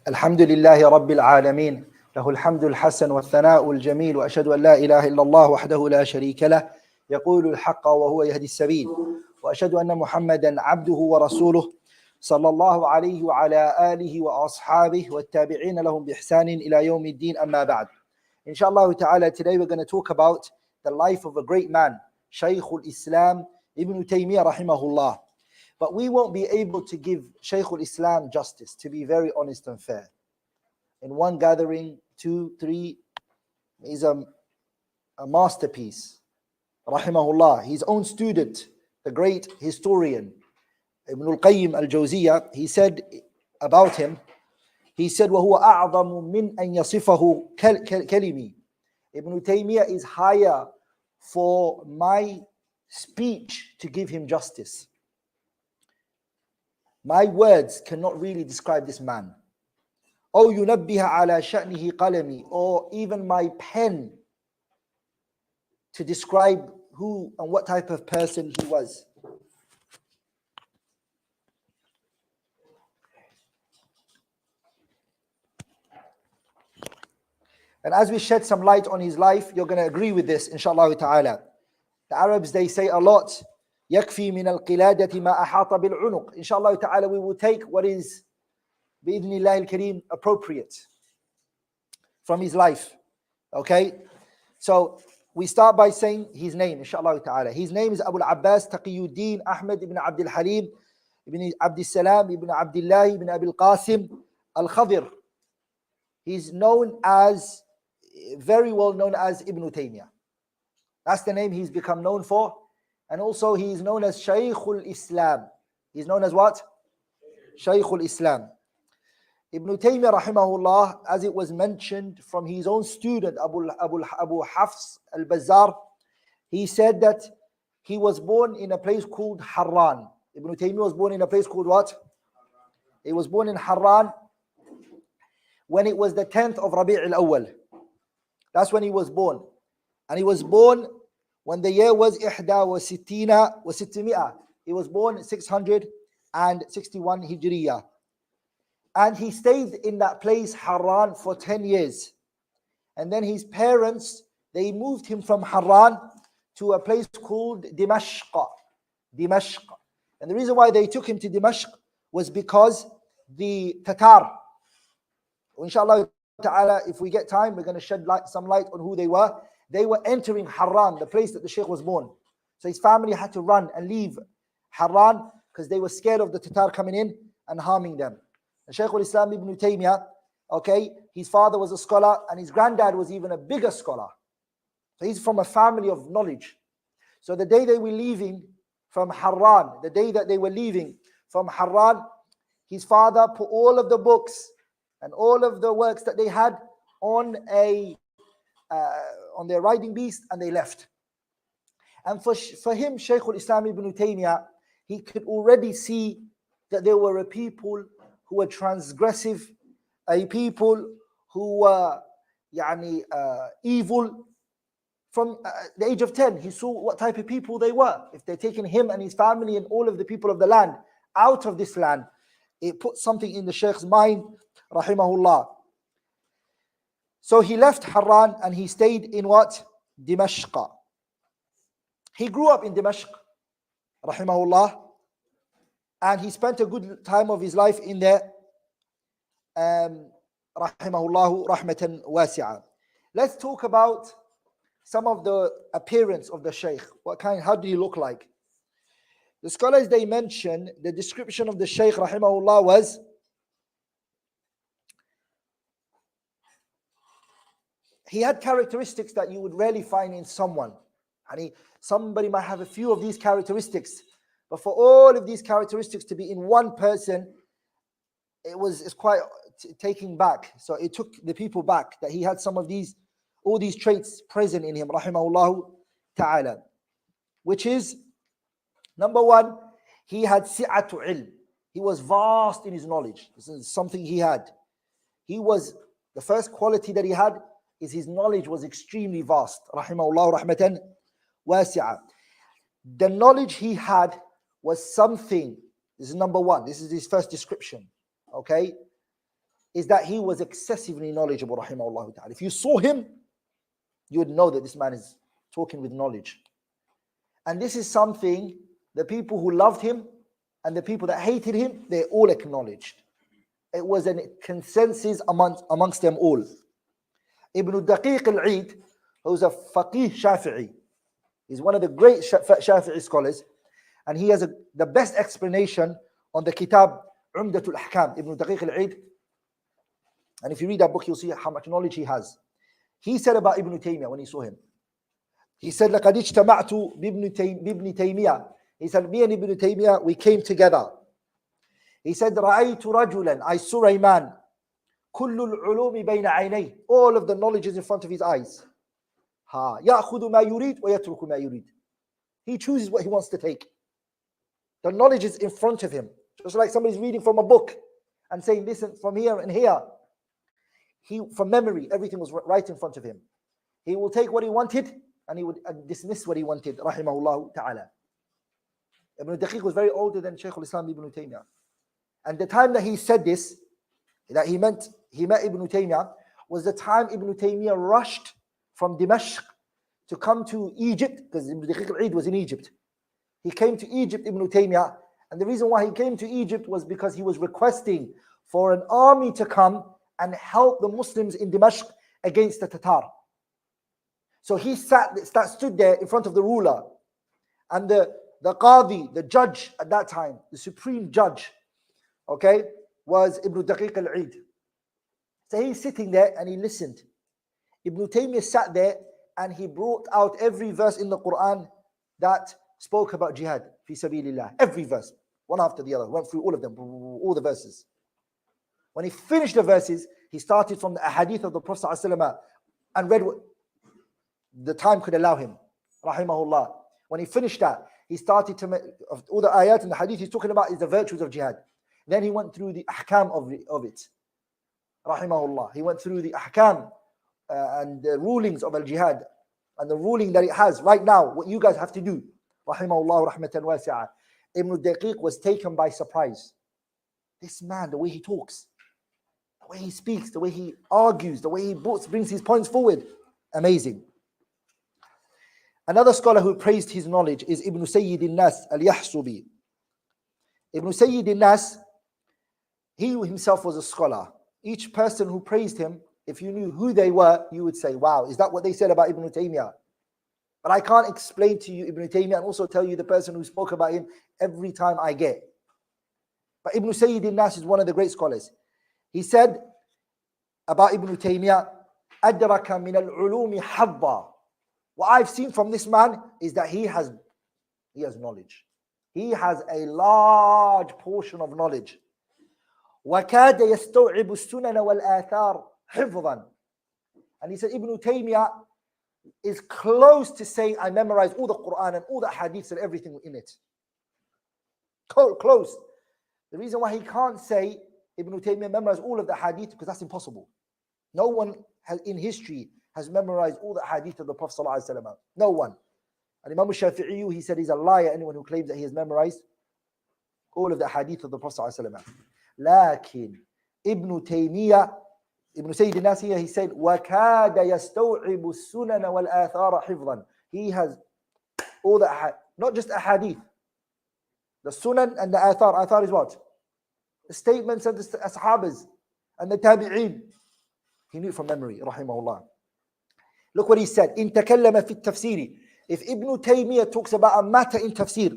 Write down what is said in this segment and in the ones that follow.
الحمد لله رب العالمين له الحمد الحسن والثناء الجميل وأشهد أن لا إله إلا الله وحده لا شريك له يقول الحق وهو يهدي السبيل وأشهد أن محمدا عبده ورسوله صلى الله عليه وعلى آله وأصحابه والتابعين لهم بإحسان إلى يوم الدين أما بعد. Inshallah ta'ala, today we're going to talk about the life of a great man, Shaykh al-Islam Ibn Taiymiyyah rahimahullah. But we won't be able to give Shaykh al-Islam justice, to be very honest and fair. In one gathering, 2, 3, he's a masterpiece, rahimahullah. His own student, the great historian, Ibn al-Qayyim al-Jawziyah, he said about him, he said, وَهُوَ أَعْظَمُ مِنْ أَنْ يَصِفَهُ كَلِمِي. Ibn Taymiyah is higher for my speech to give him justice. My words cannot really describe this man. أو ينبه على شأنه قلمي, or even my pen to describe who and what type of person he was. And as we shed some light on his life, you're going to agree with this, inshallah ta'ala. The Arabs, they say a lot, يكفي من القلادة ما أحاط بالعنق. Inshallah ta'ala, we will take what is بإذن الله الكريم appropriate from his life. Okay? So we start by saying his name, inshallah ta'ala. His name is Abu al-Abbas Taqiyuddin Ahmad ibn Abdul Halim ibn Abdul Salam ibn Abdullah ibn Abil Qasim al-Khadir. He's known as, very well known as Ibn Taymiyah. That's the name he's become known for. And also he is known as Shaykh al-Islam. He's known as what? Shaykh al-Islam. Ibn Taymiyah rahimahullah, as it was mentioned from his own student Abu Hafs al-Bazzar, he said that he was born in a place called Harran. Ibn Taymiyah was born in a place called what? He was born in Harran when it was the 10th of Rabi' al-Awwal. That's when he was born. And he was born when the year was Ihda wa Sittina wa Sittimi'ah. He was born 661 Hijriya. And he stayed in that place, Harran, for 10 years. And then his parents, they moved him from Harran to a place called Dimashq. Dimashq. And the reason why they took him to Dimashq was because the Tatar, inshallah ta'ala, if we get time, we're going to shed some light on who they were. They were entering Harran, the place that the Shaykh was born. So his family had to run and leave Harran because they were scared of the Tatar coming in and harming them. And Shaykh al-Islam Ibn Taymiyah, okay, his father was a scholar and his granddad was even a bigger scholar. So he's from a family of knowledge. So the day they were leaving from Harran, the day that they were leaving from Harran, his father put all of the books and all of the works that they had on their riding beast, and they left. And for him, Shaykh al-Islam Ibn Taymiyah, he could already see that there were a people who were transgressive, a people who were evil. From the age of 10, he saw what type of people they were. If they're taking him and his family and all of the people of the land out of this land, it put something in the Shaykh's mind, rahimahullah. So he left Harran and he stayed in what? Dimashq. He grew up in Dimashq, rahimahullah, and he spent a good time of his life in there, rahimahullahu rahmatan wasi'a. Let's talk about some of the appearance of the Shaykh. How did he look like? The scholars, they mention the description of the Shaykh, rahimahullah, was he had characteristics that you would rarely find in someone. Somebody might have a few of these characteristics, but for all of these characteristics to be in one person, it's quite taking back. So it took the people back that he had all these traits present in him, rahimahullah ta'ala. Which is, number one, he had si'atu ilm. He was vast in his knowledge. This is something he had. The first quality that he had is his knowledge was extremely vast. Rahimahullah rahmatan wasi'a. The knowledge he had was something. This is number one. This is his first description. Okay? is that he was excessively knowledgeable, rahimahullah ta'ala. If you saw him, you would know that this man is talking with knowledge. And this is something the people who loved him and the people that hated him, they all acknowledged. It was a consensus amongst them all. Ibn Daqiq al-Eid, who's a faqih Shafi'i, he's one of the great Shafi'i scholars, and he has the best explanation on the kitab Umdatul Ahkam, Ibn Daqiq al-Eid. And if you read that book, you'll see how much knowledge he has. He said about Ibn Taymiyah when he saw him. He said, لَقَدْ اجْتَمَعْتُ بِابْنِ تَيْمِيَّةٍ. He said, me and Ibn Taymiyah, we came together. He said, رَأَيْتُ رَجُلًا, I saw a man, كُلُّ الْعُلُومِ بَيْنَ عَيْنَيْهِ, all of the knowledge is in front of his eyes. يَأْخُذُ مَا يُرِيدُ وَيَتْرُكُ مَا يُرِيدُ. He chooses what he wants to take. The knowledge is in front of him. Just like somebody's reading from a book and saying, listen, from here and here. From memory, everything was right in front of him. He will take what he wanted and he would dismiss what he wanted, rahimahullah ta'ala. Ibn Daqiq was very older than Shaykh al-Islam Ibn Taymiyah. And the time that he said this, that he met Ibn Taymiyah, was the time Ibn Taymiyah rushed from Dimashq to come to Egypt, because Ibn Daqiq al-Eid was in Egypt. He came to Egypt, Ibn Taymiyah, and the reason why he came to Egypt was because he was requesting for an army to come and help the Muslims in Dimashq against the Tatar. So he stood there in front of the ruler, and the Qadi, the judge at that time, the supreme judge, okay, was Ibn Daqiq al-Eid. So he's sitting there and he listened. Ibn Taymiyyah sat there and he brought out every verse in the Quran that spoke about jihad, fi sabilillah. Every verse, one after the other, went through all of them, all the verses. When he finished the verses, he started from the ahadith of the Prophet ﷺ and read what the time could allow him, rahimahullah. When he finished that, he started to make, of all the ayat and the hadith he's talking about is the virtues of jihad. Then he went through the ahkam of it, rahimahullah. He went through the ahkam and the rulings of al-jihad and the ruling that it has right now, what you guys have to do, rahimahullah rahmatan wasi'ah. Ibn Daqiq was taken by surprise. This man, the way he talks, the way he speaks, the way he argues, the way he brings his points forward, amazing. Another scholar who praised his knowledge is Ibn Sayyid al-Nas al-Yahsubi. Ibn Sayyid al-Nas, he himself was a scholar. Each person who praised him, if you knew who they were, you would say, wow, is that what they said about Ibn Taymiyah? But I can't explain to you Ibn Taymiyah and also tell you the person who spoke about him every time I get. But Ibn Sayyid al-Nas is one of the great scholars. He said about Ibn Taymiyah, أَدْرَكَ مِنَ الْعُلُومِ حَظًّا. What I've seen from this man is that he has knowledge. He has a large portion of knowledge. وَكَادَ يَسْتَوْعِبُ السُّنَنَ وَالْآثَارِ حِفْظًا. And he said Ibn Taymiyah is close to saying, I memorized all the Quran and all the hadiths and everything in it. Close. The reason why he can't say Ibn Taymiyah memorized all of the hadith, because that's impossible. No one in history has memorized all the hadith of the Prophet ﷺ. No one. And Imam al-Shafi'i, he said he's a liar, anyone who claims that he has memorized all of the hadith of the Prophet ﷺ. Lakin Ibn Taymiyah, Ibn Sayyid al-Nas here, he said, وَكَادَ يَسْتَوْعِبُ السُّنَنَ وَالْآثَارَ حِفْظًا. He has all the, not just a hadith. The sunan and the athar. Athar is what? The statements of the Ashabas and the Tabi'een. He knew from memory, rahimahullah. Look what he said. إِن تَكَلَّمَ فِي التَّفْسِيرِ. If Ibn Taymiyyah talks about a matter in tafsir,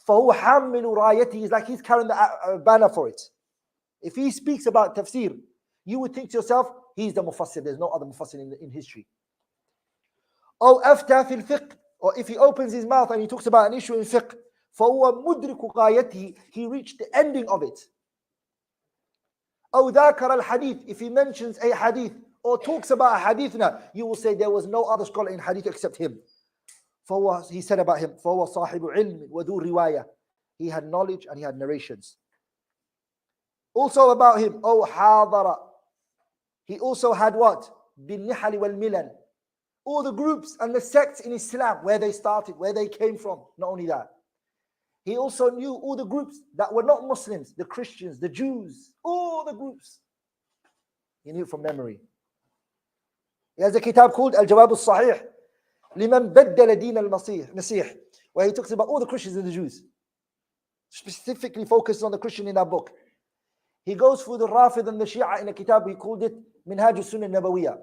فَهُوَ حَمِّلُ رَايَتِهِ, is like he's carrying the banner for it. If he speaks about tafsir, you would think to yourself, he's the mufassir. There's no other mufassir in history. أو أفتى في الفقه. Or if he opens his mouth and he talks about an issue in fiqh, فَهُوَ مُدْرِكُ غَايَتِهِ, he reached the ending of it. أو ذَاكَرَ الْحَدِيث. If he mentions a hadith or talks about a hadith now, you will say there was no other scholar in hadith except him. He said about him, فَهُوَ صَاحِبُ عِلْمٍ وَذُو رِوَايَةٍ. He had knowledge and he had narrations. Also about him, أو حاضر. He also had what? بِالنِّحَلِ وَالْمِلَنِ. All the groups and the sects in Islam, where they started, where they came from. Not only that, he also knew all the groups that were not Muslims, the Christians, the Jews, all the groups. He knew it from memory. He has a kitab called Al-Jawab al-Sahih liman baddala din al-Masih, where he talks about all the Christians and the Jews. Specifically focuses on the Christian in that book. He goes through the Rafid and the Shia in a kitab, he called it Minhaj al-Sunnah al-Nabawiyah.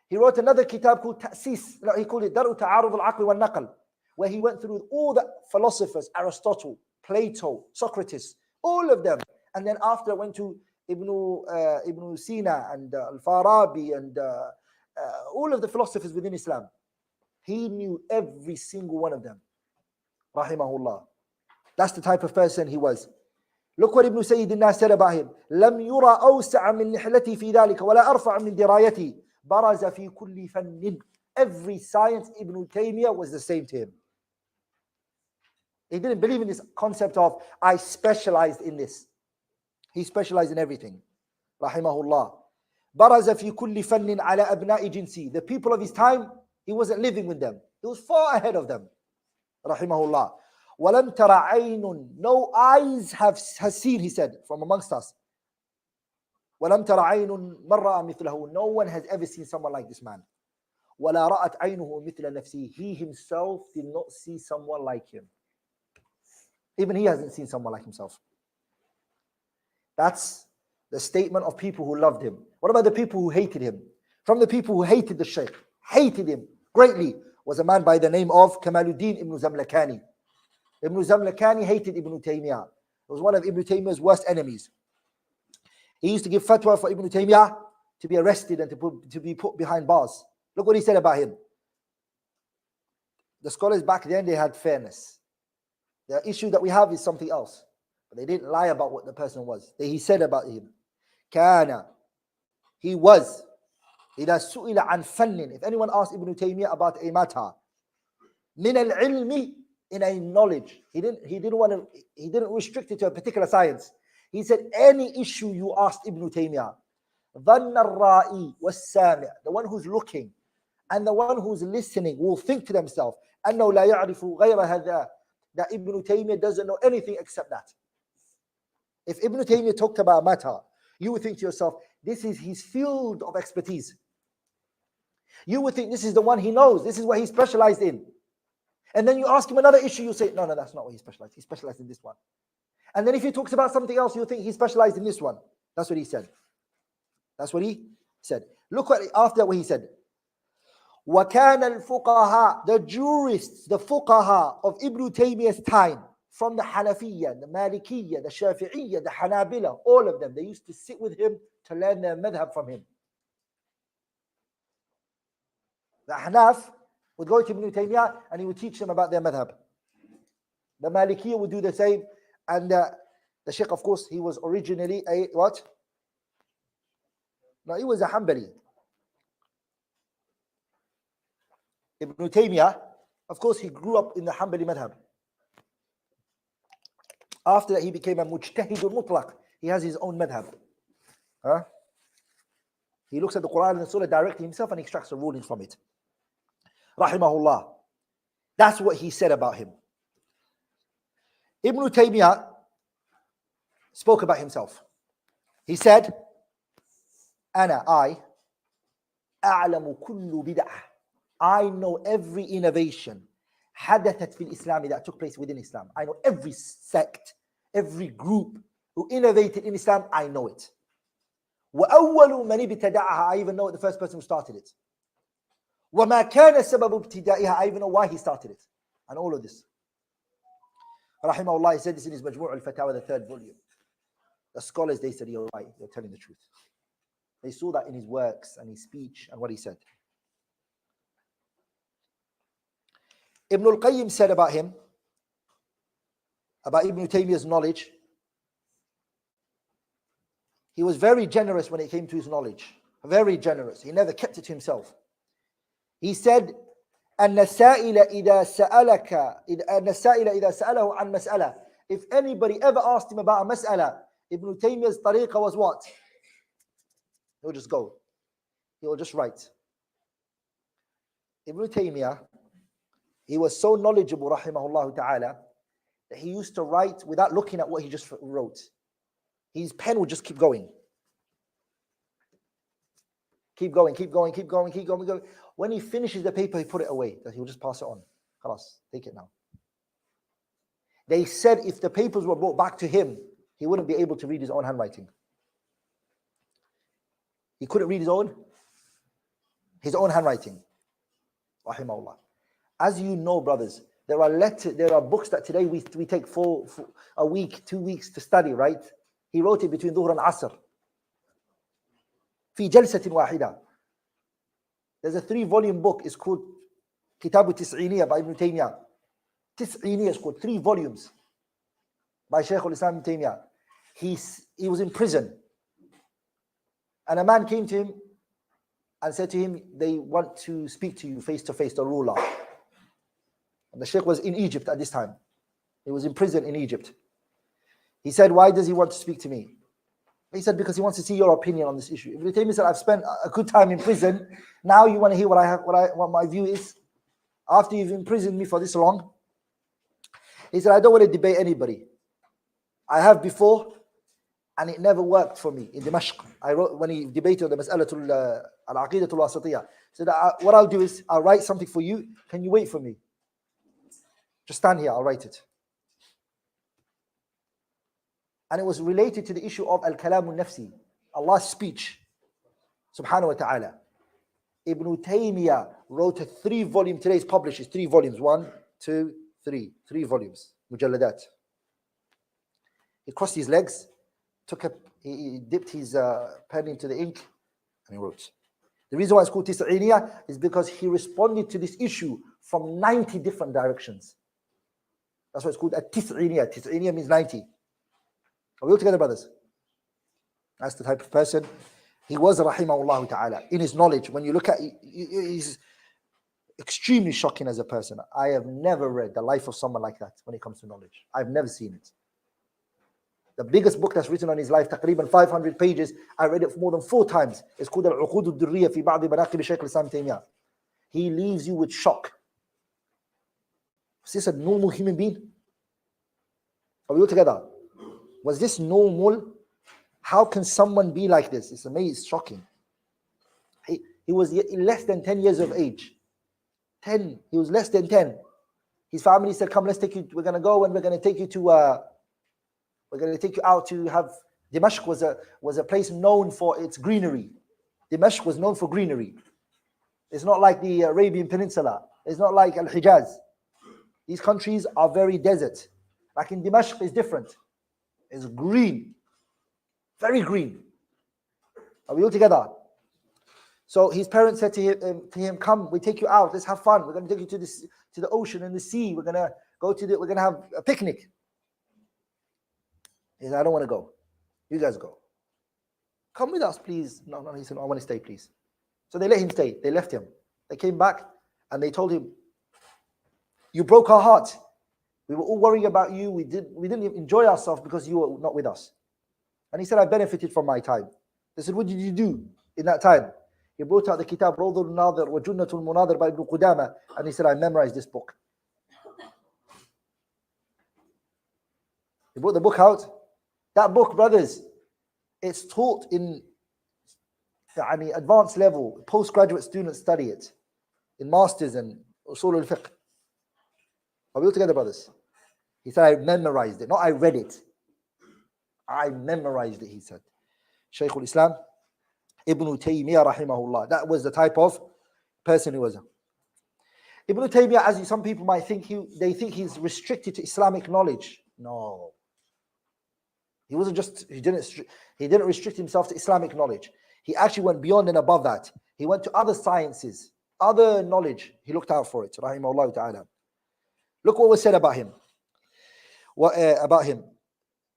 He wrote another kitab called Ta'sis, he called it Dar'u Ta'arud al-Aql wal-Naql, where he went through all the philosophers, Aristotle, Plato, Socrates, all of them. And then after went to Ibn Sina and Al-Farabi and all of the philosophers within Islam. He knew every single one of them. Rahimahullah. That's the type of person he was. Look what Ibn Sayyid al-Nas said about him. لم يرى أوسع من نحلتي في ذلك ولا أرفع من درايتي برز في كل فن. Every science, Ibn Taymiyah was the same to him. He didn't believe in this concept of I specialized in this. He specialized in everything. Rahimahullah. برز في كل فن على أبناء جنسي. The people of his time, he wasn't living with them. He was far ahead of them. Rahimahullah. وَلَمْ تَرَ عَيْنٌ. No eyes has seen, he said, from amongst us. وَلَمْ تَرَ عَيْنٌ مَنْ رَأَى مِثْلَهُ. No one has ever seen someone like this man. وَلَا رَأَتْ عَيْنُهُ مِثْلَ نَفْسِهِ. He himself did not see someone like him. Even he hasn't seen someone like himself. That's the statement of people who loved him. What about the people who hated him? From the people who hated the Shaykh, hated him greatly, was a man by the name of Kamaluddin ibn Zamlakani. Ibn Zamlakani hated Ibn Taymiyah. He was one of Ibn Taymiyah's worst enemies. He used to give fatwa for Ibn Taymiyah to be arrested and to be put behind bars. Look what he said about him. The scholars back then, they had fairness. The issue that we have is something else. But they didn't lie about what the person was. He said about him, Kana, he was, إذا سئل عن فن. If anyone asked Ibn Taymiyah about a matter, من العلم, in a knowledge, he didn't restrict it to a particular science. He said any issue you asked Ibn Taymiyah, ظن الرائي والسامع, the one who's looking and the one who's listening will think to themselves, أنه لا يعرف غير هذا, that Ibn Taymiyah doesn't know anything except that. If Ibn Taymiyah talked about a matter, you would think to yourself, this is his field of expertise. You would think this is the one he knows, this is what he specialized in. And then you ask him another issue, you say, no, that's not what he specialized. He specialized in this one. And then if he talks about something else, you think he specialized in this one. That's what he said. That's what he said. Look what after what he said. وَكَانَ الْفُقَهَا, the jurists, the fuqaha of Ibn Taymiyyah's time, from the Hanafiyyah, the Malikiyyah, the Shafi'iyyah, the Hanabila, all of them, they used to sit with him to learn their madhab from him. The Hanaf would go to Ibn Taymiyyah and he would teach them about their madhab. The Malikiyyah would do the same. And the Shaykh, of course, he was originally a what? No, he was a Hanbali. Ibn Taymiyyah, of course, he grew up in the Hanbali madhab. After that, he became a mujtahidul mutlaq. He has his own madhab. He looks at the Quran and the Surah directly himself and extracts the rulings from it. Rahimahullah. That's what he said about him. Ibn Taymiyyah spoke about himself. He said, I أعلم كل بدعة. I know every innovation حدثت في الإسلام, that took place within Islam. I know every sect, every group who innovated in Islam, I know it. وأول من ابتدعها, I even know the first person who started it. وما كان سبب ابتدائها, I even know why he started it. And all of this. Rahimahullah, he said this in his Majmu' al-Fatawa, the 3rd volume. The scholars, they said, you're right, you're telling the truth. They saw that in his works and his speech and what he said. Ibn al-Qayyim said about him, about Ibn Taymiyyah's knowledge, he was very generous when it came to his knowledge. Very generous. He never kept it to himself. He said, أن السائل إذا سأله عن مسألة. If anybody ever asked him about a mas'ala, Ibn Taymiyyah's tariqah was what? He'll just go. He'll just write. Ibn Taymiyyah, he was so knowledgeable, rahimahullah ta'ala, that he used to write without looking at what he just wrote. His pen would just keep going. Keep going, keep going, keep going, keep going, keep going. When he finishes the paper, he put it away. He'll just pass it on. Khalas, take it now. They said if the papers were brought back to him, he wouldn't be able to read his own handwriting. He couldn't read his own handwriting. Rahimahullah. As you know, brothers, there are books that today we take for a week, 2 weeks to study, right? He wrote it between Dhuhr and Asr. في جلسة واحدة. There's a 3-volume book. It's called Kitab al-Tis'iniyah by Ibn Taiymiyyah. Tis'iniyah is called 3 volumes by Shaykh al-Islam Ibn Taiymiyyah. He was in prison. And a man came to him and said to him, they want to speak to you face to face, the ruler. And the Shaykh was in Egypt at this time. He was in prison in Egypt. He said, why does he want to speak to me? He said, because he wants to see your opinion on this issue. Ibn Taymiyyah said, I've spent a good time in prison. Now you want to hear what my view is? After you've imprisoned me for this long? He said, I don't want to debate anybody. I have before, and it never worked for me in Dimashq. I wrote, when he debated on the Mas'alatul al-Aqidatul Wasatiyah, he said, what I'll do is, I'll write something for you. Can you wait for me? Just stand here, I'll write it. And it was related to the issue of al-kalamun nafsi, Allah's speech, subhanahu wa ta'ala. Ibn Taymiyah wrote a 3-volume, today's published, it's 3 volumes, 1, 2, 3 volumes, mujalladat. He crossed his legs, he dipped his pen into the ink, and he wrote. The reason why it's called Tis'iniyah is because he responded to this issue from 90 different directions. That's why it's called a Tis'iniyah. Tis'iniyah means 90. Are we all together, brothers? That's the type of person he was, rahimahullah ta'ala. In his knowledge, when you look at, he's extremely shocking as a person. I have never read the life of someone like that when it comes to knowledge. I've never seen it. The biggest book that's written on his life, taqriban 500 pages, I read it more than 4 times. It's called Al-Uqud al-Durriyah fi ba'di manaqib Shaykh al-Islam Taymiyah. He leaves you with shock. Was this a normal human being? Are we all together? Was this normal? How can someone be like this? It's amazing, it's shocking. He was less than 10 years of age. 10, he was less than 10. His family said, come, let's take you, we're going to go and we're going to take you to, we're going to take you out to have, Dimashq was a place known for its greenery. Dimashq was known for greenery. It's not like the Arabian Peninsula. It's not like Al-Hijaz. These countries are very desert. Like in Dimashq, it's different. It's green. Very green. Are we all together? So his parents said to him, come, we take you out, let's have fun. We're going to take you to the ocean and the sea. We're going to go we're going to have a picnic. He said, I don't want to go. You guys go. Come with us, please. No, he said, no, I want to stay, please. So they let him stay. They left him. They came back and they told him, you broke our heart. We were all worrying about you. We didn't enjoy ourselves because you were not with us. And he said, I benefited from my time. They said, what did you do in that time? He brought out the Kitab Rawdul Nadir wa Junnatul Munadir by Ibn Qudama, and he said, I memorized this book. He brought the book out. That book, brothers, it's taught in advanced level. Postgraduate students study it in masters and usul al-fiqh. Are we all together, brothers? He said, I memorized it. Not I read it. I memorized it, he said. Shaykh al-Islam Ibn Taiymiyyah rahimahullah. That was the type of person he was. Ibn Taiymiyyah, as some people might think, they think he's restricted to Islamic knowledge. No. He wasn't just, he didn't restrict himself to Islamic knowledge. He actually went beyond and above that. He went to other sciences, other knowledge. He looked out for it, rahimahullah ta'ala. Look what was said about him.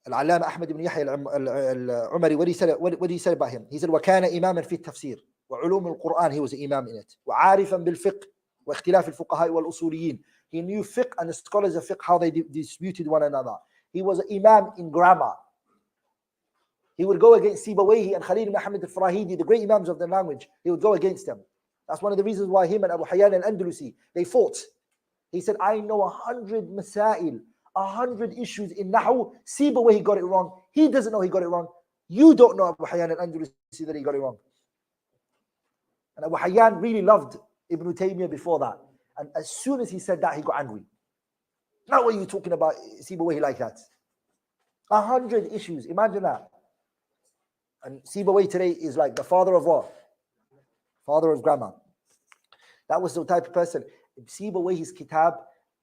Al-Allama Ahmad ibn Yahya al-Umari, what did he say about him? He said, وَكَانَ إِمَامًا فِي التَّفْسِيرِ وَعُلُومِ الْقُرْآنِ. He was an imam in it. وَعَارِفًا بِالْفِقْهِ وَاخْتِلَافِ الْفُقَهَاءِ وَالْأُصُولِيِّينَ. He knew fiqh and the scholars of fiqh, how they disputed one another. He was an imam in grammar. He would go against Sibawayhi and Khalil Muhammad al-Farahidi, the great imams of the language. He would go against them. That's one of the reasons why him and Abu Hayyan al-Andalusi, they fought. He said, I know 100 masail, 100 issues in Nahu. Sibawayhi got it wrong. He doesn't know he got it wrong. You don't know Abu Hayyan al-Andalusi that he got it wrong. And Abu Hayyan really loved Ibn Taymiyah before that. And as soon as he said that, he got angry. Not what you talking about, Sibawayh like that. 100 issues, imagine that. And Sibawayh today is like the father of what? Father of grammar. That was the type of person. Sibawayh's kitab,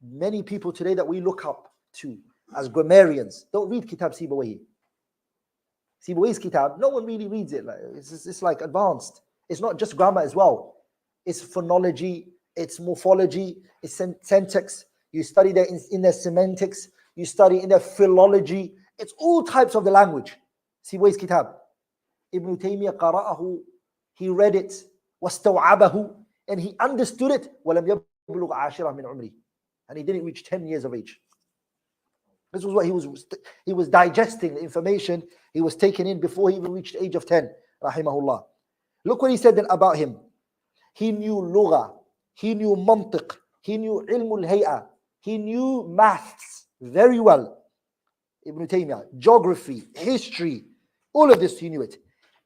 many people today that we look up to as grammarians don't read kitab Sibawayh. Sibawayh's kitab, no one really reads it. It's like advanced. It's not just grammar as well. It's phonology, it's morphology, it's syntax. You study there in their semantics, you study in their philology. It's all types of the language. Sibawayh's kitab. Ibn Taymiyah qara'ahu, he read it, wastaw'abahu, and he understood it. وَلَمْ يَبْلُغْ عَاشِرًا مِنْ عُمْرِهِ, and he didn't reach 10 years of age. This was what he was digesting the information he was taking in before he even reached the age of 10, rahimahullah. Look what he said then about him. He knew lugha, he knew mantiq, he knew ilm al-hay'a, he knew maths very well. Ibn Taymiyah, geography, history, all of this he knew it.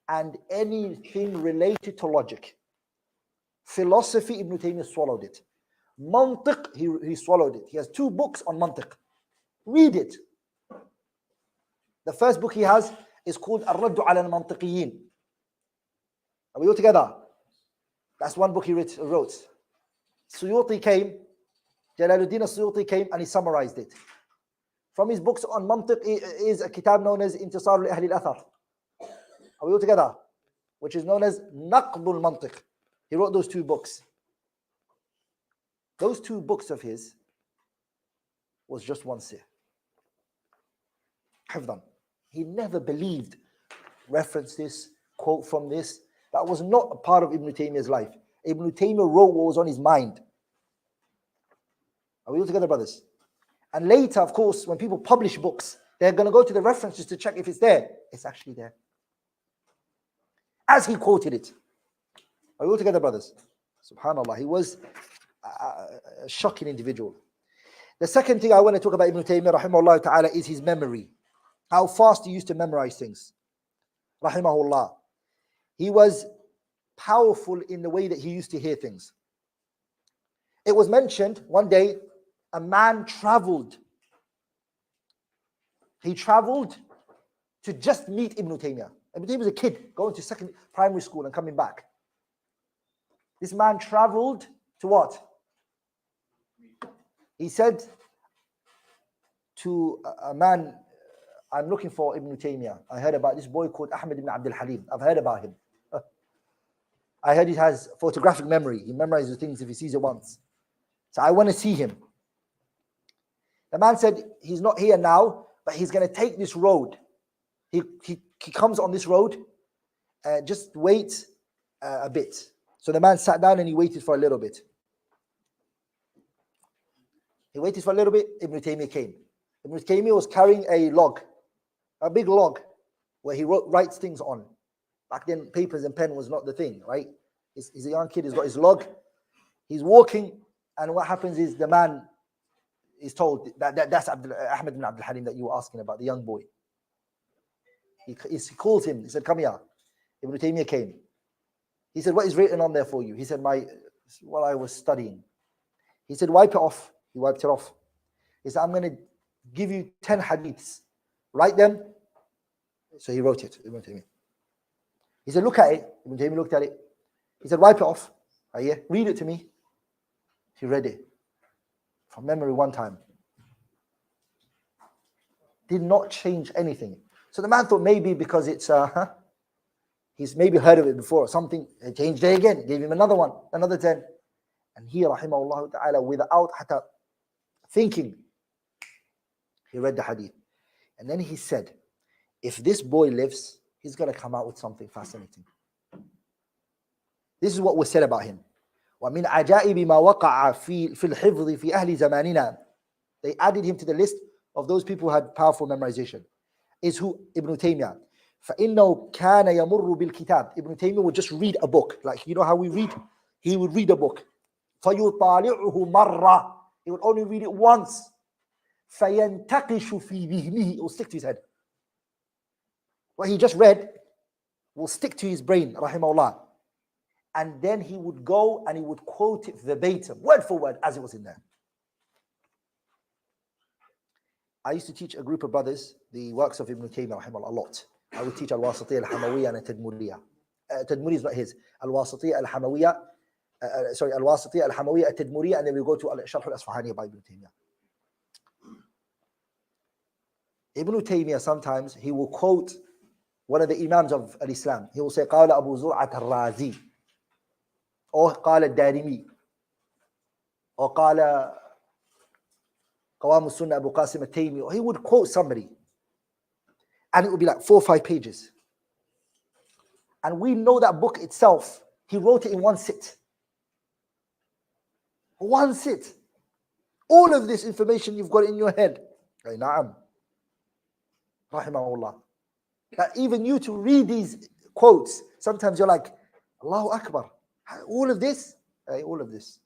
And anything related to logic. Philosophy, Ibn Taymiyah swallowed it. Mantiq, he swallowed it. He has 2 books on mantiq. Read it. The first book he has is called Ar-Raddu ala al-Mantiqiyin. Are we all together? That's one book he wrote. Suyuti came, Jalaluddin al-Suyuti came and he summarized it. From his books on mantiq is a kitab known as Intisar li-Ahli al-Athar. Are we all together? Which is known as Naqdul Mantiq. He wrote those 2 books. Those 2 books of his was just one sir. Hifdan. He never believed, reference this, quote from this. That was not a part of Ibn Taymiyah's life. Ibn Taymiyah wrote what was on his mind. Are we all together, brothers? And later, of course, when people publish books, they're going to go to the references to check if it's there. It's actually there. As he quoted it. Are we all together, brothers? Subhanallah. He was a shocking individual. The second thing I want to talk about Ibn Taymiyah, rahimahullah ta'ala, is his memory. How fast he used to memorize things. Rahimahullah. He was powerful in the way that he used to hear things. It was mentioned one day, a man traveled. He traveled to just meet Ibn Taymiyah. Ibn Taymiyah was a kid going to primary school and coming back. This man traveled to what? He said to a man, I'm looking for Ibn Taymiyah. I heard about this boy called Ahmad ibn Abdul Halim. I've heard about him. I heard he has photographic memory. He memorizes things if he sees it once. So I want to see him. The man said, he's not here now, but he's going to take this road. He comes on this road. Just wait a bit. So the man sat down and he waited for a little bit. He waited for a little bit. Ibn Taymiyah came. Ibn Taymiyah was carrying a log, a big log, where he writes things on. Back then, papers and pen was not the thing, right? He's a young kid. He's got his log. He's walking, and what happens is the man is told that's Ahmad ibn Abdul Halim that you were asking about, the young boy. He calls him. He said, "Come here." Ibn Taymiyah came. He said, "What is written on there for you?" He said, "What I was studying." He said, "Wipe it off." He wiped it off. He said, "I'm going to give you 10 hadiths. Write them." So he wrote it, Ibn Taymiyah. He said, "Look at it." Ibn Taymiyah looked at it. He said, "Wipe it off. Read it to me." He read it from memory one time. Did not change anything. So the man thought maybe because it's he's maybe heard of it before or something. He changed it again. Gave him another one, another 10. And he, rahimahullah ta'ala, without hatta thinking, he read the hadith. And then he said, if this boy lives, he's going to come out with something fascinating. This is what was said about him. وَمِنْ عَجَائِبِ مَا وَقَعَ فِي الْحِفْظِ فِي أَهْلِ زَمَانِنَا. They added him to the list of those people who had powerful memorization. Is who? Ibn Taymiyah. فَإِنَّهُ كَانَ يَمُرُّ بِالْكِتَابِ. Ibn Taymiyah would just read a book. Like, you know how we read? He would read a book. فَيُطَالِعُهُ مَرَّةً. He would only read it once. فَيَنْتَقِشُ فِي ذِهْنِهِ. It will stick to his head. What he just read will stick to his brain, rahimahullah. and then he would go and he would quote it verbatim, word for word, as it was in there. I used to teach a group of brothers the works of Ibn Taymiyyyah rahimahullah a lot. I would teach Al-Wasitiyya, Al-Hamawiyya, and Al-Tadmuriyya. Tadmuriyya is not his. Al-Wasitiyya, Al-Hamawiyya, Al-Wasitiyya, Al-Hamawiyya, Al-Tadmuriyya, and then we go to Al-Sharh Al-Asfahani by Ibn Taymiyyyah. Ibn Taymiyyyah sometimes, he will quote one of the Imams of Islam. He will say, قال أبو زرعة الرازي, or قال الدارمي, or قال قوام السنة Abu Qasim al-Taymi, or he would quote somebody. And it would be like 4 or 5 pages. And we know that book itself, he wrote it in one sit. One sit. All of this information you've got in your head. Na'am. Rahimahullah. That even you to read these quotes, sometimes you're like, Allahu Akbar. All of this? All of this.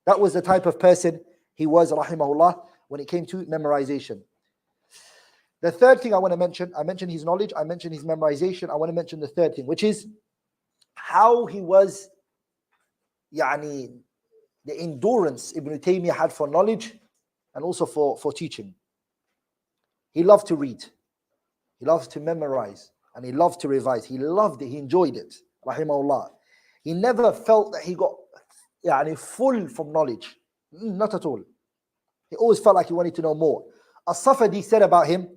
That was the type of person he was, rahimahullah, when it came to memorization. The third thing I want to mention, I mentioned his knowledge, I mentioned his memorization, I want to mention the third thing, which is how he was, the endurance Ibn Taymiyyyah had for knowledge and also for teaching. He loved to read, he loved to memorize, and he loved to revise. He loved it, he enjoyed it, rahimahullah. He never felt that he got full from knowledge, not at all. He always felt like he wanted to know more. As-Safadi said about him,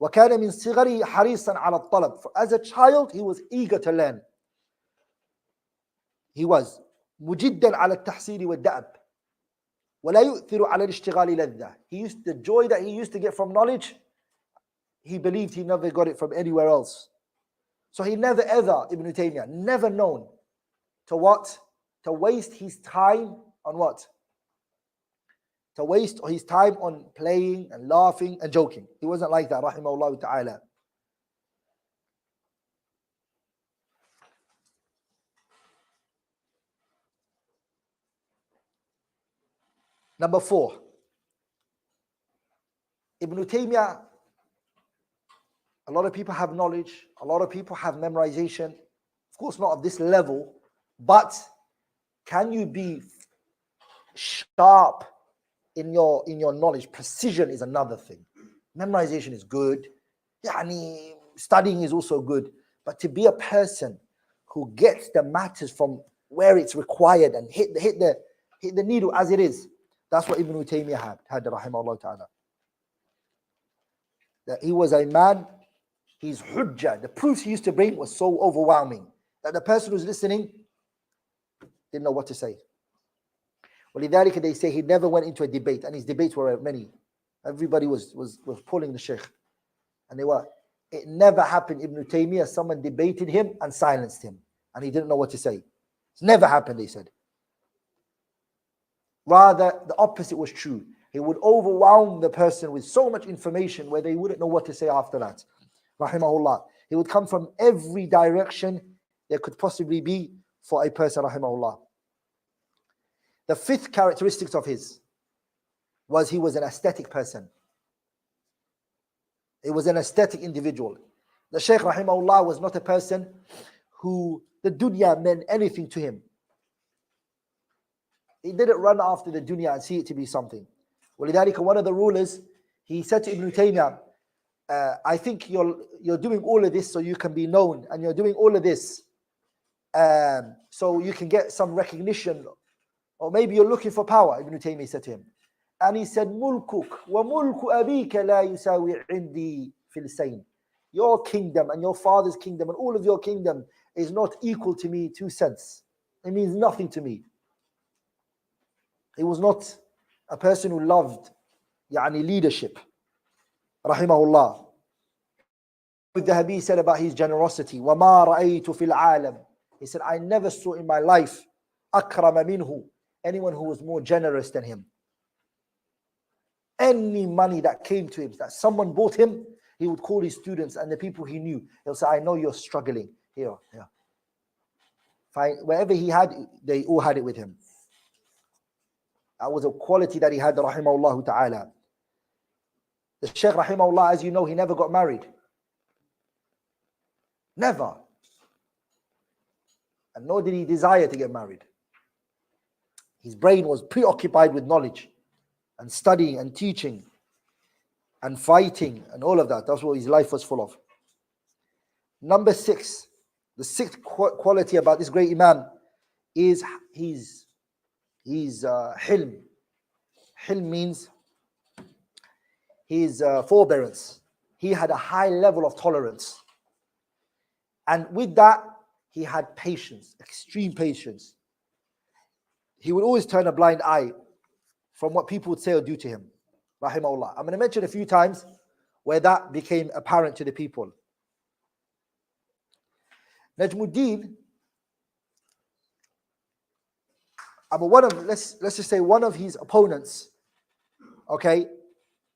وَكَانَ مِنْ صِغَرِهِ حَرِيصًا عَلَى الطَّلَبِ. As a child, he was eager to learn. He was مُجِدًّا عَلى التَّحْصِيلِ وَالدَّأَبِ وَلَا يُؤْثِرُ عَلى الْإِشْتِغَالِ لَذَّةِ. The joy that he used to get from knowledge, he believed he never got it from anywhere else. So he never ever, Ibn Taymiyyyah, never known to what? To waste his time on what? To waste his time on playing and laughing and joking. He wasn't like that, rahimahullah ta'ala. Number 4. Ibn Taymiyyyah, a lot of people have knowledge, a lot of people have memorization. Of course not of this level, but can you be sharp in your knowledge? Precision is another thing. Memorization is good. Studying is also good. But to be a person who gets the matters from where it's required and hit the needle as it is, that's what Ibn Taymiyyyah had rahimahullah ta'ala. That he was a man, his hujjah, the proofs he used to bring was so overwhelming that the person who's listening didn't know what to say. ولذلك they say he never went into a debate, and his debates were many. Everybody was pulling the sheikh, and it never happened. Ibn Taymiyyyah, someone debated him and silenced him, and he didn't know what to say. It's never happened, they said. Rather, the opposite was true. He would overwhelm the person with so much information where they wouldn't know what to say after that. Rahimahullah. He would come from every direction there could possibly be for a person, rahimahullah. The 5th characteristic of his was he was an aesthetic person. He was an aesthetic individual. The Shaykh rahimahullah was not a person who the dunya meant anything to him. He didn't run after the dunya and see it to be something. ولذلك, one of the rulers, he said to Ibn Taymiyyyah, I think you're doing all of this so you can be known, and you're doing all of this so you can get some recognition, or maybe you're looking for power. Ibn Taymiyyyah said to him, and he said, mulkuk wa mulku abika la yusawi indi fil sayn. Your kingdom and your father's kingdom and all of your kingdom is not equal to me 2 cents. It means nothing to me. He was not a person who loved leadership. Rahimahullah. Al-Dhahabi said about his generosity, وَمَا رَأَيْتُ فِي الْعَالَمِ. He said, I never saw in my life أَكْرَمَ مِنْهُ, anyone who was more generous than him. Any money that came to him, that someone bought him, he would call his students and the people he knew. He'll say, I know you're struggling. Here. Wherever he had, they all had it with him. That was a quality that he had, rahimahullah ta'ala. The Shaykh, rahimahullah, as you know, he never got married. Never. and nor did he desire to get married. His brain was preoccupied with knowledge and studying and teaching and fighting and all of that. That's what his life was full of. Number 6, the sixth quality about this great Imam is his hilm. Hilm means his forbearance. He had a high level of tolerance. And with that, he had patience, extreme patience. He would always turn a blind eye from what people would say or do to him. Rahimahullah. I'm going to mention a few times where that became apparent to the people. Najmuddin, let's just say one of his opponents, okay,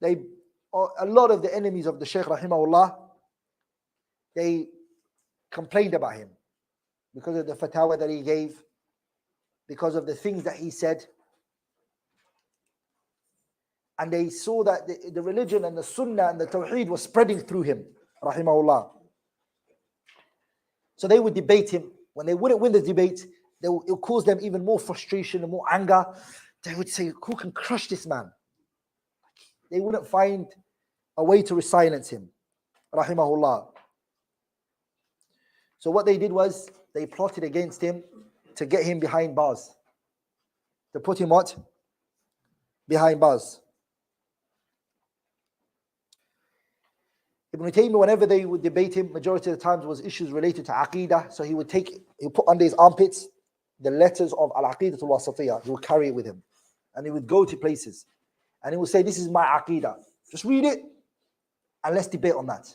a lot of the enemies of the Shaykh Rahimahullah, they complained about him because of the fatwa that he gave, because of the things that he said. And they saw that the religion and the sunnah and the tawheed was spreading through him, rahimahullah. So they would debate him. When they wouldn't win the debate, it would cause them even more frustration and more anger. They would say, who can crush this man? They wouldn't find a way to silence him, rahimahullah. So what they did was, they plotted against him to get him behind bars. To put him what? Behind bars. Ibn Taiymiyyah, whenever they would debate him, majority of the times was issues related to Aqidah. So he would put under his armpits the letters of Al-Aqidah al-Wasatiyah. He would carry it with him. And he would go to places. And he would say, this is my Aqidah. Just read it and let's debate on that.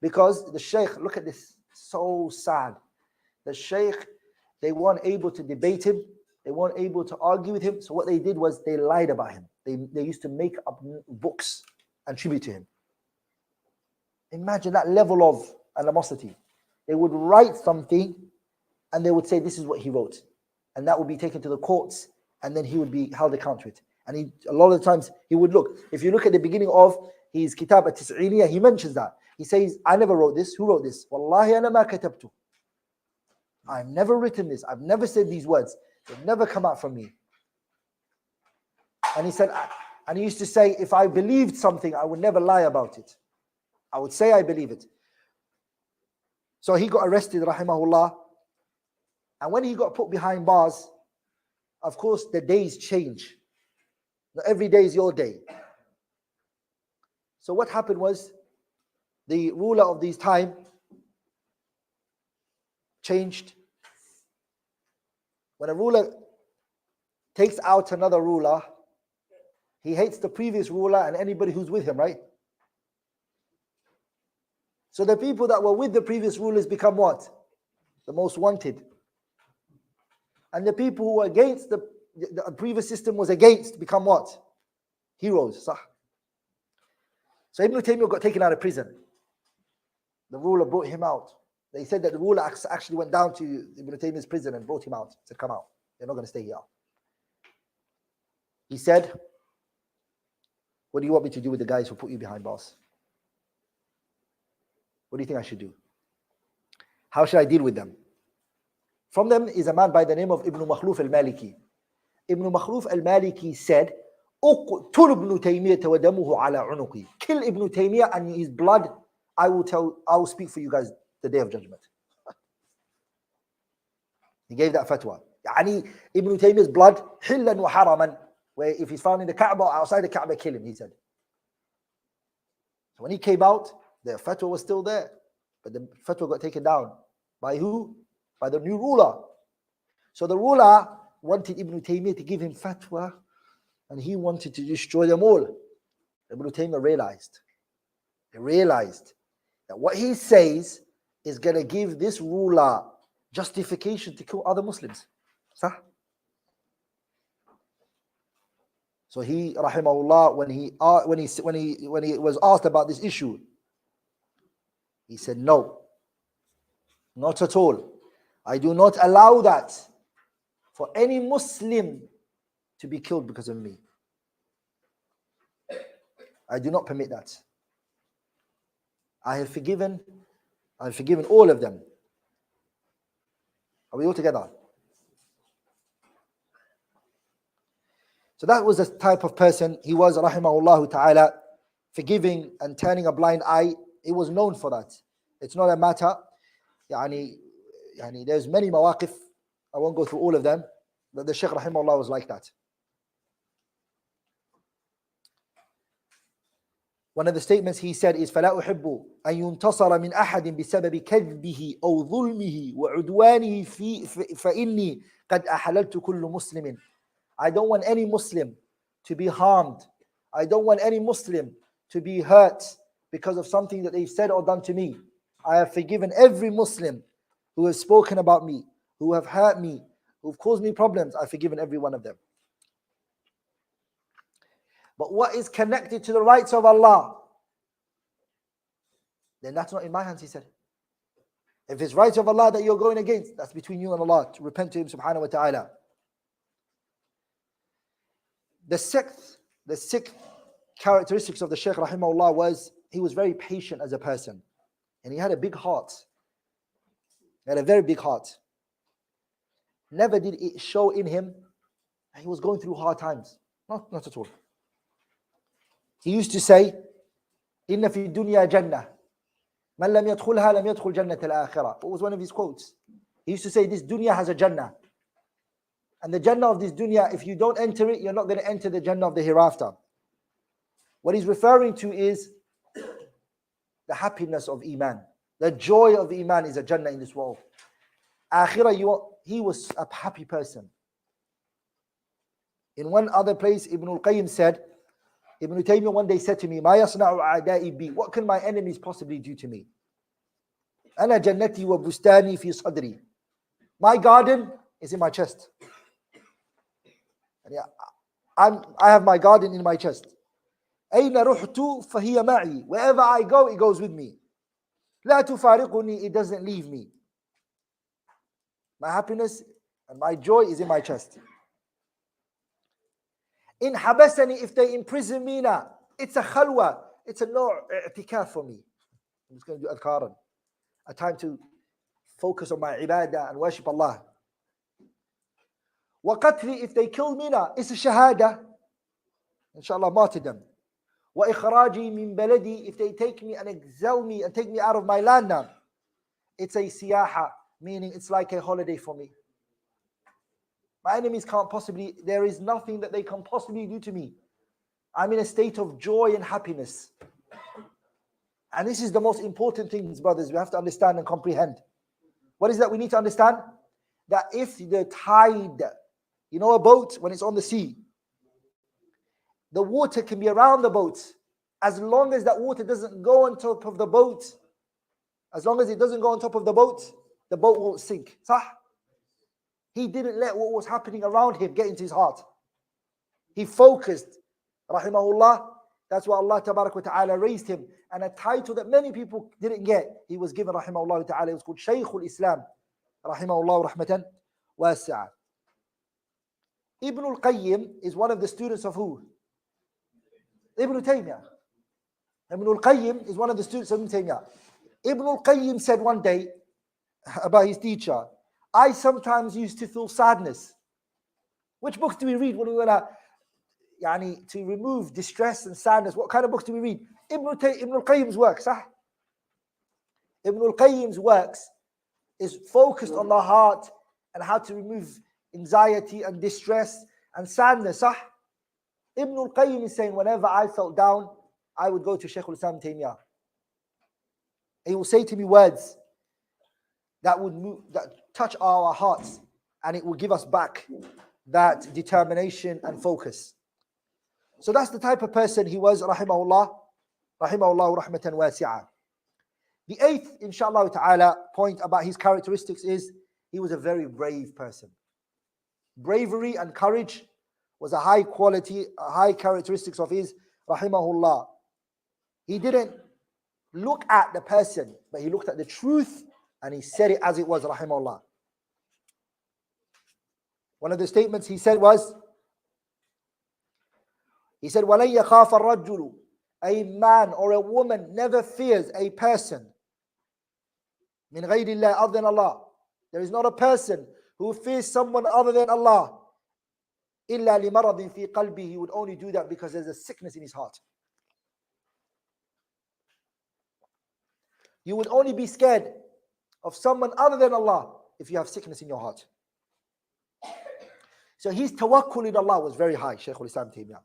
Because the Shaykh, look at this, so sad. The Shaykh, they weren't able to debate him. They weren't able to argue with him. So what they did was they lied about him. They used to make up books and tribute to him. Imagine that level of animosity. They would write something and they would say, this is what he wrote. And that would be taken to the courts and then he would be held account to it. And a lot of the times he would look. If you look at the beginning of his Kitab at-Tis'iniyah, he mentions that. He says, I never wrote this. Who wrote this? Wallahi ana ma katabtu. I've never written this. I've never said these words. They've never come out from me. And he said, and he used to say, if I believed something, I would never lie about it. I would say I believe it. So he got arrested, rahimahullah. And when he got put behind bars, of course, the days change. Not every day is your day. So what happened was, the ruler of this time changed. When a ruler takes out another ruler, he hates the previous ruler and anybody who's with him, right? So the people that were with the previous rulers become what? The most wanted. And the people who were against the previous system was against become what? Heroes. So Ibn Taiymiyyah got taken out of prison. The ruler brought him out. They said that the ruler actually went down to Ibn Taymiyyah's prison and brought him out. Said, come out. You're not going to stay here. He said, what do you want me to do with the guys who put you behind bars? What do you think I should do? How should I deal with them? From them is a man by the name of Ibn Makhluf al-Maliki. Ibn Makhluf al-Maliki said, اقتل ابن تيمية ودمه على عنقي. Kill Ibn Taymiyyah and his blood, I will speak for you guys the day of judgment. He gave that fatwa. يعني Ibn Taymiyyah's blood, حلا وحرما, where if he's found in the Kaaba or outside the Kaaba, kill him, he said. So when he came out, the fatwa was still there. But the fatwa got taken down. By who? By the new ruler. So the ruler wanted Ibn Taymiyyah to give him fatwa, and he wanted to destroy them all. Ibn Taymiyyah realized that what he says is going to give this ruler justification to kill other Muslims. So he, rahimahullah, when he was asked about this issue, he said, no, not at all. I do not allow that for any Muslim to be killed because of me. I do not permit that. I have forgiven all of them. Are we all together? So that was the type of person he was, rahimahullah ta'ala, forgiving and turning a blind eye. He was known for that. It's not a matter, there's many mawaqif, I won't go through all of them, but the Shaykh rahimahullah was like that. One of the statements he said is فَلَا أُحِبُّ أَن يُنْتَصَرَ مِنْ أَحَدٍ بِسَبَبِ كَذْبِهِ أَوْ ظُلْمِهِ وَعُدْوَانِهِ فَإِنِّي قَدْ أَحَلَلْتُ كُلُّ مُسْلِمٍ. I don't want any Muslim to be harmed. I don't want any Muslim to be hurt because of something that they've said or done to me. I have forgiven every Muslim who has spoken about me, who have hurt me, who have caused me problems. I've forgiven every one of them. But what is connected to the rights of Allah, then that's not in my hands, he said. If it's rights of Allah that you're going against, that's between you and Allah, to repent to Him subhanahu wa ta'ala. The sixth characteristics of the Shaykh rahimahullah was he was very patient as a person. And he had a big heart. He had a very big heart. Never did it show in him that he was going through hard times. Not at all. He used to say, إِنَّ فِي الدُّنْيَا جَنَّةً مَنْ لَمْ يَدْخُلْهَا لَمْ يَدْخُلْ جَنَّةَ الْآخِرَةِ. What was one of his quotes? He used to say, this dunya has a Jannah. And the Jannah of this dunya, if you don't enter it, you're not going to enter the Jannah of the hereafter. What he's referring to is the happiness of Iman. The joy of Iman is a Jannah in this world. Akhirah, he was a happy person. In one other place, Ibn al-Qayyim said, Ibn Taiymiyyah one day said to me, مَا يَصْنَعُ أَعْدَائِي بِي. What can my enemies possibly do to me? أَنَا جَنَّتِي وَبُسْتَانِي فِي صَدْرِي. My garden is in my chest. I have my garden in my chest. أَيْنَ رُحْتُ فَهِيَ مَعِي. Wherever I go, it goes with me. لَا تُفَارِقُنِي. It doesn't leave me. My happiness and my joy is in my chest. In habasani, if they imprison me now, it's a khalwa, it's a no i'tikaf for me. I'm just going to do adhkaran, a time to focus on my ibadah and worship Allah. Wa qatli, if they kill me now, it's a shahada, inshallah, martyrdom. Wa ikhraji min baladi, if they take me and exile me and take me out of my land now, it's a siyaha, meaning it's like a holiday for me. My enemies can't possibly, there is nothing that they can possibly do to me. I'm in a state of joy and happiness. And this is the most important things, brothers, we have to understand and comprehend. What is that we need to understand? That if the tide, you know a boat when it's on the sea, the water can be around the boat. As long as that water doesn't go on top of the boat, as long as it doesn't go on top of the boat won't sink. Sah? He didn't let what was happening around him get into his heart. He focused, rahimahullah. That's why Allah tabarak wa ta'ala raised him. And a title that many people didn't get, he was given, rahimahullah ta'ala. It was called Shaykhul Islam, rahimahullah rahmatan wasi'a. Ibn al-Qayyim is one of the students of who? Ibn Taiymiyyah. Ibn al-Qayyim is one of the students of Ibn Taiymiyyah. Ibn al-Qayyim said one day about his teacher, I sometimes used to feel sadness. Which books do we read when we want to remove distress and sadness? What kind of books do we read? Ibn al-Qayyim's works. Ibn al-Qayyim's works is focused on the heart and how to remove anxiety and distress and sadness. Ibn al-Qayyim is saying, whenever I felt down, I would go to Shaykh al-Islam Taymiyah. He will say to me words that would touch our hearts, and it will give us back that determination and focus. So that's the type of person he was, rahimahullah rahmatan wasi'a. The eighth, inshallah ta'ala, point about his characteristics is he was a very brave person. Bravery and courage was a high quality, a high characteristics of his, rahimahullah. He didn't look at the person, but he looked at the truth and he said it as it was, rahimahullah. One of the statements he said was, وَلَنْ يَخَافَ الرَّجُّلُ. A man or a woman never fears a person مِنْ غَيْرِ اللَّهِ other than Allah. There is not a person who fears someone other than Allah. إِلَّا لِمَرَضٍ فِي قَلْبِهِ. He would only do that because there's a sickness in his heart. You would only be scared of someone other than Allah if you have sickness in your heart. So his tawakkul in Allah was very high, Shaykh al-Islam Taymiyah.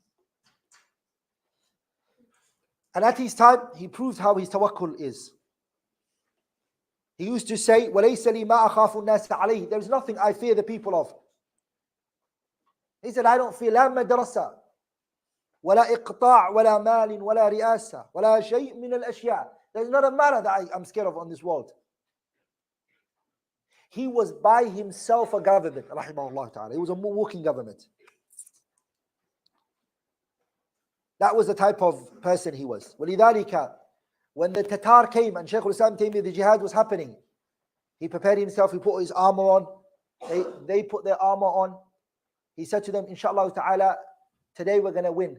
And at his time, he proved how his tawakkul is. He used to say, وَلَيْسَ لِي مَا أَخَافُ النَّاسَ عَلَيْهِ. There is nothing I fear the people of. He said, I don't fear لا مدرسة ولا إقطاع ولا مال ولا رئاسة ولا شيء من الأشياء. There's not a matter that I'm scared of on this world. He was by himself a government, rahimahullah ta'ala. He was a walking government. That was the type of person he was. وَلِذَلِكَ, when the Tatar came and Shaykh al-Islam Taymiyah, the jihad was happening, he prepared himself, he put his armor on, they put their armor on. He said to them, inshallah ta'ala, today we're going to win.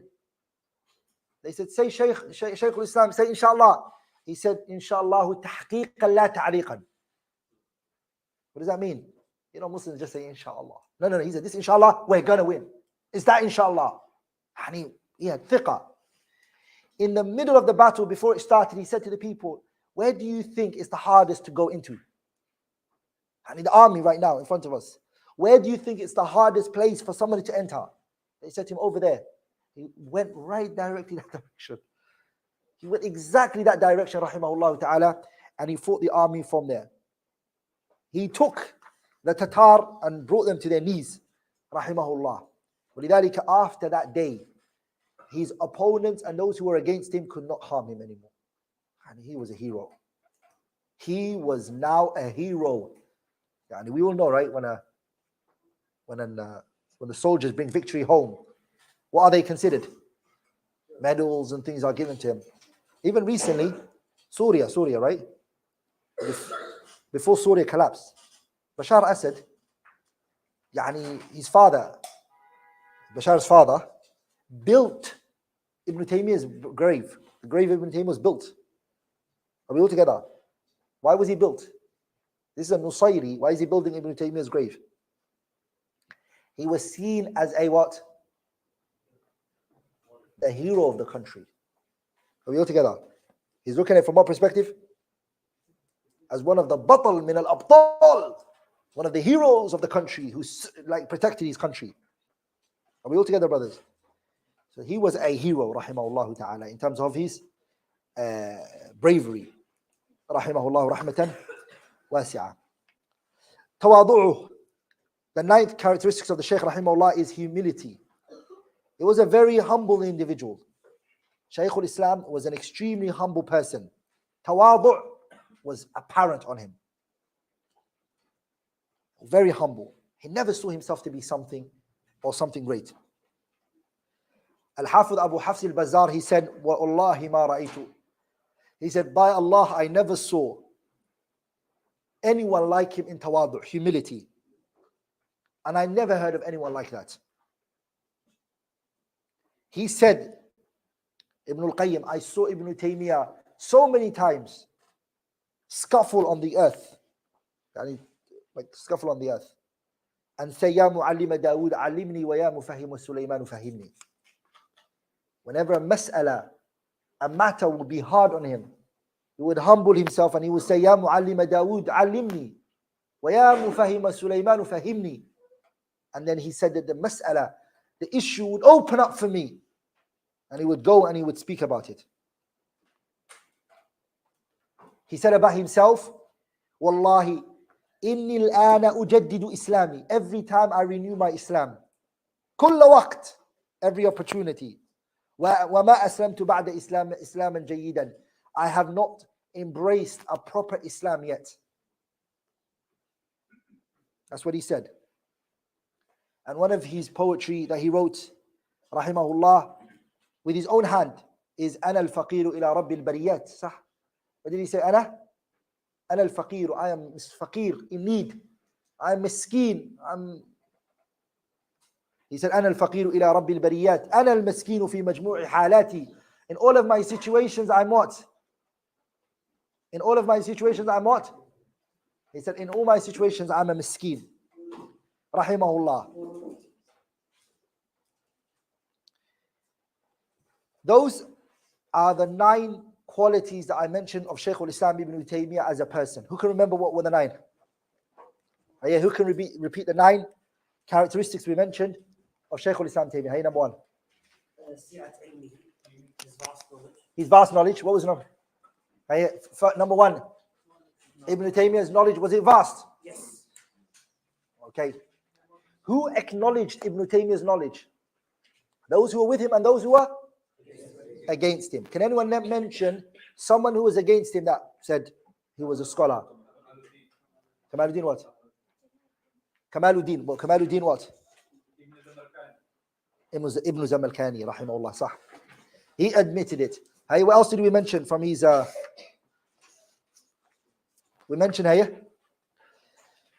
They said, say Shaykh al-Islam, say inshallah. He said, inshallah tahqiqan la ta'liqan. What does that mean? You know, Muslims just say inshallah. No. He said, this inshallah, we're going to win. Is that inshallah? Yani, he had thiqah. In the middle of the battle, before it started, he said to the people, where do you think is the hardest to go into? And in the army right now, in front of us. Where do you think it's the hardest place for somebody to enter? They said to him, over there. He went right directly that direction. He went exactly that direction, rahimahullah ta'ala, and he fought the army from there. He took the Tatar and brought them to their knees, rahimahullah. وَلِذَلِكَ, after that day, his opponents and those who were against him could not harm him anymore. And he was a hero. He was now a hero. And we all know, right, when the soldiers bring victory home, what are they considered? Medals and things are given to him. Even recently, Syria, right? Before Syria collapsed, Bashar Assad, his father, Bashar's father, built Ibn Taymiyyah's grave. The grave of Ibn Taymiyyah was built. Are we all together? Why was he built? This is a Nusayri. Why is he building Ibn Taymiyyah's grave? He was seen as a what? The hero of the country. Are we all together? He's looking at it from what perspective? As one of the batal min al-abtal, one of the heroes of the country who protected his country. Are we all together, brothers? So he was a hero, rahimahullah ta'ala, in terms of his bravery. Rahimahullah rahmatan wasi'ah. Tawadu'uh. The ninth characteristics of the Shaykh rahimahullah is humility. He was a very humble individual. Shaykh al-Islam was an extremely humble person. Tawadu' was apparent on him. Very humble. He never saw himself to be something or something great. Al-Hafidh Abu Hafs al-Bazzar, he said, وَاللَّهِ مَا رَأَيْتُ. He said, by Allah, I never saw anyone like him in tawadu', humility. And I never heard of anyone like that. He said, Ibn al-Qayyim, I saw Ibn Taymiyah so many times scuffle on the earth. Like scuffle on the earth. And say, Ya mu'allima Dawood, alimni wa ya mufahim Sulaymanu fahimni. Whenever a matter would be hard on him, he would humble himself and he would say, Ya mu'allima Dawood, alimni wa ya mufahim Sulaymanu fahimni. And then he said that the issue would open up for me. And he would go and he would speak about it. He said about himself, Wallahi, inni al-ana ujaddidu islami. Every time I renew my Islam. Kulla waqt. Every opportunity. وَمَا أَسْلَمْتُ بَعْدَ إِسْلَامًا جَيِّدًا. I have not embraced a proper Islam yet. That's what he said. And one of his poetry that he wrote, rahimahullah, with his own hand, is أَنَا الْفَقِيرُ إِلَى رَبِّ الْبَرِيَّاتِ. صح? What did he say? أَنَا الْفَقِيرُ. I am faqir, in need. I am miskeen. He said, أَنَا الْفَقِيرُ إِلَى رَبِّ الْبَرِيَّاتِ أَنَا الْمَسْكِينُ فِي مَجْمُوعِ حَالَاتِي. In all of my situations, I'm what? In all of my situations, I'm what? He said, in all my situations, I'm a miskeen. Rahimahullah. Those are the 9 qualities that I mentioned of Shaykh al-Islam Ibn Taiymiyyah as a person. Who can remember what were the 9? Yeah, who can repeat the 9 characteristics we mentioned of Shaykh al-Islam Taymiyah? Hey, number 1. His vast knowledge. What was number? Hey, number 1. Ibn Taymiyyah's knowledge, was it vast? Yes. Okay. Who acknowledged Ibn Taymiyyah's knowledge? Those who were with him and those who were against him. Can anyone mention someone who was against him that said he was a scholar? Kamaluddin what? Kamaluddin. Well, Kamaluddin what? Ibn Zamalkani, rahimahullah, sah. He admitted it. Hey, what else did we mention from his... we mentioned here.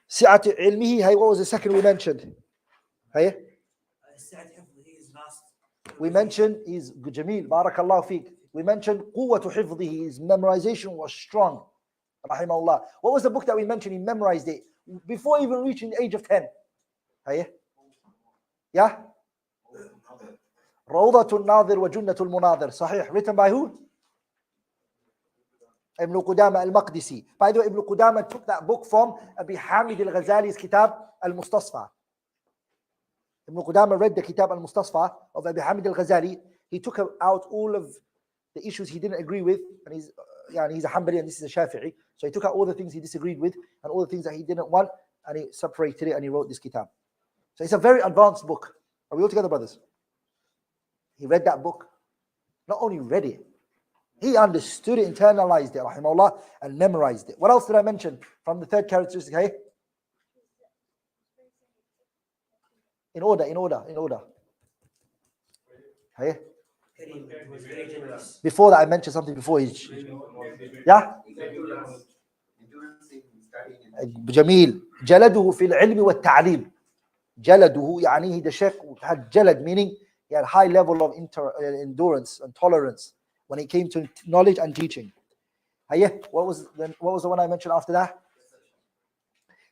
Si'at ilmihi. Hey, what was the second we mentioned? Hey? We mentioned his Jamil, barakallahu feek. We mentioned quwwatu hifdhihi, his memorization was strong. Rahimahullah. What was the book that we mentioned? He memorized it before even reaching the age of 10. Hey? Yeah? Rawdatul Nadir wa Junnatul Munadir. Sahih. Written by who? Ibn Qudama al-Maqdisi. By the way, Ibn Qudama took that book from Abi Hamid al-Ghazali's Kitab al-Mustasfa. Ibn Qudama read the Kitab al-Mustasfa of Abi Hamid al-Ghazali. He took out all of the issues he didn't agree with, and he's a Hanbali and this is a Shafi'i. So he took out all the things he disagreed with and all the things that he didn't want, and he separated it and he wrote this Kitab. So it's a very advanced book. Are we all together, brothers? He read that book. Not only read it, he understood it, internalized it, rahimahullah, and memorized it. What else did I mention from the third characteristic? Hey? In order. Hey? Before that, I mentioned something before. Yeah? Jamil. جلده في العلم والتعليم. جلده يعني the sheikh had jalad, meaning he had high level of endurance and tolerance when it came to knowledge and teaching. What was the one I mentioned after that?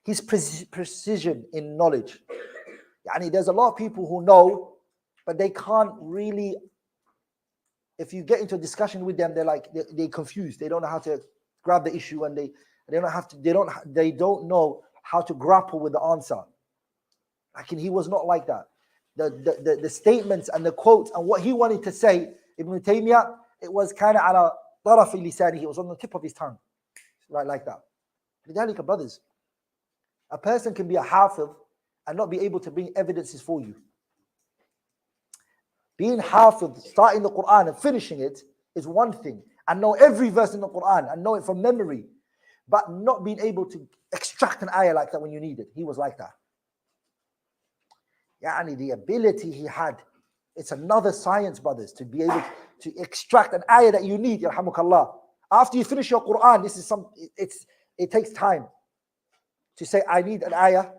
His precision in knowledge. There's a lot of people who know, but they can't really. If you get into a discussion with them, they're confused. They don't know how to grab the issue, and they don't know how to grapple with the answer. He was not like that. The statements and the quotes and what he wanted to say, Ibn Taymiyyah, it was kind of ala taraf lisani. It was on the tip of his tongue, like that. لذلك, brothers, a person can be a hafiz and not be able to bring evidences for you. Being hafiz, starting the Quran and finishing it, is one thing. And know every verse in the Quran and know it from memory, but not being able to extract an ayah like that when you need it. He was like that. The ability he had, it's another science, brothers, to be able to extract an ayah that you need, yarhamukallah. After you finish your Quran, it takes time to say, I need an ayah.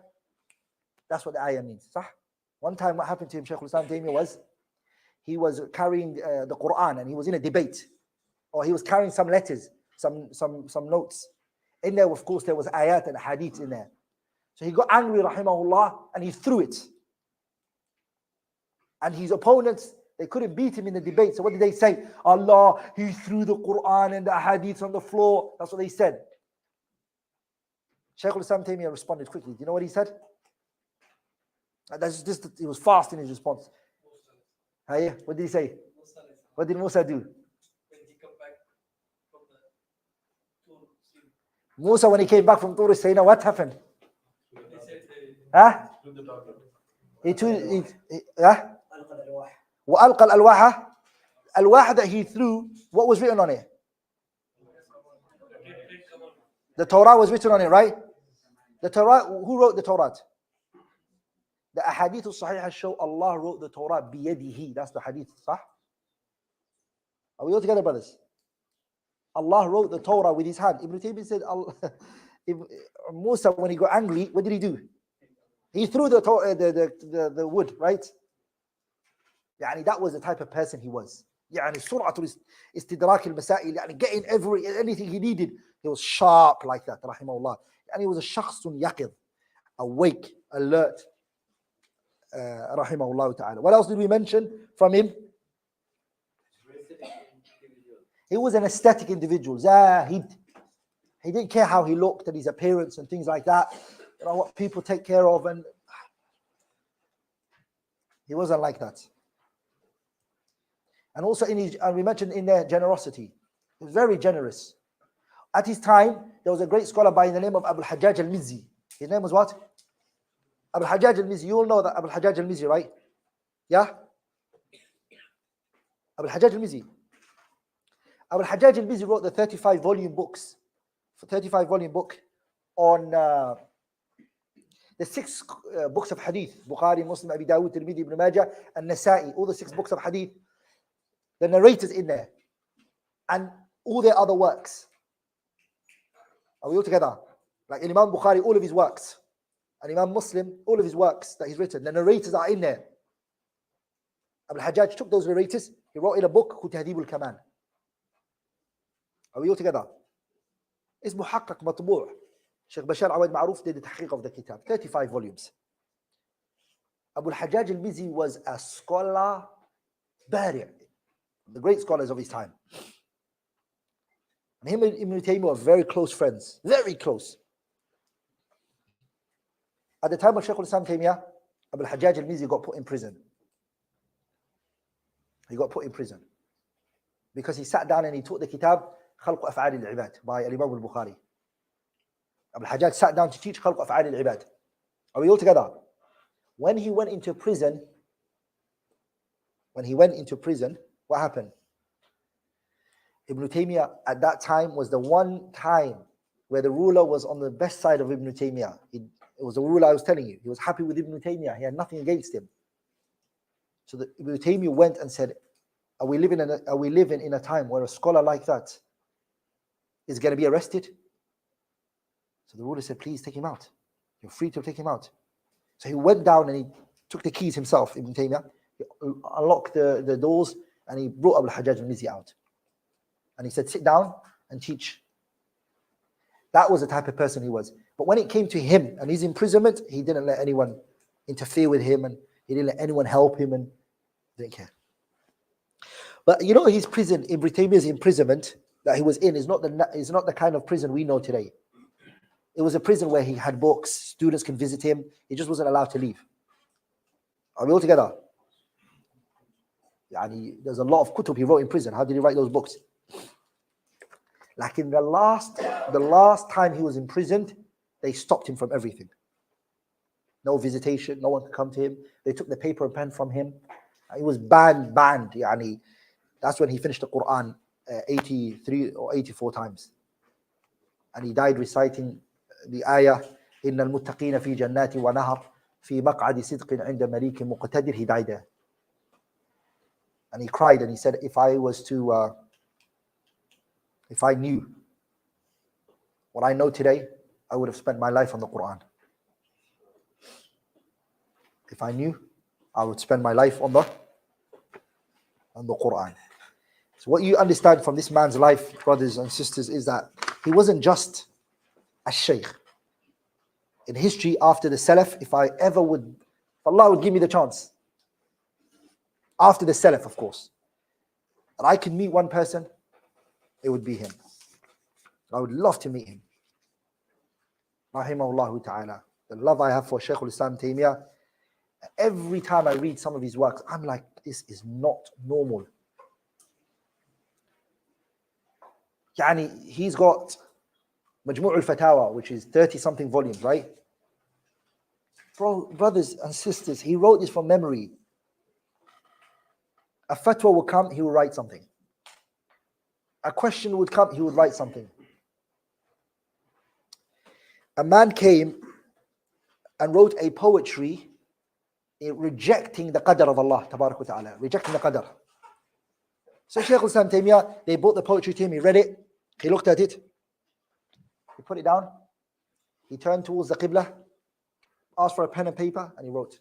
That's what the ayah means. One time what happened to him, Shaykh al-Islam Taymiyah, was he was carrying the Quran and he was in a debate, or he was carrying some letters, some notes. In there, of course, there was ayat and hadith in there. So he got angry, rahimahullah, and he threw it. And his opponents, they couldn't beat him in the debate. So what did they say? Allah, he threw the Quran and the hadith on the floor. That's what they said. Shaykh al-Islam Taymiyah responded quickly. Do you know what he said? He was fast in his response. What did he say? What did Musa do? Musa, when he came back from Tur Sina, what happened? He وألقى الألواح. Alwah that he threw, what was written on it? The Torah was written on it, right? The Torah, who wrote the Torah? The ahadith al-sahihah show Allah wrote the Torah biyadihi. That's the hadith, sah? Are we all together, brothers? Allah wrote the Torah with his hand. Ibn Taymiyyah said, Musa, when he got angry, what did he do? He threw the wood, right? That was the type of person he was. سرعة استدراك المسائل, getting anything he needed. He was sharp like that, rahimahullah. And he was a shakhsun yaqid, awake, alert. Rahimahullah ta'ala. What else did we mention from him? He was an aesthetic individual, zahid. He didn't care how he looked and his appearance and things like that. You know what people take care of, and he wasn't like that. And also and we mentioned in their generosity. He was very generous. At his time, there was a great scholar by the name of Abu al-Hajjaj al-Mizzi. His name was what? Abu al-Hajjaj al-Mizzi. You all know that Abu al-Hajjaj al-Mizzi, right? Yeah? Abu al-Hajjaj al-Mizzi. Abu al-Hajjaj al-Mizzi wrote the 35-volume books. 35-volume book on the 6 books of hadith. Bukhari, Muslim, Abi Dawud, Tirmidhi, Ibn Majah, and Nasa'i. All the 6 books of hadith. The narrators in there. And all their other works. Are we all together? Like Imam Bukhari, all of his works. And Imam Muslim, all of his works that he's written. The narrators are in there. Abu al-Hajjaj took those narrators. He wrote in a book called Tahdhib al-Kamal. Are we all together? It's muhaqqaq matbu'. Sheikh Bashar Awad Ma'ruf did the tahqiq of the kitab. 35 volumes. Abu al-Hajjaj al-Mizzi was a scholar, bari', the great scholars of his time. And him and Ibn Taiymiyyah were very close friends. Very close. At the time of Shaykh al-Islam Taymiyah, Abu al-Hajjaj al-Mizzi got put in prison. He got put in prison. Because he sat down and he taught the kitab Khalq Af'al al-Ibad by Imam al-Bukhari. Abu al-Hajjaj sat down to teach Khalq Af'al al-Ibad. Are we all together? When he went into prison, what happened? Ibn Taymiyah at that time was the one time where the ruler was on the best side of Ibn Taymiyah. It was the ruler I was telling you. He was happy with Ibn Taymiyah. He had nothing against him. So Ibn Taymiyah went and said, are we living in a time where a scholar like that is going to be arrested? So the ruler said, please take him out. You're free to take him out. So he went down and he took the keys himself, Ibn Taymiyah. He unlocked the doors and he brought Abu al-Hajjaj al-Mizzi out. And he said, sit down and teach. That was the type of person he was. But when it came to him and his imprisonment, he didn't let anyone interfere with him and he didn't let anyone help him and didn't care. But you know, his prison, Ibn Taymiyyah's imprisonment that he was in is not the kind of prison we know today. It was a prison where he had books, students can visit him. He just wasn't allowed to leave. Are we all together? There's a lot of kutub he wrote in prison. How did he write those books? Like in the last time he was imprisoned, they stopped him from everything. No visitation, no one could come to him. They took the paper and pen from him. He was banned. That's when he finished the Quran 83 or 84 times. And he died reciting the ayah, إِنَّ الْمُتَّقِينَ فِي جَنَّاتِ وَنَهَرٍ فِي مَقْعَدِ صِدْقٍ عِنْدَ مَلِيكٍ مُقْتَدِرٍ. He died there. And he cried and he said, if I knew what I know today, I would have spent my life on the Quran. If I knew, I would spend my life on the Quran. So what you understand from this man's life, brothers and sisters, is that he wasn't just a sheikh. In history, after the Salaf, if Allah would give me the chance, after the Salaf, of course, and I can meet one person, it would be him. I would love to meet him. Rahimahullah ta'ala. The love I have for Shaykh al-Islam Taymiyah, every time I read some of his works, I'm like, this is not normal. He's got Majmu' al-Fatawa, which is 30-something volumes, right? Brothers and sisters, he wrote this from memory. A fatwa would come, he would write something. A question would come, he would write something. A man came and wrote a poetry rejecting the qadr of Allah, tabarak wa ta'ala, rejecting the qadr. So Shaykh al-Islam Taymiyah, they brought the poetry to him, he read it, he looked at it, he put it down, he turned towards the Qibla, asked for a pen and paper, and he wrote.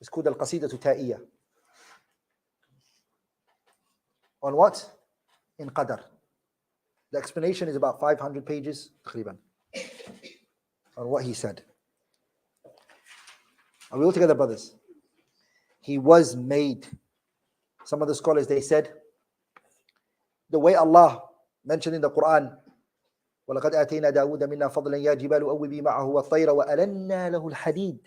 It's called Al-Qasidatu Ta'iyya. On what? In Qadr. The explanation is about 500 pages, تقريبا. on what he said. Are we all together, brothers? He was made. Some of the scholars, they said, the way Allah mentioned in the Quran, وَلَقَدْ آتَيْنَا دَاوُودَ مِنَّا فَضْلًا يَا جِبَالُ أَوِّبِي مَعَهُ وَالطَّيْرَ وَأَلَنَّا لَهُ الْحَدِيدِ.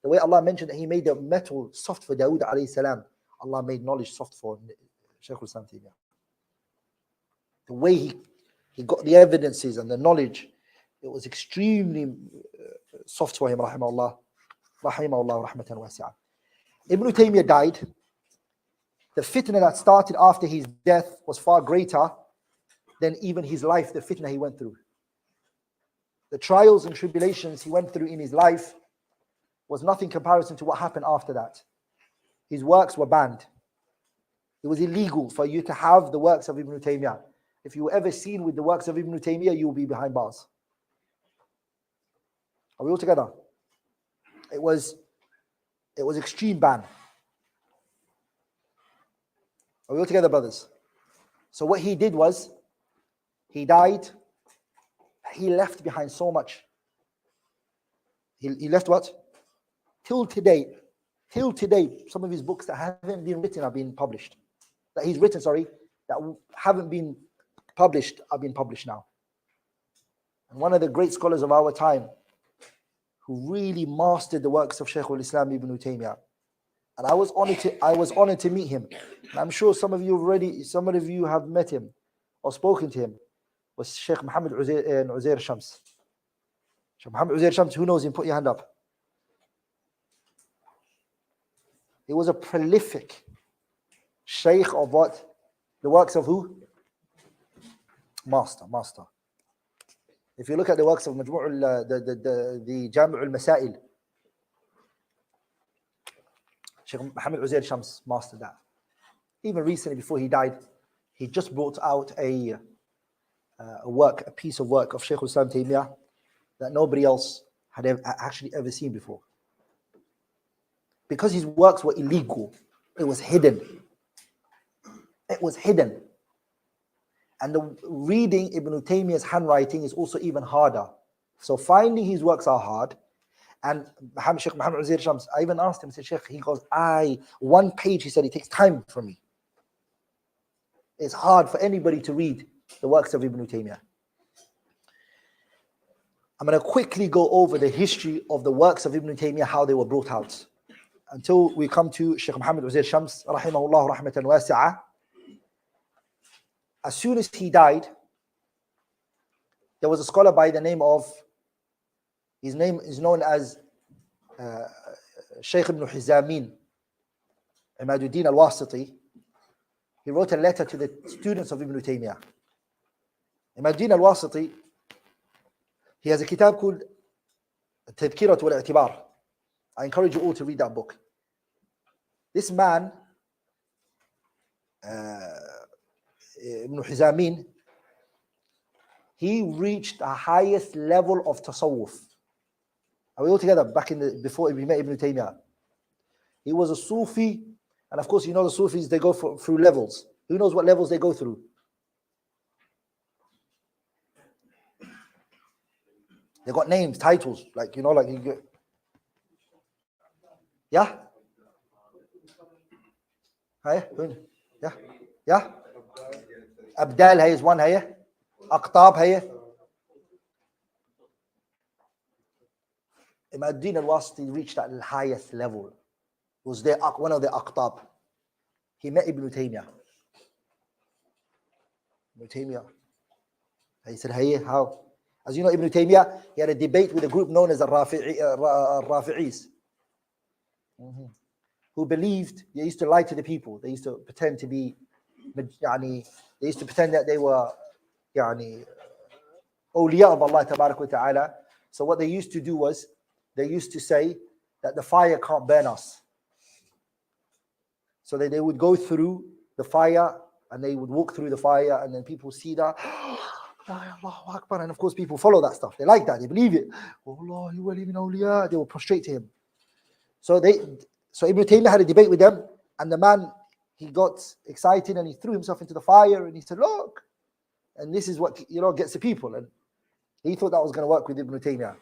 The way Allah mentioned that He made the metal soft for Dawood alayhi salam, Allah made knowledge soft for Shaykh al-Islam Taymiyah. The way he got the evidences and the knowledge, it was extremely soft for him, rahimahullah rahmatan wasi'ah. Ibn Taymiyah died. The fitna that started after his death was far greater than even his life, the fitna he went through. The trials and tribulations he went through in his life was nothing in comparison to what happened after that. His works were banned. It was illegal for you to have the works of Ibn Taymiyah. If you were ever seen with the works of Ibn Taymiyah, you will be behind bars. Are we all together? It was extreme ban. Are we all together, brothers? So what he did was, he died. He left behind so much. He left what? Till today, some of his books that haven't been written are being published. That he's written, that haven't been published are being published now. And one of the great scholars of our time, who really mastered the works of Shaykh al-Islam Ibn Taymiyah. And I was honored to meet him. And I'm sure some of you have met him or spoken to him, was Shaykh Muhammad Uzair Shams. Shaykh Muhammad Uzair Shams, who knows him? Put your hand up. He was a prolific Shaykh of what? The works of who? Master. If you look at the works of the Jami' al-Masail, Shaykh Muhammad Uzair Shams mastered that. Even recently, before he died, he just brought out a piece of work of Shaykh al-Islam Taymiyah that nobody else had actually ever seen before. Because his works were illegal, it was hidden. And the reading Ibn Taymiyyah's handwriting is also even harder. So finding his works are hard. And Shaykh Muhammad Uzair Shams, I even asked him, I said, Shaykh, he goes, one page, he said, it takes time for me. It's hard for anybody to read the works of Ibn Taymiyyah. I'm going to quickly go over the history of the works of Ibn Taymiyyah, how they were brought out, until we come to Shaykh Muhammad Uzair Shams, rahimahullah rahmatan wasi'ah. As soon as he died, there was a scholar by the name of, his name is known as Shaykh ibn Hizamin, Imaduddin al-Wasiti. He wrote a letter to the students of Ibn Taymiyyah. Imaduddin al-Wasiti, he has a kitab called Tadhkirat wal-I'tibar. I encourage you all to read that book. This man, Ibn Hizamin, he reached the highest level of tasawwuf. Are we all together? Before we met Ibn Taymiyyah, he was a Sufi, and of course, you know the Sufis, they go through levels. Who knows what levels they go through? They got names, titles, like you get. Yeah? Yeah? Abdal is one here. Aqtab here. Imaduddin al-Wasiti reached that highest level. Was there one of the Aqtab. He met Ibn Taymiyyah. He said, hey, how? As you know, Ibn Taymiyyah, he had a debate with a group known as Rafi'is, who believed, they used to lie to the people. They used to pretend to be, they used to pretend that they were awliya of Allah tabarak wa ta'ala. So what they used to do was, they used to say that the fire can't burn us. So they would go through the fire, and they would walk through the fire, and then people see that, Allahu Akbar, and of course people follow that stuff. They like that, they believe it. Allah, you wali min awliya. They will prostrate to him. So Ibn Taymiyyah had a debate with them, and the man, he got excited and he threw himself into the fire and he said, look, and this is what gets the people. And he thought that was going to work with Ibn Taymiyyah.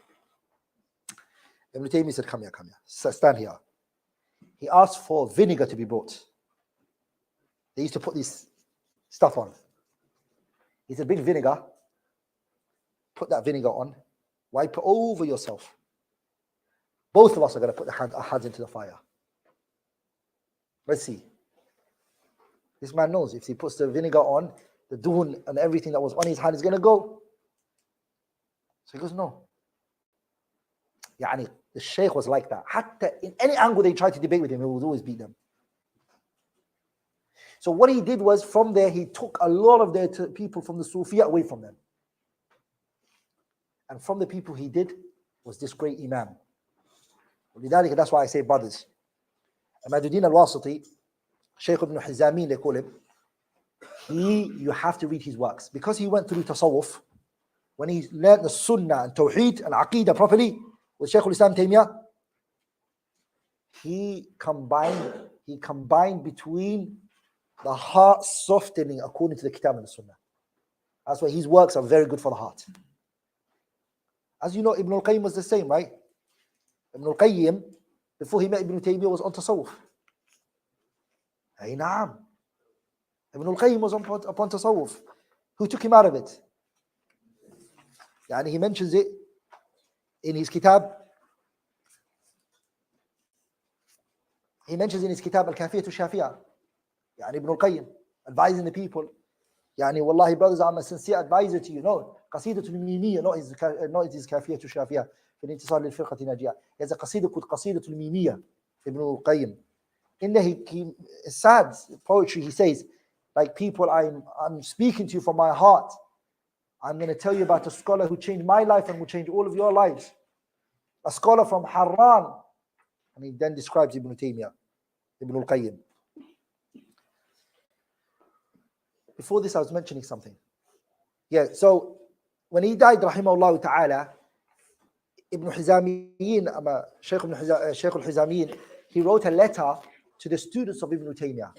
Ibn Taymiyah said, come here, come here. Stand here. He asked for vinegar to be brought. They used to put this stuff on. He said, bring vinegar. Put that vinegar on. Wipe it over yourself. Both of us are going to put our hands into the fire. Let's see. This man knows if he puts the vinegar on, the dun and everything that was on his hand is going to go. So he goes, no. Yani, the Shaykh was like that. Hatta in any angle they tried to debate with him, he would always beat them. So what he did was, from there, he took a lot of their people from the Sufiya away from them. And from the people he did was this great Imam. That's why I say brothers. Ahmaduddin al-Wasiti, Shaykh ibn Hizamin, they call him. You have to read his works. Because he went through tasawwuf, when he learned the Sunnah and Tawheed and Aqidah properly with Shaykh al-Islam Taymiyah, he combined between the heart softening according to the Kitab and the Sunnah. That's why his works are very good for the heart. As you know, Ibn al-Qayyim was the same, right? Ibn al-Qayyim, before he met Ibn Taymiyah, was on tasawwuf. Hey, naam. Ibn al-Qayyim was upon tasawwuf. Who took him out of it? Yani he mentions it in his kitab. He mentions in his kitab Al-Kafiyatu Shafiyah. Yani Ibn al-Qayyim, advising the people. Yani wallahi brothers, I'm a sincere advisor to you. No, Qasidatul Mimiyya, not his Kafiyatu Shafiyah. في الانتصار للفرقة الناجية. He has a قصيدة called قصيدة الميمية, Ibn al-Qayyim. In there, it's sad poetry. He says, like, people, I'm speaking to you from my heart. I'm going to tell you about a scholar who changed my life and will change all of your lives. A scholar from Harran. And he then describes Ibn Taymiyah, Ibn al-Qayyim. Before this, I was mentioning something. Yeah, so when he died, rahimahullah ta'ala, Ibn Hizamiyin, Shaykh al-Hizamiyin, he wrote a letter to the students of Ibn Taymiyah.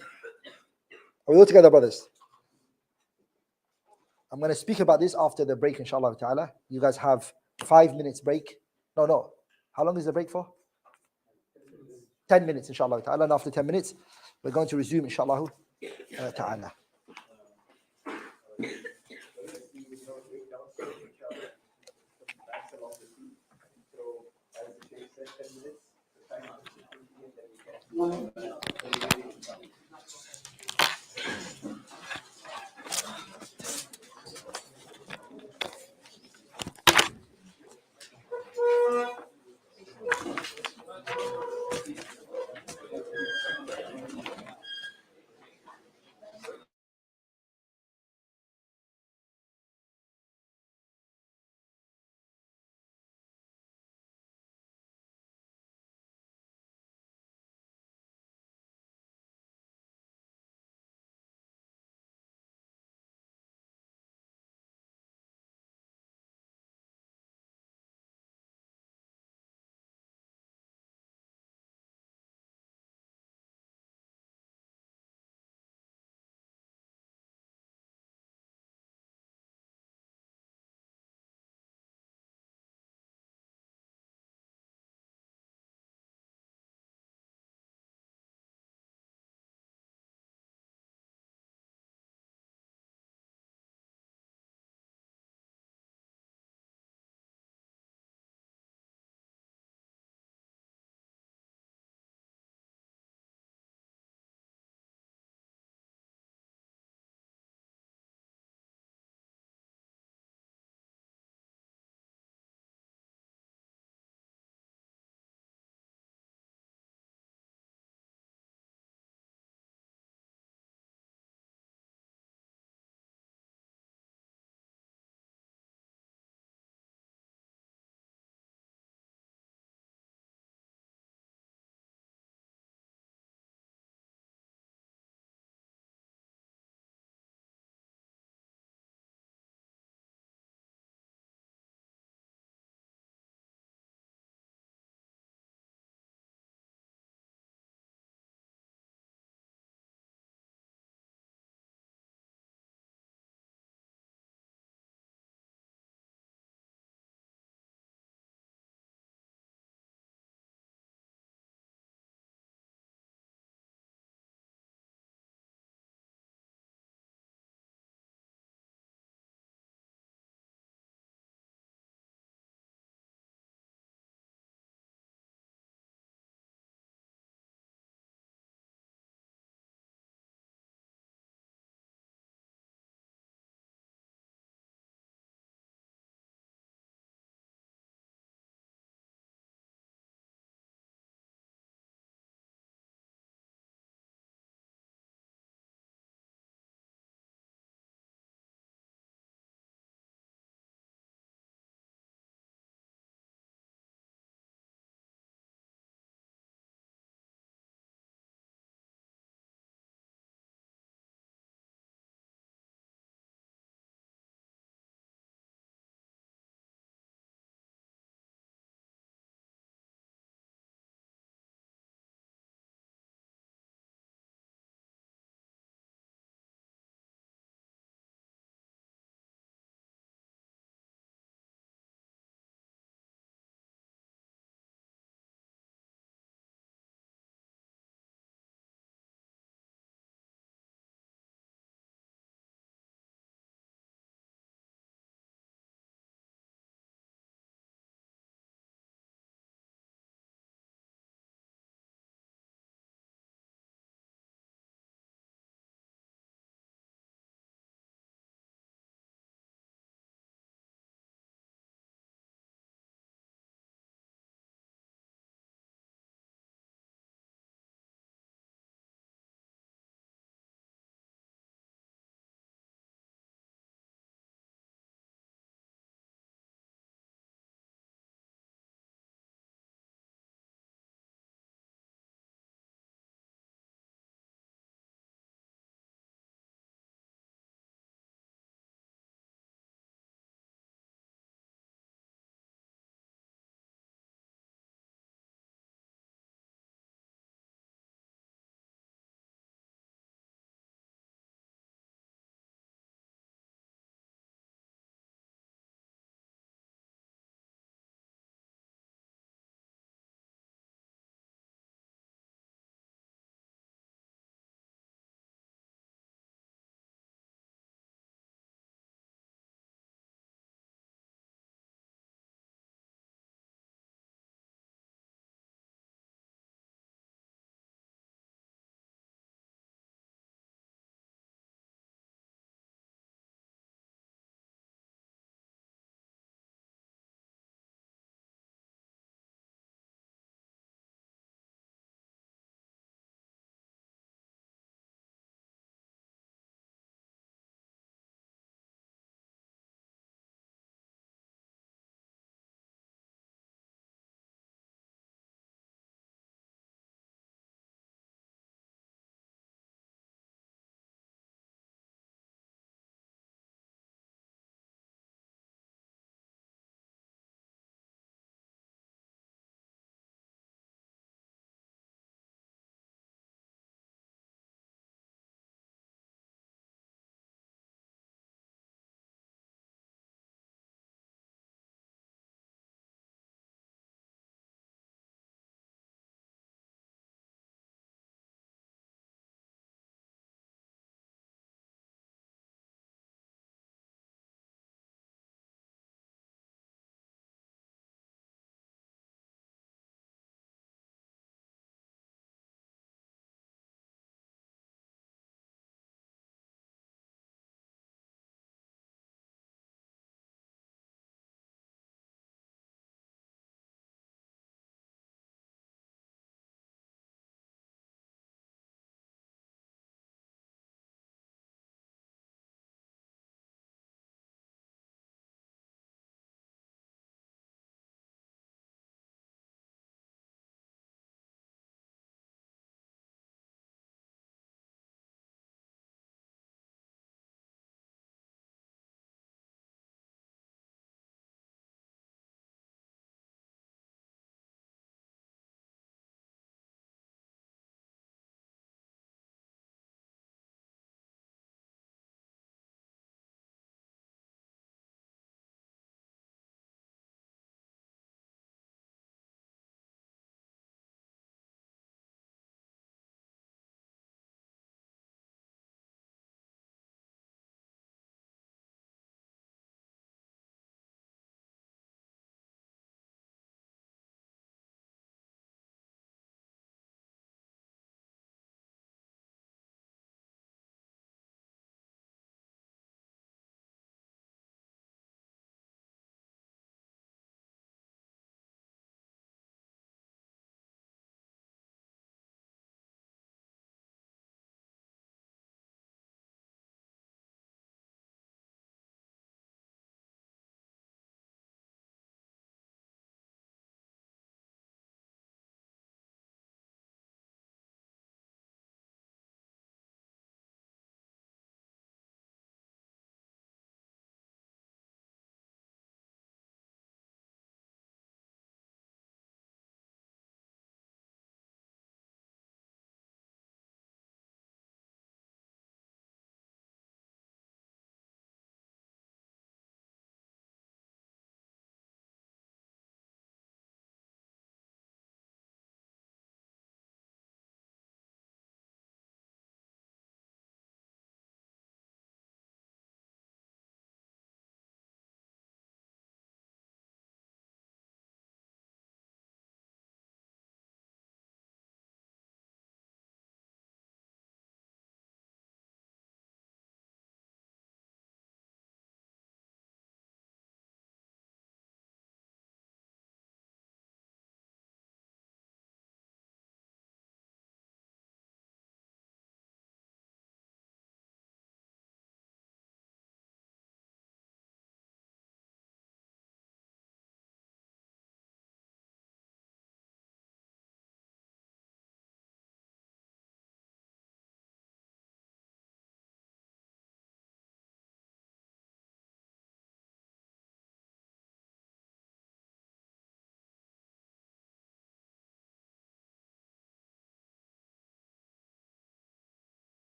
Are we all together, brothers? I'm going to speak about this after the break, inshallah ta'ala. You guys have 5 minutes break. No. How long is the break for? 10 minutes, inshallah ta'ala. And after 10 minutes, we're going to resume, inshallah ta'ala.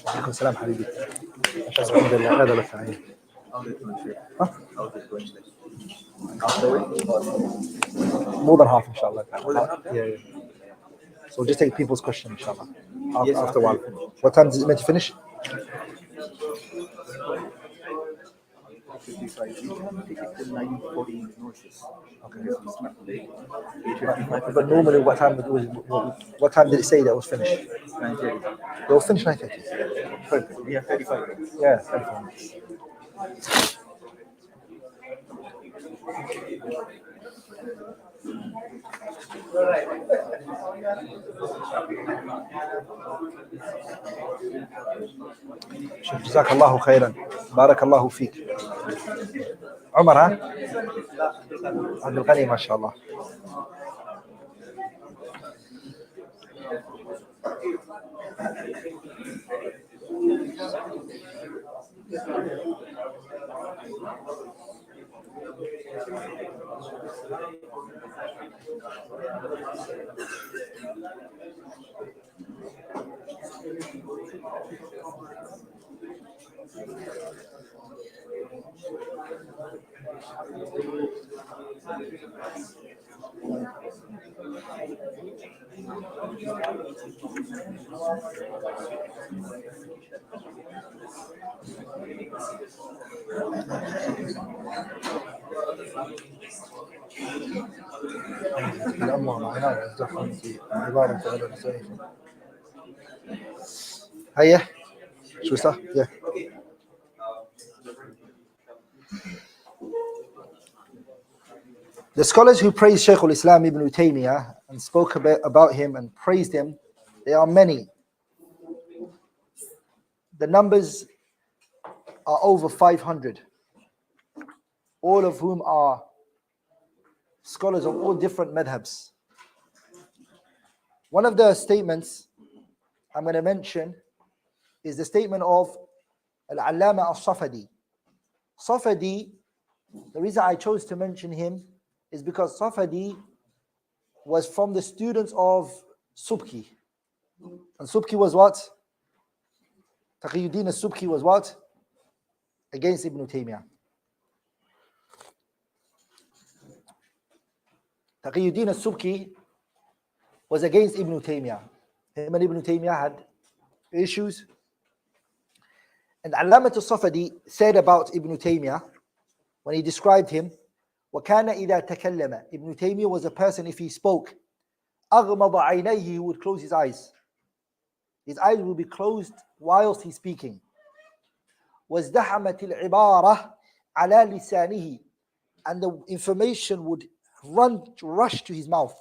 عليكم السلام حبيبي. الحمد لله. هذا لك عين. More than half, inshallah. Yeah. So just take people's question, inshallah. After a while. What time is it meant to finish? 9:40. But normally, what time did it say that was finished? 9:30. It was finished 9:30. Yeah, 35 minutes. Yeah, 35 minutes. جزاك الله خيرا. بارك الله فيك. عمر ها؟ عبد الغني ما شاء الله. الأمر معناه الزخم في عبارة على الزيف. هيا شو صح؟ Yeah. The scholars who praised Shaykh al-Islam Ibn Taiymiyyah and spoke about him and praised him, there are many. The numbers are over 500, all of whom are scholars of all different madhabs. One of the statements I'm going to mention is the statement of Al-Allama al-Safadi. Safadi, the reason I chose to mention him is because Safadi was from the students of Subki. And Subki was what? Taqiyuddin al-Subki was what? Against Ibn Taymiyah. Taqiyuddin al-Subki was against Ibn Taymiyah. Him and Ibn Taymiyah had issues. And Allamat al-Safadi said about Ibn Taymiyah, when he described him, وَكَانَ إِذَا تَكَلَّمَ Ibn Taymiyah was a person, if he spoke, أَغْمَضَ عَيْنَيْهِ he would close his eyes. His eyes will be closed whilst he's speaking. وَازْدَحَمَتِ الْعِبَارَةِ عَلَى لِسَانِهِ and the information would rush to his mouth.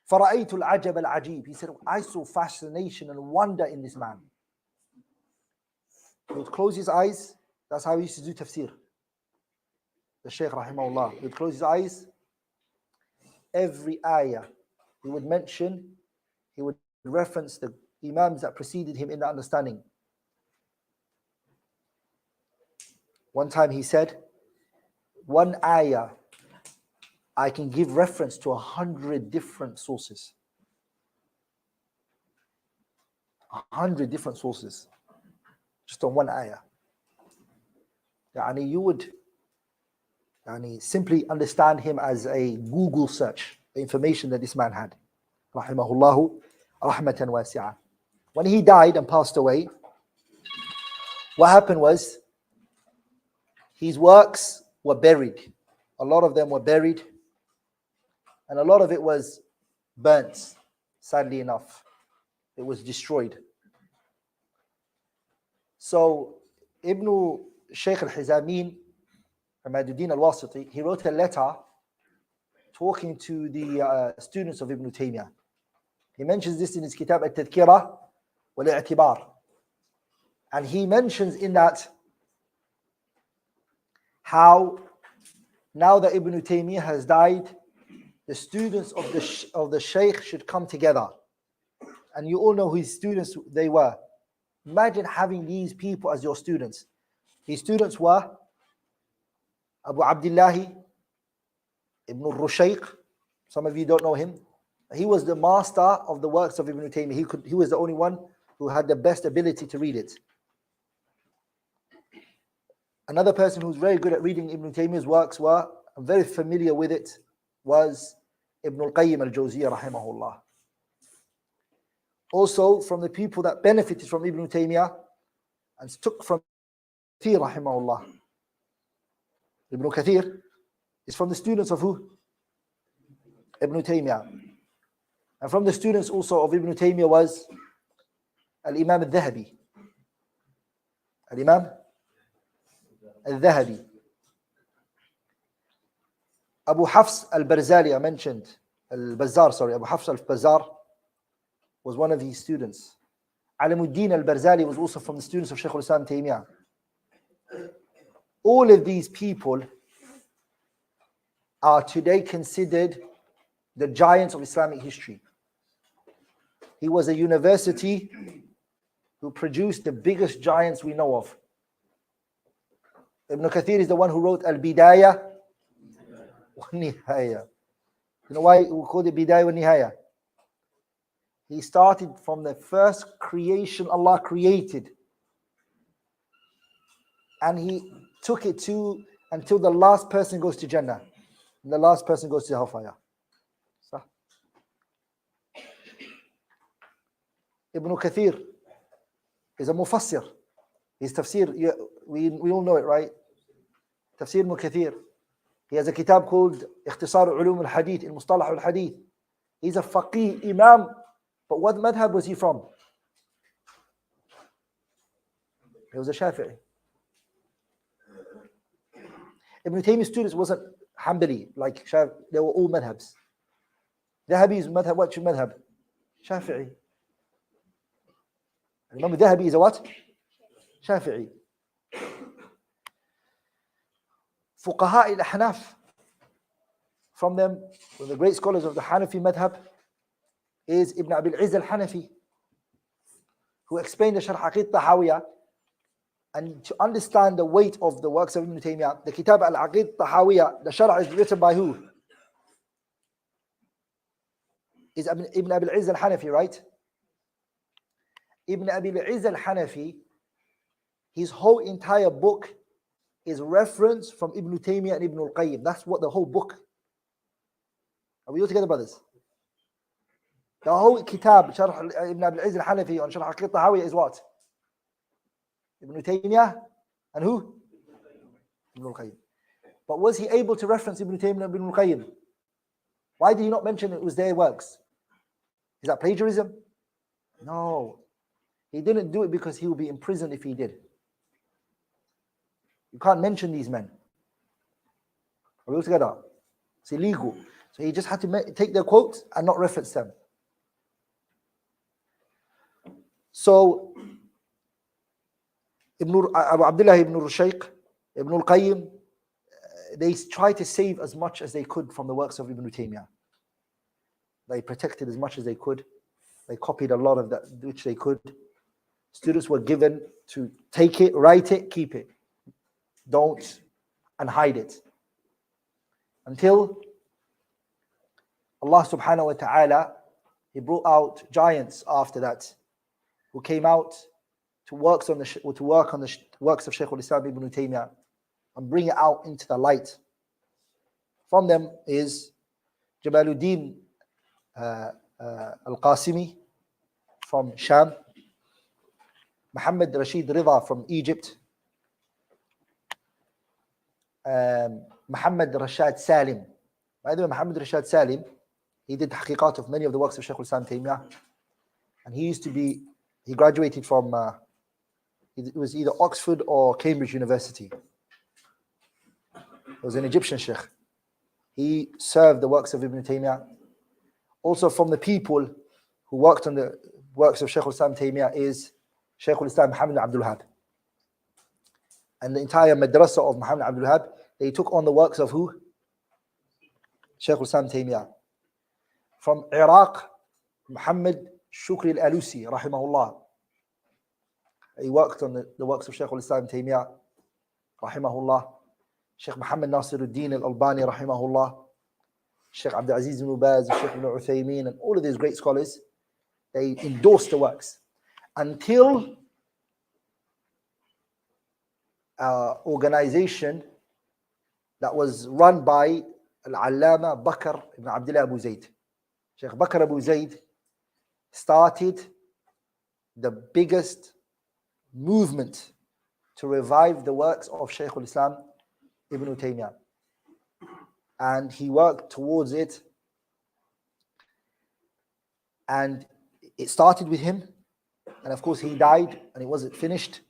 فَرَأَيْتُ الْعَجَبَ الْعَجِيبِ He said, I saw fascination and wonder in this man. He would close his eyes. That's how he used to do tafsir. The Shaykh rahimahullah, he would close his eyes. Every ayah he would mention, he would reference the imams that preceded him in the understanding. One time he said, one ayah I can give reference to 100 different sources. 100 different sources. Just on one ayah. You would simply understand him as a Google search, the information that this man had. Rahimahullahu rahmatan wasi'ah. When he died and passed away, what happened was his works were buried. A lot of them were buried, and a lot of it was burnt. Sadly enough, it was destroyed. So Ibn Shaykh al-Hizamin, Ahmaduddin al-Wasiti, he wrote a letter talking to the students of Ibn Taymiyah. He mentions this in his kitab At-Tadhkirah wal-I'tibar. And he mentions in that how now that Ibn Taymiyah has died, the students of the Shaykh should come together. And you all know who his students they were. Imagine having these people as your students. His students were Abu Abdullah Ibn Rushayq. Some of you don't know him. He was the master of the works of Ibn Taymiyah. He was the only one who had the best ability to read it. Another person who's very good at reading Ibn Taymiyah's works and very familiar with it, was Ibn al-Qayyim al-Jawziyah rahimahullah. Also from the people that benefited from Ibn Taymiyah and took from Kathir rahimahullah. Ibn Kathir is from the students of who? Ibn Taymiyah. And from the students also of Ibn Taymiyah was Al-Imam al-Dhahabi. Al-Imam al-Dhahabi. Abu Hafs al-Barzali, I mentioned. Abu Hafs al-Bazzar was one of his students. Alamuddin al-Barzali was also from the students of Shaykh al-Islam Taymiyah. All of these people are today considered the giants of Islamic history. He was a university who produced the biggest giants we know of. Ibn Kathir is the one who wrote Al-Bidayah wa Nihaya. You know why we call it Bidayah wa Nihaya? He started from the first creation Allah created, and he took it to until the last person goes to Jannah and the last person goes to Hellfire. So, Ibn Kathir is a mufassir. His tafsir, we all know it, right? Tafsir Ibn Kathir. He has a kitab called Ikhtisar Ulum al-Hadith, Mustalah al-Hadith. He's a faqih, imam. But what madhab was he from? He was a Shafi'i. Ibn Taymiyyah's students wasn't Hanbali, like they were all madhabs. Dhahabi's madhab, what's your madhab? Shafi'i. Imam Dhahabi is a what? Shafi'i. Fuqaha al-Ahnaf. From them, one of the great scholars of the Hanafi madhab is Ibn Abil Izz al-Hanafi, who explained the Sharh Aqid Tahawiyah. And to understand the weight of the works of Ibn Taymiyah, the Kitab al-Aqid Tahawiyah, the Sharh is written by who? Is Ibn Abil Izz al-Hanafi, right? Ibn Abil Izz al-Hanafi, his whole entire book is reference from Ibn Taymiyah and Ibn al-Qayyim. That's what the whole book. Are we all together, brothers? The whole kitab, Sharh Ibn Abil Izz al-Hanafi on Sharh Aqid Tahawiyah is what? Ibn Taymiyah and who? Ibn al-Qayyim. But was he able to reference Ibn Taymiyah and Ibn al-Qayyim? Why did he not mention it was their works? Is that plagiarism? No. He didn't do it because he would be imprisoned if he did. You can't mention these men. Are we all together? It's illegal. So he just had to take their quotes and not reference them. So Abu Abdullah ibn Rushayq, Ibn al-Qayyim, they tried to save as much as they could from the works of Ibn Taymiyah. They protected as much as they could. They copied a lot of that which they could. Students were given to take it, write it, keep it. Don't and hide it. Until Allah subhanahu wa ta'ala, He brought out giants after that, who came out to work on the works of Shaykh al-Islam Ibn Taymiyah and bring it out into the light. From them is Jamaluddin al-Qasimi from Sham, Muhammad Rashid Rida from Egypt, Muhammad Rashad Salim. By the way, Muhammad Rashad Salim, he did haqiqat of many of the works of Shaykh al-Islam Taymiyah, and he graduated from it was either Oxford or Cambridge University. He was an Egyptian sheikh. He served the works of Ibn Taymiyah. Also from the people who worked on the works of Shaykh al-Islam Taymiyah is Shaykh al-Islam Muhammad Abdul Wahab. And the entire madrasa of Muhammad Abdul Wahab, they took on the works of who? Shaykh al-Islam Taymiyah. From Iraq, Muhammad Shukri al-Alusi, rahimahullah. He worked on the works of Shaykh al-Islam Taymiyah, rahimahullah. Shaykh Muhammad Nasiruddin al-Albani, rahimahullah. Shaykh Abdul Aziz ibn Baz, Shaykh ibn Uthaymeen, and all of these great scholars, they endorsed the works until organization that was run by Al-Allama Bakr ibn Abdullah Abu Zayd. Shaykh Bakr Abu Zayd started the biggest movement to revive the works of Shaykh al-Islam Ibn Taymiyah. And he worked towards it. And it started with him. And of course he died and it wasn't finished.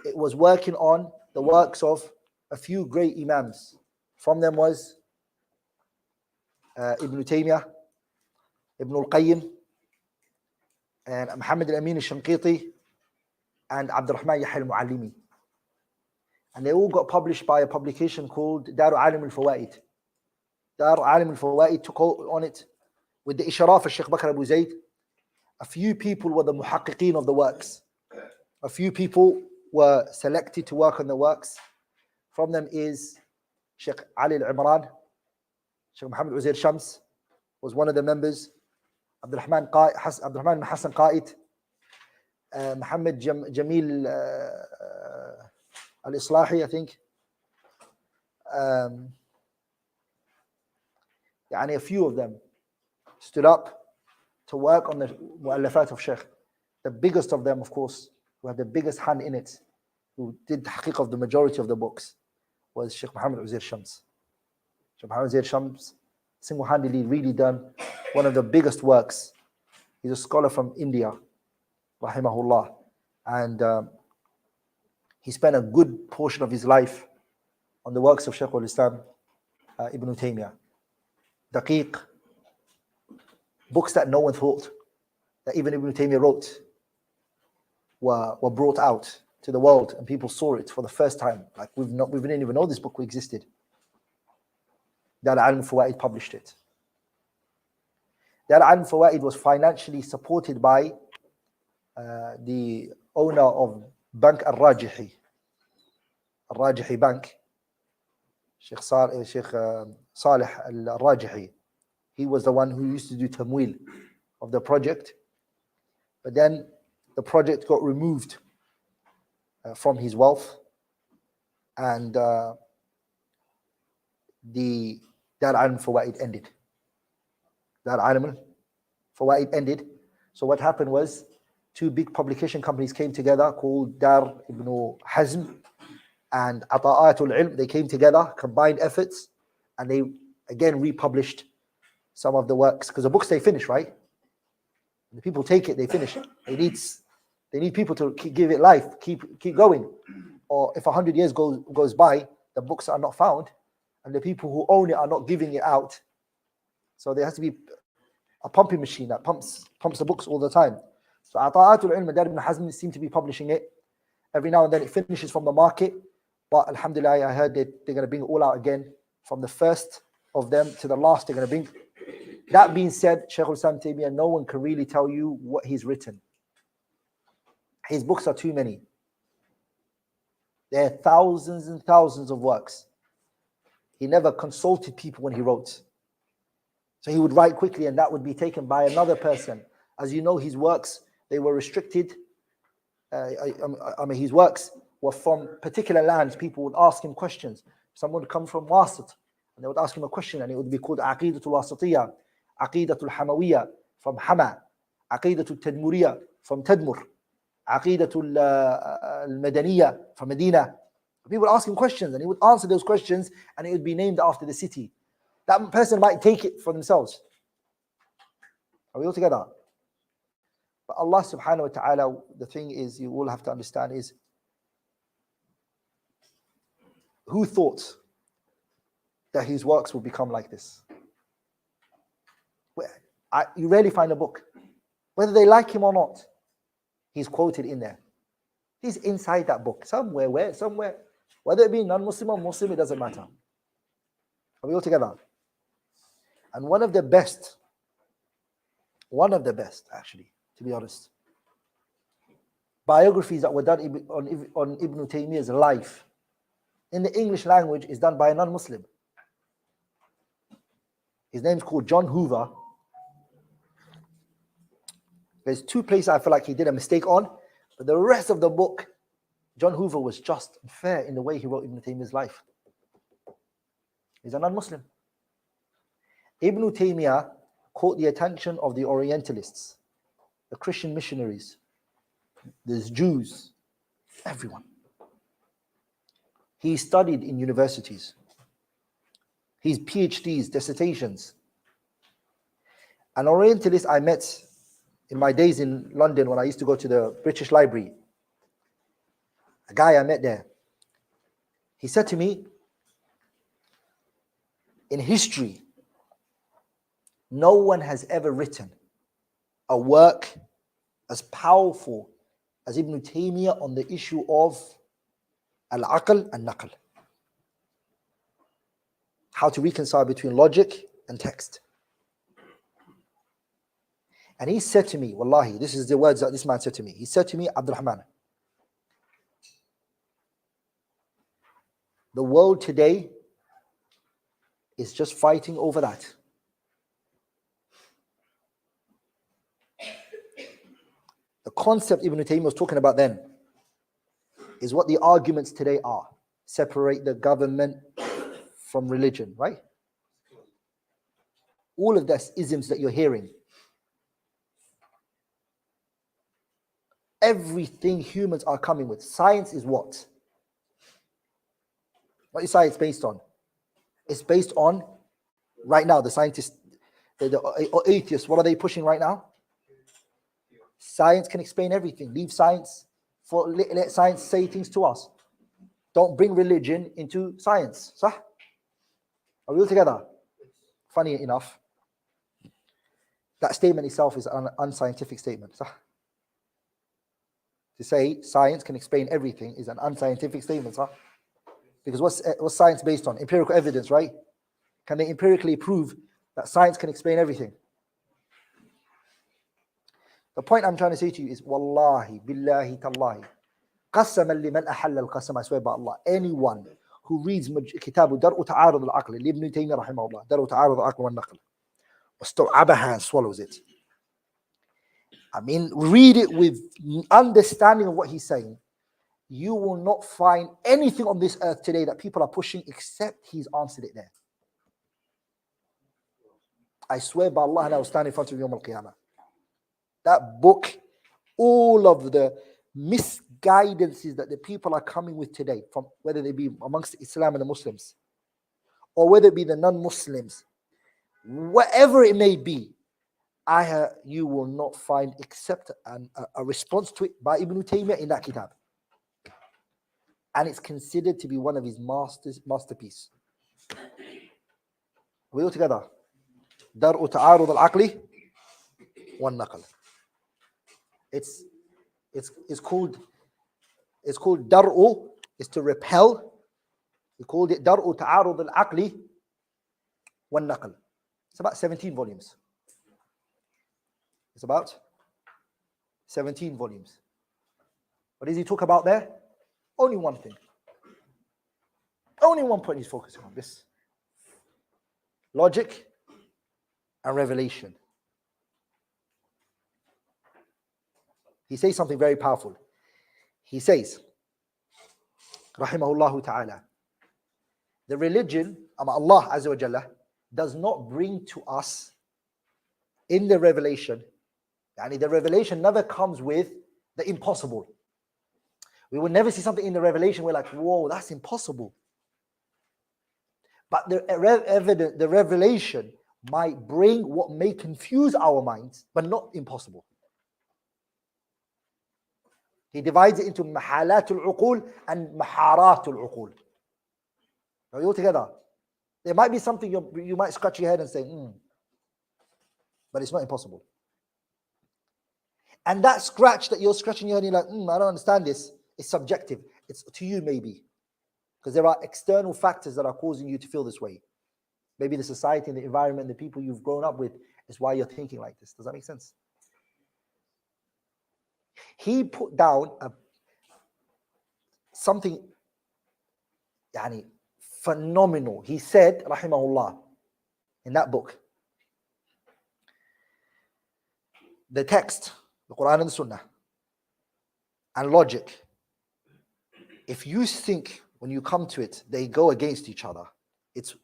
It was working on the works of a few great Imams. From them was Ibn Taymiyah, Ibn al-Qayyim, and Muhammad al-Amin al-Shanqiti, and Abdulrahman Yahya al-Muallimi. And they all got published by a publication called Dar Alim al-Fawaid. Dar Alim al-Fawaid took on it with the Isharaf of Shaykh Bakr Abu Zayd. A few people were the muhaqqiqeen of the works. A few people were selected to work on the works. From them is Shaykh Ali al-Imran, Shaykh Muhammad Uzair Shams was one of the members, Abdulrahman Hassan Qaid, Muhammad Jamil al-Islahi, I think. A few of them stood up to work on the mu'allafat of Shaykh. The biggest of them, of course, who had the biggest hand in it, who did the haqiq of the majority of the books, was Shaykh Muhammad Uzair Shams. Shaykh Muhammad Uzair Shams single-handedly really done one of the biggest works. He's a scholar from India, rahimahullah, and he spent a good portion of his life on the works of Shaykh al-Islam Ibn Taymiyah. Daqiq, books that no one thought that even Ibn Taymiyah wrote were brought out to the world, and people saw it for the first time. Like we didn't even know this book existed. Dar Alim Fawaid published it. Dar Alim Fawaid was financially supported by the owner of Bank Al-Rajihi Bank, Sheikh Salih Al-Rajihi. He was the one who used to do tamwil of the project. But then the project got removed from his wealth, and the Dar Alim Fawaid ended. Dar Alim Fawaid ended. So what happened was, two big publication companies came together called Dar Ibn Hazm and Ata'atul Ilm. They came together, combined efforts, and they again republished some of the works, because the books they finish, right? The people take it, they finish it. They need people to give it life, keep going. Or if 100 years goes by, the books are not found, and the people who own it are not giving it out. So there has to be a pumping machine that pumps the books all the time. So Ata'atul Ilm and Dar Ibn Hazm seem to be publishing it. Every now and then it finishes from the market, but alhamdulillah, I heard that they're going to bring it all out again. From the first of them to the last, they're going to bring. That being said, Shaykh al-Islam Taymiyah, no one can really tell you what he's written. His books are too many. There are thousands and thousands of works. He never consulted people when he wrote. So he would write quickly, and that would be taken by another person. As you know, his works, they were restricted. His works were from particular lands. People would ask him questions. Someone would come from Wasit, and they would ask him a question, and it would be called Aqidatul Wasitiyah, Aqidatul Hamawiyah from Hama, Aqidatul Tadmuriyah from Tadmur, Aqidatul Madaniyah from Medina. People would ask him questions, and he would answer those questions, and it would be named after the city. That person might take it for themselves. Are we all together? But Allah subhanahu wa ta'ala, the thing is, you all have to understand is, who thought that his works would become like this? You rarely find a book, whether they like him or not, he's quoted in there. He's inside that book. Somewhere, where? Somewhere. Whether it be non-Muslim or Muslim, it doesn't matter. Are we all together? And one of the best actually, to be honest, biographies that were done on Ibn Taymiyah's life in the English language is done by a non-Muslim. His name's called John Hoover. There's two places I feel like he did a mistake on, but the rest of the book, John Hoover was just and fair in the way he wrote Ibn Taymiyyah's life. He's a non-Muslim. Ibn Taymiyyah caught the attention of the Orientalists, the Christian missionaries, there's Jews, everyone. He studied in universities. His PhDs, dissertations. An Orientalist I met in my days in London when I used to go to the British Library, a guy I met there, he said to me, in history, no one has ever written a work as powerful as Ibn Taymiyyah on the issue of al-aql and naql. How to reconcile between logic and text. And he said to me, wallahi, this is the words that this man said to me. He said to me, Abdulrahman, the world today is just fighting over that. The concept Ibn Taymiyyah was talking about then is what the arguments today are. Separate the government from religion, right? All of these isms that you're hearing. Everything humans are coming with. Science is what? What is science based on? It's based on, right now, the scientists, the atheists, what are they pushing right now? Science can explain everything. Leave science, let science say things to us. Don't bring religion into science. Sah? Are we all together? Funny enough, that statement itself is an unscientific statement. Sah? To say science can explain everything is an unscientific statement. Sah? Because what's science based on? Empirical evidence, right? Can they empirically prove that science can explain everything? The point I'm trying to say to you is, wallahi, billahi, tallahi, qasaman liman ahalla al-qasam, I swear by Allah, anyone who reads kitabu Dar'u Ta'arud al-Aql, Ibn Taymiyah rahimahullah, Dar'u Ta'arud al-Aql wal-Naql, wastaw'abaha and swallows it. I mean, read it with understanding of what he's saying. You will not find anything on this earth today that people are pushing except he's answered it there. I swear by Allah, and I will stand in front of Yawm al-Qiyamah. That book, all of the misguidances that the people are coming with today, from whether they be amongst Islam and the Muslims, or whether it be the non-Muslims, whatever it may be, you will not find except a response to it by Ibn Taymiyah in that kitab. And it's considered to be one of his masterpiece. Are we all together? Dar'u Ta'arud al-Aqli wal-Naql. It's called Dar'u, is to repel. He called it Dar'u Ta'arud al-Aqli wal-Naql. It's about 17 volumes. It's about 17 volumes. What does he talk about there? Only one thing. Only one point he's focusing on, this. Logic and revelation. He says something very powerful. He says, rahimahullah ta'ala, the religion, Allah Azza wa Jalla, does not bring to us in the revelation, yani the revelation never comes with the impossible. We will never see something in the revelation we're like, whoa, that's impossible. But the revelation might bring what may confuse our minds, but not impossible. He divides it into mahalatul uqul and maharatul uqul. Are you all together? There might be something you might scratch your head and say, but it's not impossible. And that scratch that you're scratching your head, you're like, I don't understand this. It's subjective. It's to you maybe. Because there are external factors that are causing you to feel this way. Maybe the society and the environment, the people you've grown up with is why you're thinking like this. Does that make sense? He put down something phenomenal. He said, rahimahullah, in that book, the text, the Quran and the Sunnah, and logic, if you think when you come to it, they go against each other, it's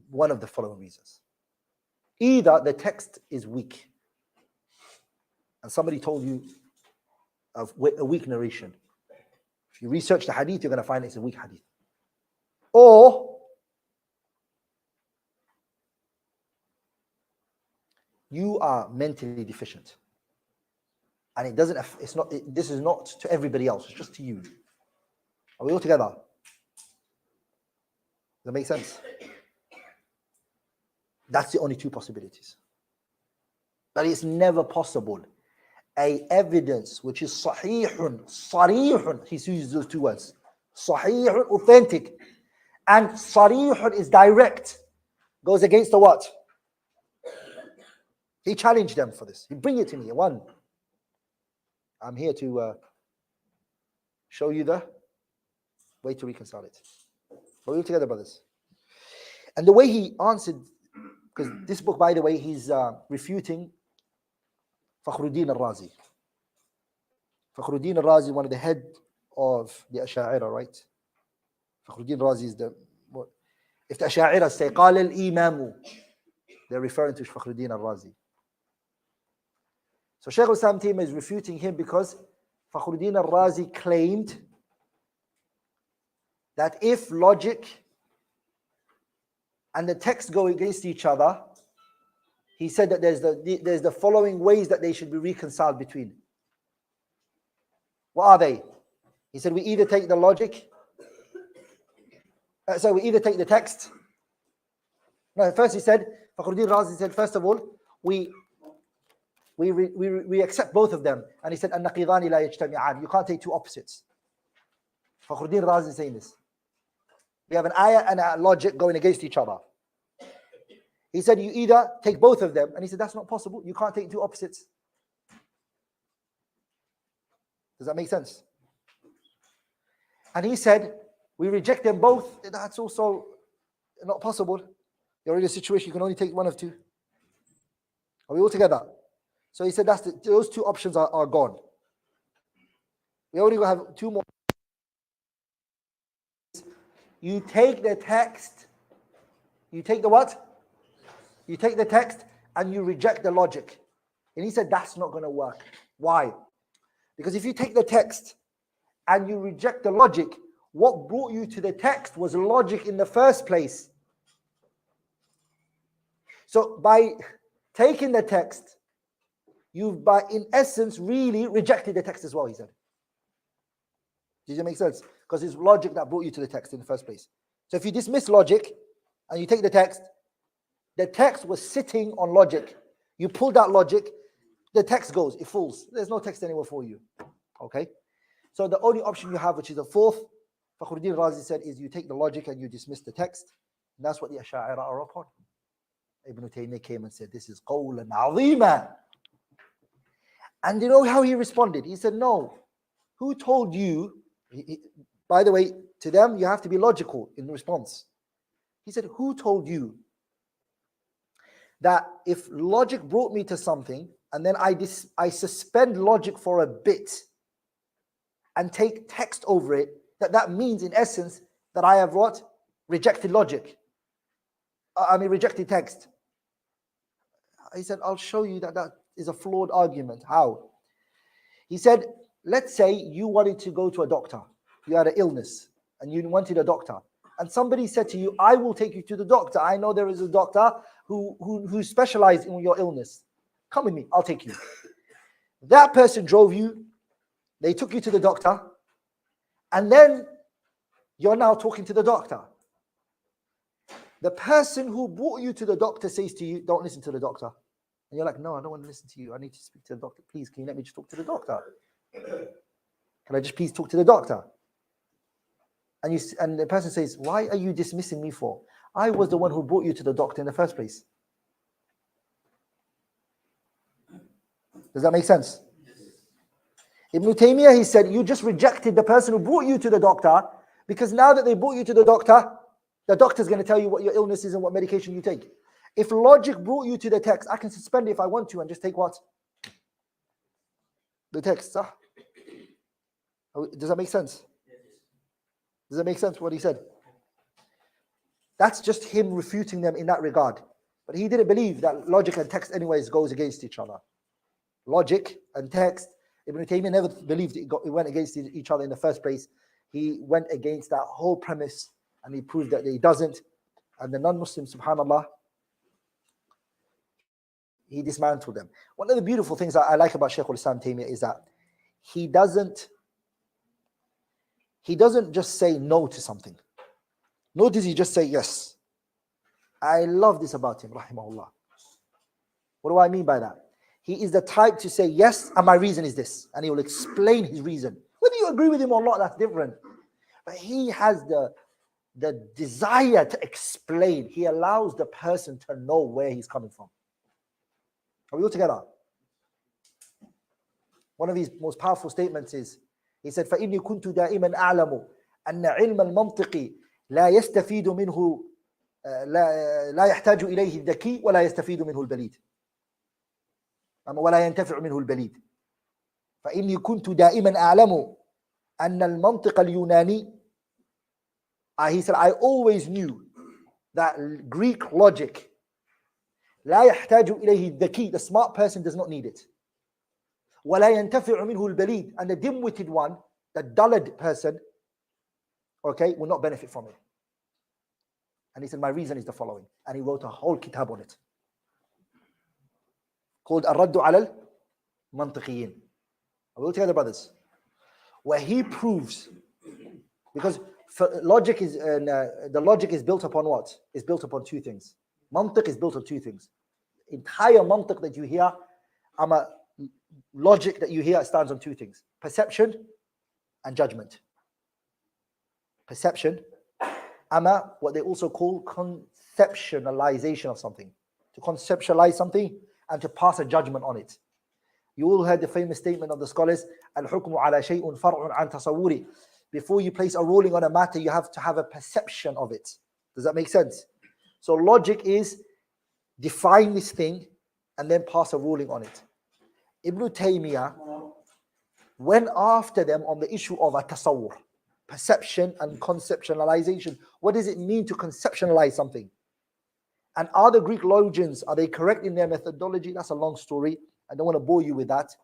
one of the following reasons. Either the text is weak, and somebody told you of a weak narration. If you research the hadith, you're going to find it's a weak hadith. Or you are mentally deficient. And it doesn't, it's not, this is not to everybody else, it's just to you. Are we all together? Does that make sense? That's the only two possibilities. But it's never possible. A evidence which is sahihun, sarihun, he uses those two words. Sahihun, authentic. And sarihun is direct. Goes against the what? He challenged them for this. He bring it to me. One. I'm here to show you the way to reconcile it. Are we all together, brothers? And the way he answered, because this book, by the way, he's refuting Fakhruddin al-Razi. Fakhruddin al-Razi, one of the head of the Asha'ira, right? Fakhruddin al-Razi is the, if the Asha'ira say, قال الإمام, they're referring to Fakhruddin al-Razi. So Shaykh al-Islam Taymiyyyah is refuting him because Fakhruddin al-Razi claimed that if logic and the text go against each other, he said that there's the following ways that they should be reconciled between. What are they? He said we either take the logic, we either take the text. No, first he said, Fakhruddin Razi said, first of all, we accept both of them. And he said, النقيضان لا يجتمعان. You can't take two opposites. Fakhruddin Razi is saying this. We have an ayah and a logic going against each other. He said, you either take both of them. And he said, that's not possible. You can't take two opposites. Does that make sense? And he said, we reject them both. That's also not possible. You're in a situation you can only take one of two. Are we all together? So he said, those two options are gone. We only have two more. You take the text. You take the what? You take the text and you reject the logic. And he said, that's not going to work. Why? Because if you take the text and you reject the logic, what brought you to the text was logic in the first place. So by taking the text, you've in essence really rejected the text as well, he said. Does that make sense? Because it's logic that brought you to the text in the first place. So if you dismiss logic and you take the text was sitting on logic. You pull that logic, the text goes, it falls. There's no text anywhere for you. Okay? So the only option you have, which is the fourth, Fakhruddin Razi said, is you take the logic and you dismiss the text. And that's what the Asha'ira are upon. Ibn Taiymiyyah came and said, this is qawlan azima. And you know how he responded? He said, no. Who told you? By the way, to them, you have to be logical in response. He said, who told you that if logic brought me to something and then I suspend logic for a bit and take text over it, that means in essence that I have what? Rejected logic. Rejected text. He said, I'll show you that is a flawed argument. How? He said, let's say you wanted to go to a doctor. You had an illness and you wanted a doctor. And somebody said to you, I will take you to the doctor. I know there is a doctor who specializes in your illness. Come with me, I'll take you. That person drove you. They took you to the doctor. And then you're now talking to the doctor. The person who brought you to the doctor says to you, don't listen to the doctor. And you're like, no, I don't want to listen to you. I need to speak to the doctor. Please, can you let me just talk to the doctor? Can I just please talk to the doctor? And the person says, why are you dismissing me for? I was the one who brought you to the doctor in the first place. Does that make sense? Ibn Taiymiyyah, he said, you just rejected the person who brought you to the doctor, because now that they brought you to the doctor's going to tell you what your illness is and what medication you take. If logic brought you to the text, I can suspend it if I want to and just take what? The text. Does that make sense? Does that make sense what he said? That's just him refuting them in that regard. But he didn't believe that logic and text anyways goes against each other. Logic and text, Ibn Taymiyyyah never believed it went against each other in the first place. He went against that whole premise and he proved that he doesn't. And the non-Muslim, subhanAllah, he dismantled them. One of the beautiful things I like about Shaykh al-Islam Taymiyyyah is that he doesn't just say no to something. Nor does he just say yes. I love this about him, rahimahullah. What do I mean by that? He is the type to say yes, and my reason is this. And he will explain his reason. Whether you agree with him or not, that's different. But he has the desire to explain. He allows the person to know where he's coming from. Are we all together? One of his most powerful statements is, he said, فَإِنِّي كُنْتُ دَائِمًا أَعْلَمُ أَنَّ عِلْمَ الْمَنْطِقِ لَا يَسْتَفِيدُ مِنْهُ لا يحتاج إليه الذكي ولا يستفيد منه البليد ولا ينتفع منه البليد فإني كنت دائما أعلم أن المنطق اليوناني he said I always knew that Greek logic لا يحتاج إليه الذكي, the smart person does not need it, ولا ينتفع منه البليد, and the dim-witted one, the dullard person, okay, will not benefit from it. And he said, my reason is the following. And he wrote a whole kitab on it called الرد على المنطقيين. Are we all together, brothers? Where he proves, because logic is the logic is built upon what? It's built upon two things. Mantiq is built on two things. Entire mantiq that you hear, logic that you hear stands on two things: perception and judgment. Perception, what they also call conceptualization of something. To conceptualize something and to pass a judgment on it. You all heard the famous statement of the scholars, al-hukmu ala shay'un far'un an tasawwuri. Before you place a ruling on a matter, you have to have a perception of it. Does that make sense? So logic is define this thing and then pass a ruling on it. Ibn Taymiyyyah went after them on the issue of a tasawwur, perception and conceptualization. What does it mean to conceptualize something? And are the Greek logicians, are they correct in their methodology? That's a long story. I don't want to bore you with that.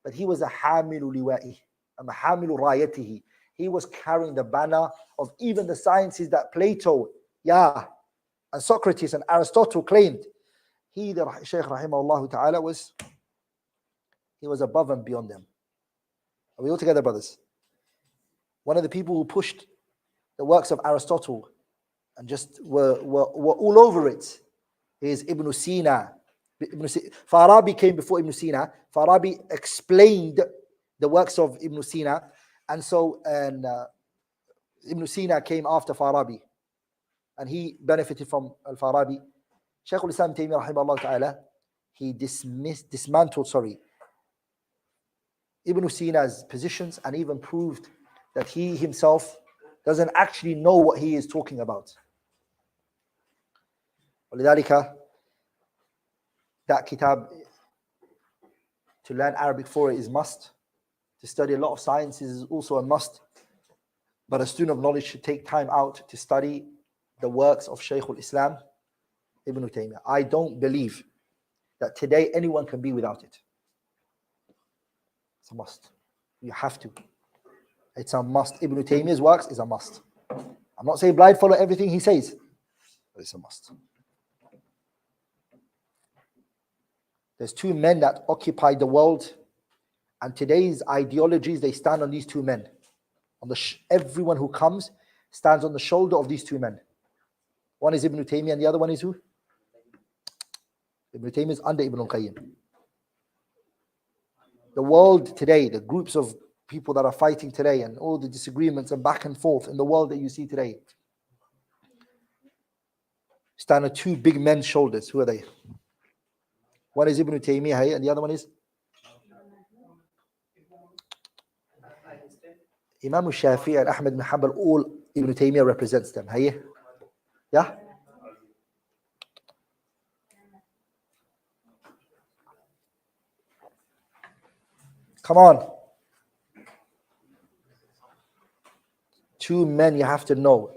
But he was a hamilu liwa'i, a hamilu rayatihi. He was carrying the banner of even the sciences that Plato, and Socrates and Aristotle claimed. He, the Shaykh rahimahullah ta'ala, was above and beyond them. Are we all together, brothers? One of the people who pushed the works of Aristotle and just were all over it is Ibn Sina. Farabi came before Ibn Sina. Farabi explained the works of Ibn Sina, and so Ibn Sina came after Farabi, and he benefited from Al-Farabi. Shaykh al-Islam Taymiyyyah rahimahullah ta'ala, he dismantled Ibn Sina's positions and even proved that he himself doesn't actually know what he is talking about. ولذلك, that kitab, to learn Arabic for it is must. To study a lot of sciences is also a must. But a student of knowledge should take time out to study the works of Shaykh al-Islam Ibn Taymiyyyah. I don't believe that today anyone can be without it. It's a must. You have to. It's a must. Ibn Taymiyyah's works is a must. I'm not saying blind follow everything he says, but it's a must. There's two men that occupy the world, and today's ideologies, they stand on these two men. Everyone who comes stands on the shoulder of these two men. One is Ibn Taymiyyah and the other one is who? Ibn Taymiyyah is under Ibn al-Qayyim. The world today, the groups of people that are fighting today and all the disagreements and back and forth in the world that you see today stand on two big men's shoulders. Who are they? One is Ibn Taiymiyyah and the other one is Imam al-Shafi'i and Ahmad bin Hanbal. All Ibn Taymiyah represents them. Hey? Yeah? Come on. Two men you have to know.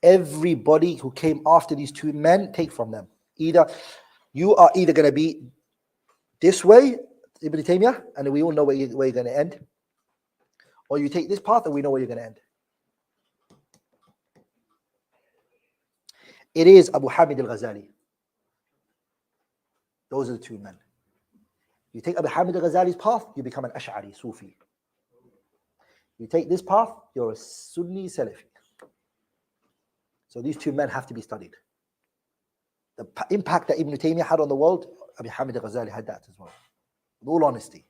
Everybody who came after these two men, take from them. Either you are either going to be this way, Ibn Taymiyah, and we all know where you're going to end. Or you take this path and we know where you're going to end. It is Abu Hamid al-Ghazali. Those are the two men. You take Abu Hamid al-Ghazali's path, you become an Ash'ari, Sufi. You take this path, you're a Sunni Salafi. So these two men have to be studied. The impact that Ibn Taymiyyah had on the world, Abu Hamid al-Ghazali had that as well. With all honesty.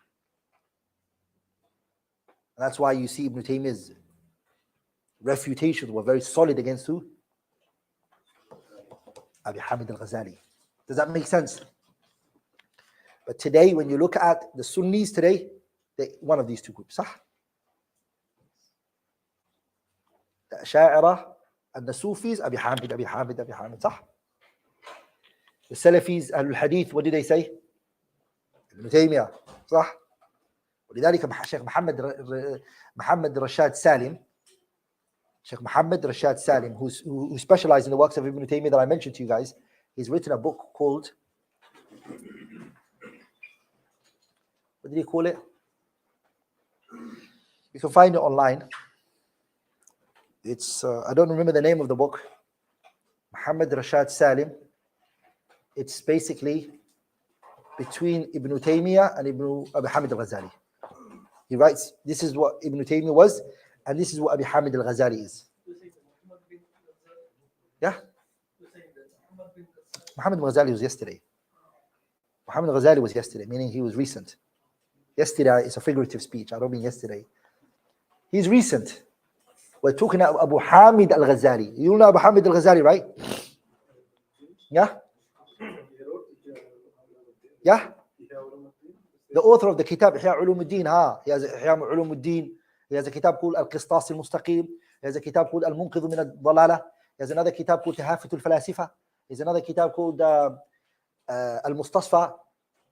And that's why you see Ibn Taymiyyah's refutations were very solid against who? Abu Hamid al-Ghazali. Does that make sense? But today, when you look at the Sunnis today, one of these two groups, صح? The Asha'ira and the Sufis, Abu Hamid, صح? The Salafis, Ahlul Hadith, what did they say? Ibn Taymiyyah, صح? ولذلك الشيخ محمد رشاد سالم, Sheikh Muhammad Rashad Salim, who specialized in the works of Ibn Taymiyyah that I mentioned to you guys, he's written a book called, what did he call it? You can find it online. It's, I don't remember the name of the book. Muhammad Rashad Salim. It's basically between Ibn Taymiyyah and Abu Hamid al-Ghazali. He writes, this is what Ibn Taymiyyah was, and this is what Abu Hamid al-Ghazali is. Yeah? Muhammad al-Ghazali was yesterday. Muhammad al-Ghazali was yesterday, meaning he was recent. Yesterday is a figurative speech. I don't mean yesterday. He's recent. We're talking about Abu Hamid al-Ghazali. You know Abu Hamid al-Ghazali, right? Yeah? Yeah? The author of the kitab, Ihya Ulumuddin, he has Ihya Ulumuddin. He has a kitab called Al-Qistas al-Mustaqim. He has a kitab called Al-Munqidh min al-Dalala. He has another kitab called Tahafut al-Falasifa. He has another kitab called Al-Mustasfa,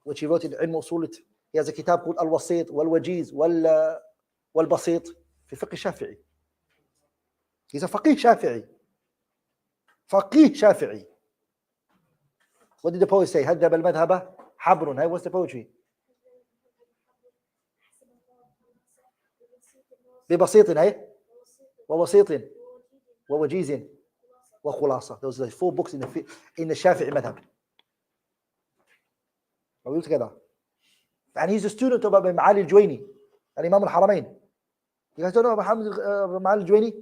which he wrote in Ilm Usulit. He has a kitab called Al-Wasit, Wal-Wajiz, Wal-Basit, fi fiqh Shafi'i. He's a faqih Shafi'i. Faqih Shafi'i. What did the poet say? هذب المذهب حبر. Hey, what's the poetry? ببسيط, hey? ووسيط ووجيز وخلاصة. Those are the 4 books in the Shafi'i madhab. Are we all together? And he's a student of Abu Ma'ali al-Juwayni, and Imam al-Haramain. You guys don't know Abu Ma'ali al-Juwayni?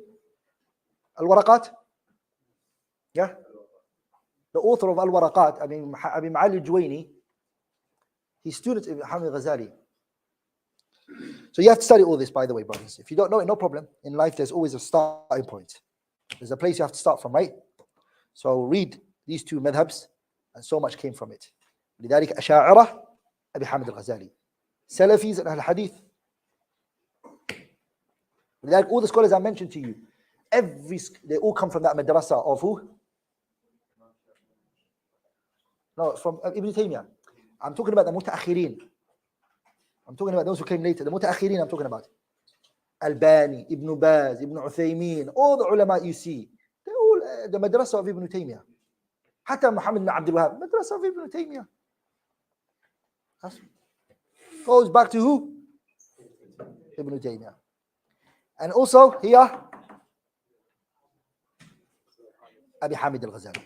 Al-Waraqat? Yeah? The author of Al-Waraqat, Abu Ma'ali al-Juwayni, he's student of Hamid al-Ghazali. So you have to study all this, by the way, brothers. If you don't know it, no problem. In life, there's always a starting point. There's a place you have to start from, right? So read these 2 madhabs, and so much came from it. لذلك أشاعرة أبي حامد الغزالي. Salafis and Ahl Hadith. لذلك all the scholars I mentioned to you, they all come from that madrasa of who? No, from Ibn Taymiyyah. I'm talking about the mutaakhirin. I'm talking about those who came later. The mutaakhirin I'm talking about. Albani, Ibn Baz, Ibn Uthaymeen, all the ulama you see, they're all the madrasa of Ibn Taymiyyah. حتى Muhammad ibn Abdul Wahhab, madrasa of Ibn Taymiyyah. Goes back to who? Ibn Taymiyyah. And also here, Abi Hamid al-Ghazali.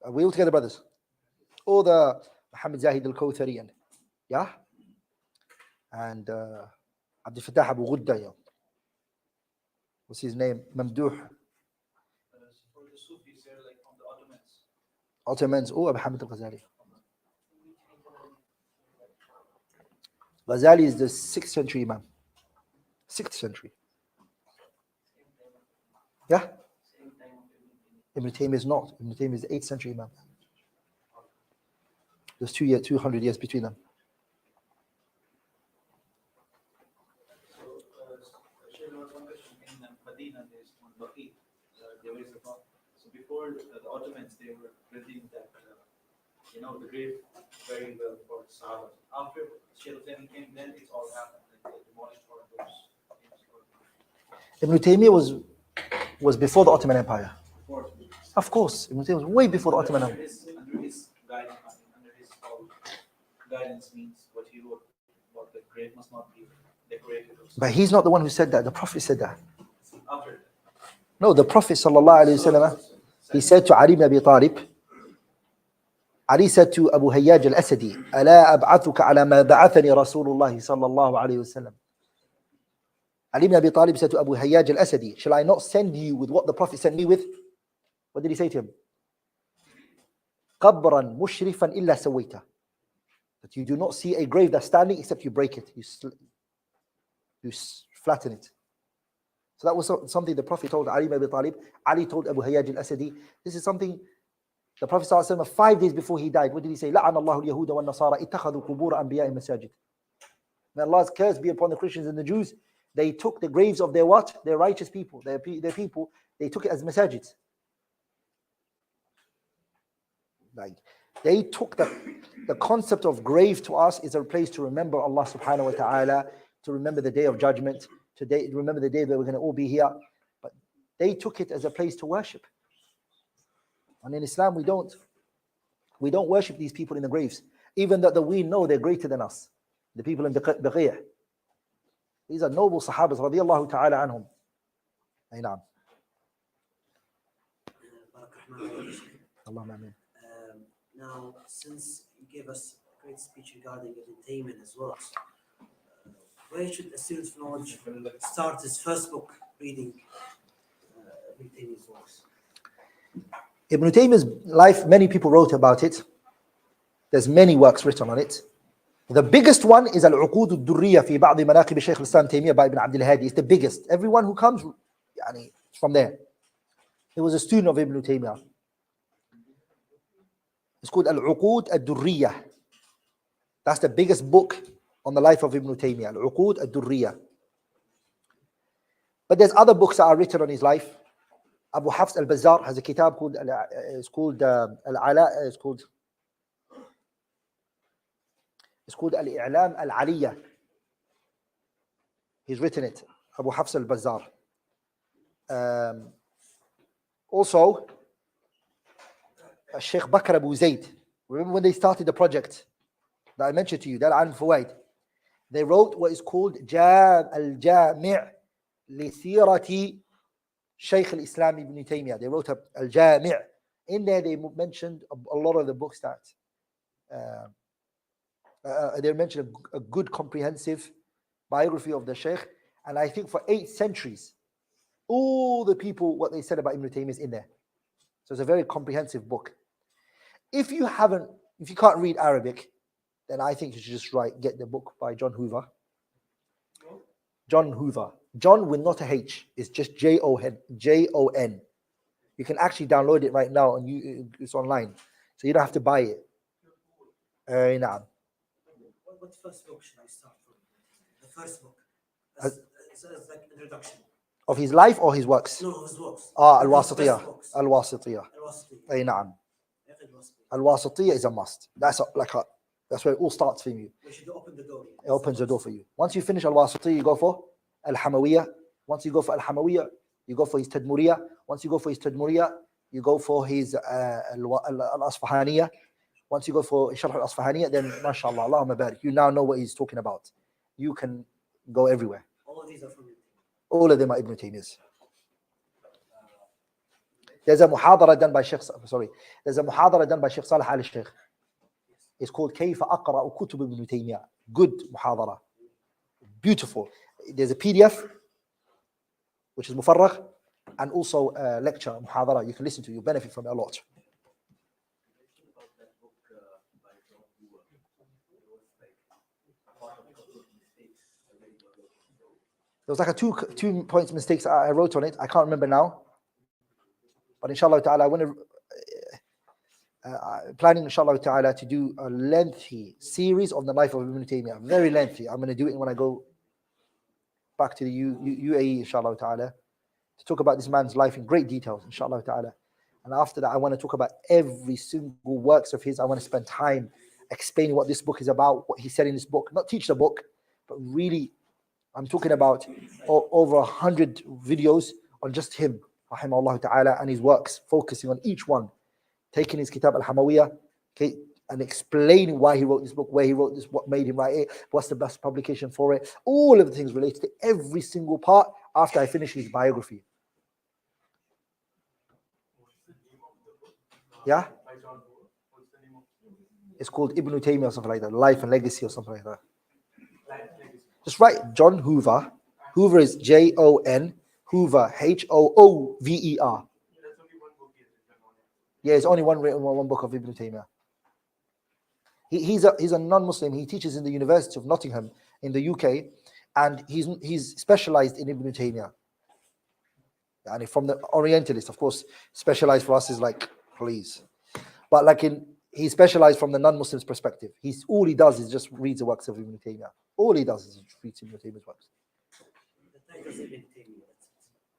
Are we all together, brothers? All the Muhammad Zahid al-Kawthari and yeah? And Abdul Fattah Abu Ghudda. What's his name? Mamduh. For the Sufis, they're like from the Ottomans. Ottomans. Oh, Abu Hamid al-Ghazali. Ghazali is the 6th century Imam. 6th century. Yeah? Ibn Taymiyyyah is not. Ibn Taymiyyyah is the 8th century Imam. There's 200 years between them. There was one question in Medina, there's one Baqi, there is a so before the Ottomans, they were building that, the grave very well for the Sahaba. After Shaykh Hussain came, then it's all happened, like they demolished all of those things. Ibn Taymiyyyah was before the Ottoman Empire. Of course, Ibn Taymiyyyah was way before the Ottoman Empire. Under his guidance means what he wrote, what the grave must not be decorated. But he's not the one who said that. The Prophet said that. After. No, the Prophet sallallahu alaihi wasallam, he said to Ali ibn Abi Talib, Ali said to Abu Hayyaj al-Asadi, ألا أبعثك على ما بعثني رسول الله صلى الله عليه وسلم. Ali ibn Abi Talib said to Abu Hayyaj al-Asadi, shall I not send you with what the Prophet sent me with? What did he say to him? قبرا مشرفا إلا سويته. That you do not see a grave that's standing except you break it. You flatten it. So that was something the Prophet told Ali ibn Abi Talib. Ali told Abu Hayyaj al-Asadi. This is something the Prophet ﷺ, 5 days before he died, what did he say? لَعَنَ اللَّهُ الْيَهُودَ وَالنَّصَارَى اتَّخَذُوا قُبُورَ أَنْبِيَاءِ مَسَاجِدِ. May Allah's curse be upon the Christians and the Jews. They took the graves of their what? Their righteous people, their people, they took it as masajids. Like, they took the concept of grave to us is a place to remember Allah subhanahu wa ta'ala, to remember the day of judgment, to remember the day that we're going to all be here. But they took it as a place to worship. And in Islam, we don't worship these people in the graves, even that we know they're greater than us. The people in Baqi'. These are noble Sahabas, radiyallahu ta'ala anhum. Naam. Allahumma ameen. Now, since you gave us a great speech regarding Ibn Taymiyyyah as well, where should a student of knowledge start his first book reading Ibn Taymiyyah's works? Ibn Taymiyyah's life, many people wrote about it. There's many works written on it. The biggest one is Al-Uqud al-Durriya fi Ba'd Manaqib Shaykh al-Islam Taymiyyah by Ibn Abdul Hadi. It's the biggest. Everyone who comes, from there. He was a student of Ibn Taymiyyah. It's called Al-Uqud al-Durriya. That's the biggest book on the life of Ibn Taymiyyah. Al-Uqud al-Durriya. But there's other books that are written on his life. Abu Hafs al-Bazzar has a kitab called Al-I'lam al-Aliyah. He's written it. Abu Hafs al-Bazzar. Also, Sheikh Bakr Abu Zayd. Remember when they started the project that I mentioned to you, Dal An Fawaid? They wrote what is called Al-Jami' li Sirati Shaykh al-Islam Ibn Taymiyyyah. They wrote Al-Jami'. In there they mentioned a lot of the books that they mentioned a good comprehensive biography of the Shaykh. And I think for 8 centuries, all the people, what they said about Ibn Taymiyyah is in there. So it's a very comprehensive book. If you can't read Arabic, then I think you should just get the book by John Hoover. John Hoover. John with not a H. It's just Jon. You can actually download it right now and it's online. So you don't have to buy it. What first book should I start from? The first book. As like introduction. Of his life or his works? No, his works. Al-Wasitiyah. Al-Wasitiyah. Al-Wasitiyah. Al-Wasitiyah is a must. That's where it all starts for you. We should open the door. It opens the door for you. Once you finish Al-Wasitiyah, you go for Al-Hamawiyah. Once you go for Al-Hamawiyah, you go for his Tadmuriyah. Once you go for his Tadmuriyah, you go for his Al-Asfahaniyah. Once you go for Sharh Al-Asfahaniyah, then mashallah, Allahumma barik. You now know what he's talking about. You can go everywhere. All of these are from you. All of them are Ibn Taymiyyah's. There's a muhadara done by Sheikh Salih al-Sheikh. It's called كيف أقرأ كتب ابن تيمية. Good muhadara. Beautiful. There's a PDF, which is mufarragh, and also a lecture, muhadara. You can listen to, you benefit from it a lot. was like a two points mistakes I wrote on it. I can't remember now. But inshallah ta'ala, I want to planning inshallah ta'ala to do a lengthy series on the life of Ibn Taymiyah. Very lengthy. I'm going to do it when I go back to the UAE inshallah ta'ala, to talk about this man's life in great details inshallah ta'ala. And after that, I want to talk about every single works of his. I want to spend time explaining what this book is about, what he said in this book. Not teach the book, but really, I'm talking about over 100 videos on just him, rahimahullah ta'ala, and his works, focusing on each one, taking his Kitab al-Hamawiyah, okay, and explaining why he wrote this book, where he wrote this, what made him write it, what's the best publication for it, all of the things related to every single part after I finish his biography. Yeah? It's called Ibn Taymiyyyah or something like that, Life and Legacy or something like that. Just write John Hoover. Hoover is Jon, Hoover, Hoover. Yeah, it's only one book of Ibn Taymiyyyah. He's a non-Muslim. He teaches in the University of Nottingham in the UK, and he's specialized in Ibn Taymiyyyah. And from the Orientalist, of course, specialized for us is like, please. But like he specialized from the non-Muslim's perspective. All he does is just reads the works of Ibn Taymiyyyah. All he does is read Ibn Taymiyyah's works.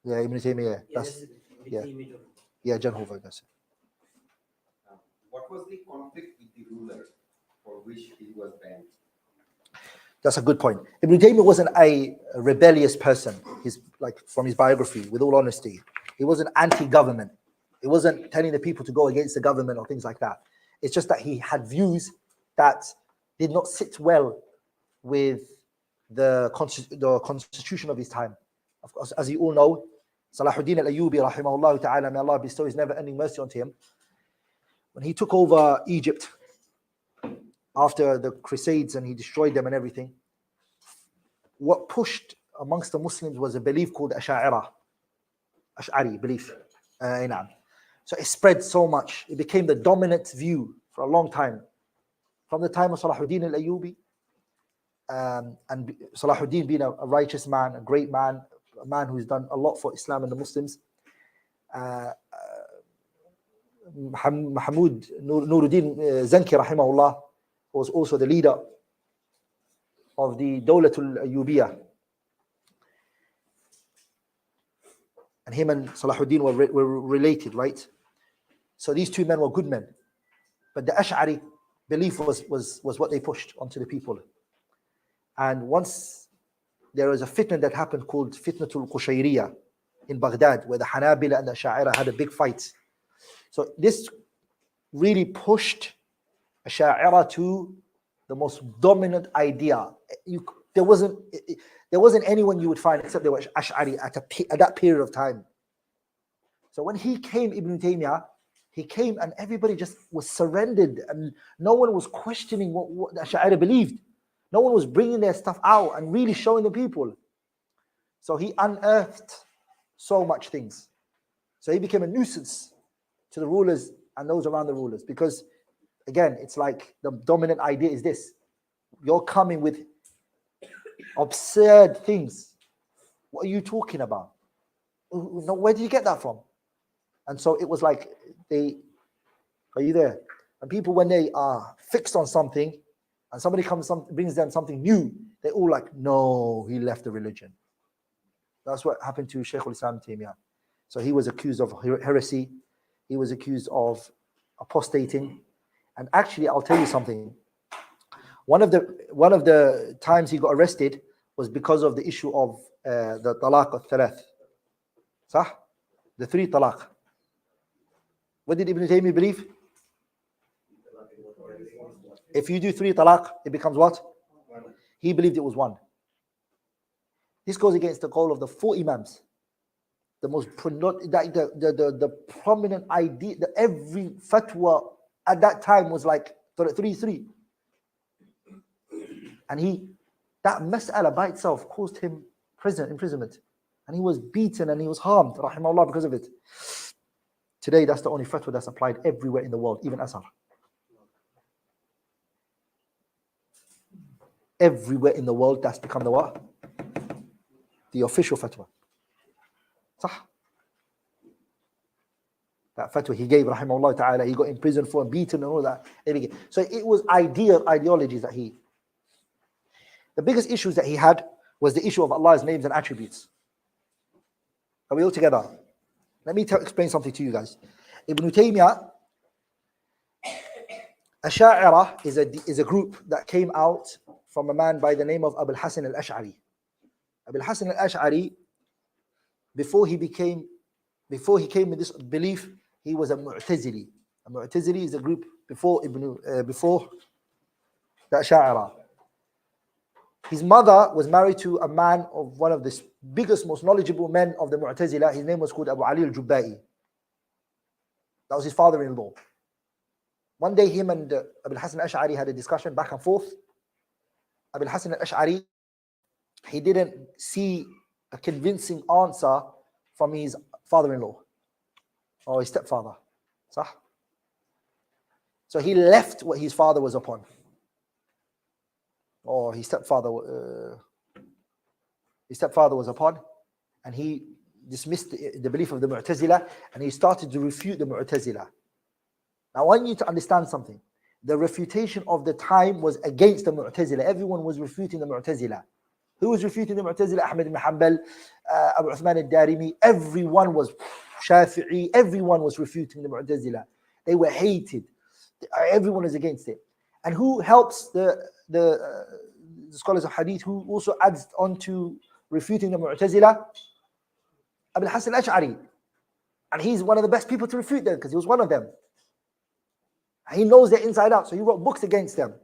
Yeah, Ibn Taymiyyyah. Yeah, John Hoover. That's it. What was the conflict with the ruler for which he was banned? That's a good point. Ibn Taymiyyah wasn't a rebellious person. He's like, from his biography, with all honesty, he wasn't anti-government. He wasn't telling the people to go against the government or things like that. It's just that he had views that did not sit well with the constitution of his time. Of course, as you all know, Salahuddin al-Ayyubi, rahimahullah ta'ala, may Allah bestow his never-ending mercy onto him, when he took over Egypt after the Crusades and he destroyed them and everything, what pushed amongst the Muslims was a belief called Ash'ari belief. So it spread so much. It became the dominant view for a long time. From the time of Salahuddin al-Ayyubi, and Salahuddin being a righteous man, a great man, a man who's done a lot for Islam and the Muslims. Mahmud Nuruddin Zanki rahimahullah was also the leader of the Dawlatul Ayyubiyah, and him and Salahuddin were related, right? So these two men were good men, but the Ash'ari belief was what they pushed onto the people. And once there was a fitna that happened called Fitnatul Qushayriyah in Baghdad, where the Hanabila and the Ash'ari had a big fight. So this really pushed Ash'ari to the most dominant idea. There wasn't anyone you would find except they were Ash'ari at that period of time. So when he came, Ibn Taymiyyyah, he came and everybody just was surrendered, and no one was questioning what the Ash'ari believed. No one was bringing their stuff out and really showing the people. So he unearthed so much things. So he became a nuisance to the rulers and those around the rulers, because again, it's like the dominant idea is this: you're coming with absurd things. What are you talking about? Where did you get that from? And so it was like are you there? And people, when they are fixed on something and somebody brings them something new, they're all like, no, he left the religion. That's what happened to Shaykh al-Islam Taymiyyyah. So he was accused of heresy. He was accused of apostating. And actually, I'll tell you something. One of the times he got arrested was because of the issue of the talaq al-thalath. Sah? The 3 talaq. What did Ibn Taymiyyah believe? If you do 3 talaq, it becomes what? He believed it was 1. This goes against the goal of the 4 imams. The most the prominent idea that every fatwa at that time was like 3. And that mas'ala by itself caused him imprisonment. And he was beaten and he was harmed, rahimahullah, because of it. Today, that's the only fatwa that's applied everywhere in the world, even Azhar. Everywhere in the world, that's become the what? the official fatwa. Sah. That fatwa he gave, rahimahullah ta'ala, he got in prison for and beaten and all that. So it was ideologies that the biggest issues that he had was the issue of Allah's names and attributes. Are we all together? Let me explain something to you guys. Ibn Taiymiyyah, Asha'ira is a group that came out from a man by the name of Abul Hassan al-Ash'ari. Abul Hassan al-Ash'ari, before he came with this belief, he was a Mu'tazili. A Mu'tazili is a group before the Asha'ira. His mother was married to a man of one of the biggest, most knowledgeable men of the Mu'tazila. His name was called Abu Ali al-Jubba'i. That was his father-in-law. One day, him and Abul Hassan al-Ash'ari had a discussion back and forth. Abul Hassan al-Ash'ari, he didn't see a convincing answer from his father-in-law or his stepfather. So he left what his father was upon, or his stepfather was upon, and he dismissed the belief of the Mu'tazila, and he started to refute the Mu'tazila. Now I want you to understand something. The refutation of the time was against the Mu'tazila. Everyone was refuting the Mu'tazila. Who was refuting the Mu'tazila? Ahmad ibn Hanbal, Abu Uthman al-Darimi. Everyone was Shafi'i. Everyone was refuting the Mu'tazila. They were hated. Everyone was against it. And who helps the scholars of Hadith, who also adds on to refuting the Mu'tazila? Abul Hassan al-Ash'ari. And he's one of the best people to refute them because he was one of them. He knows their inside out, so he wrote books against them.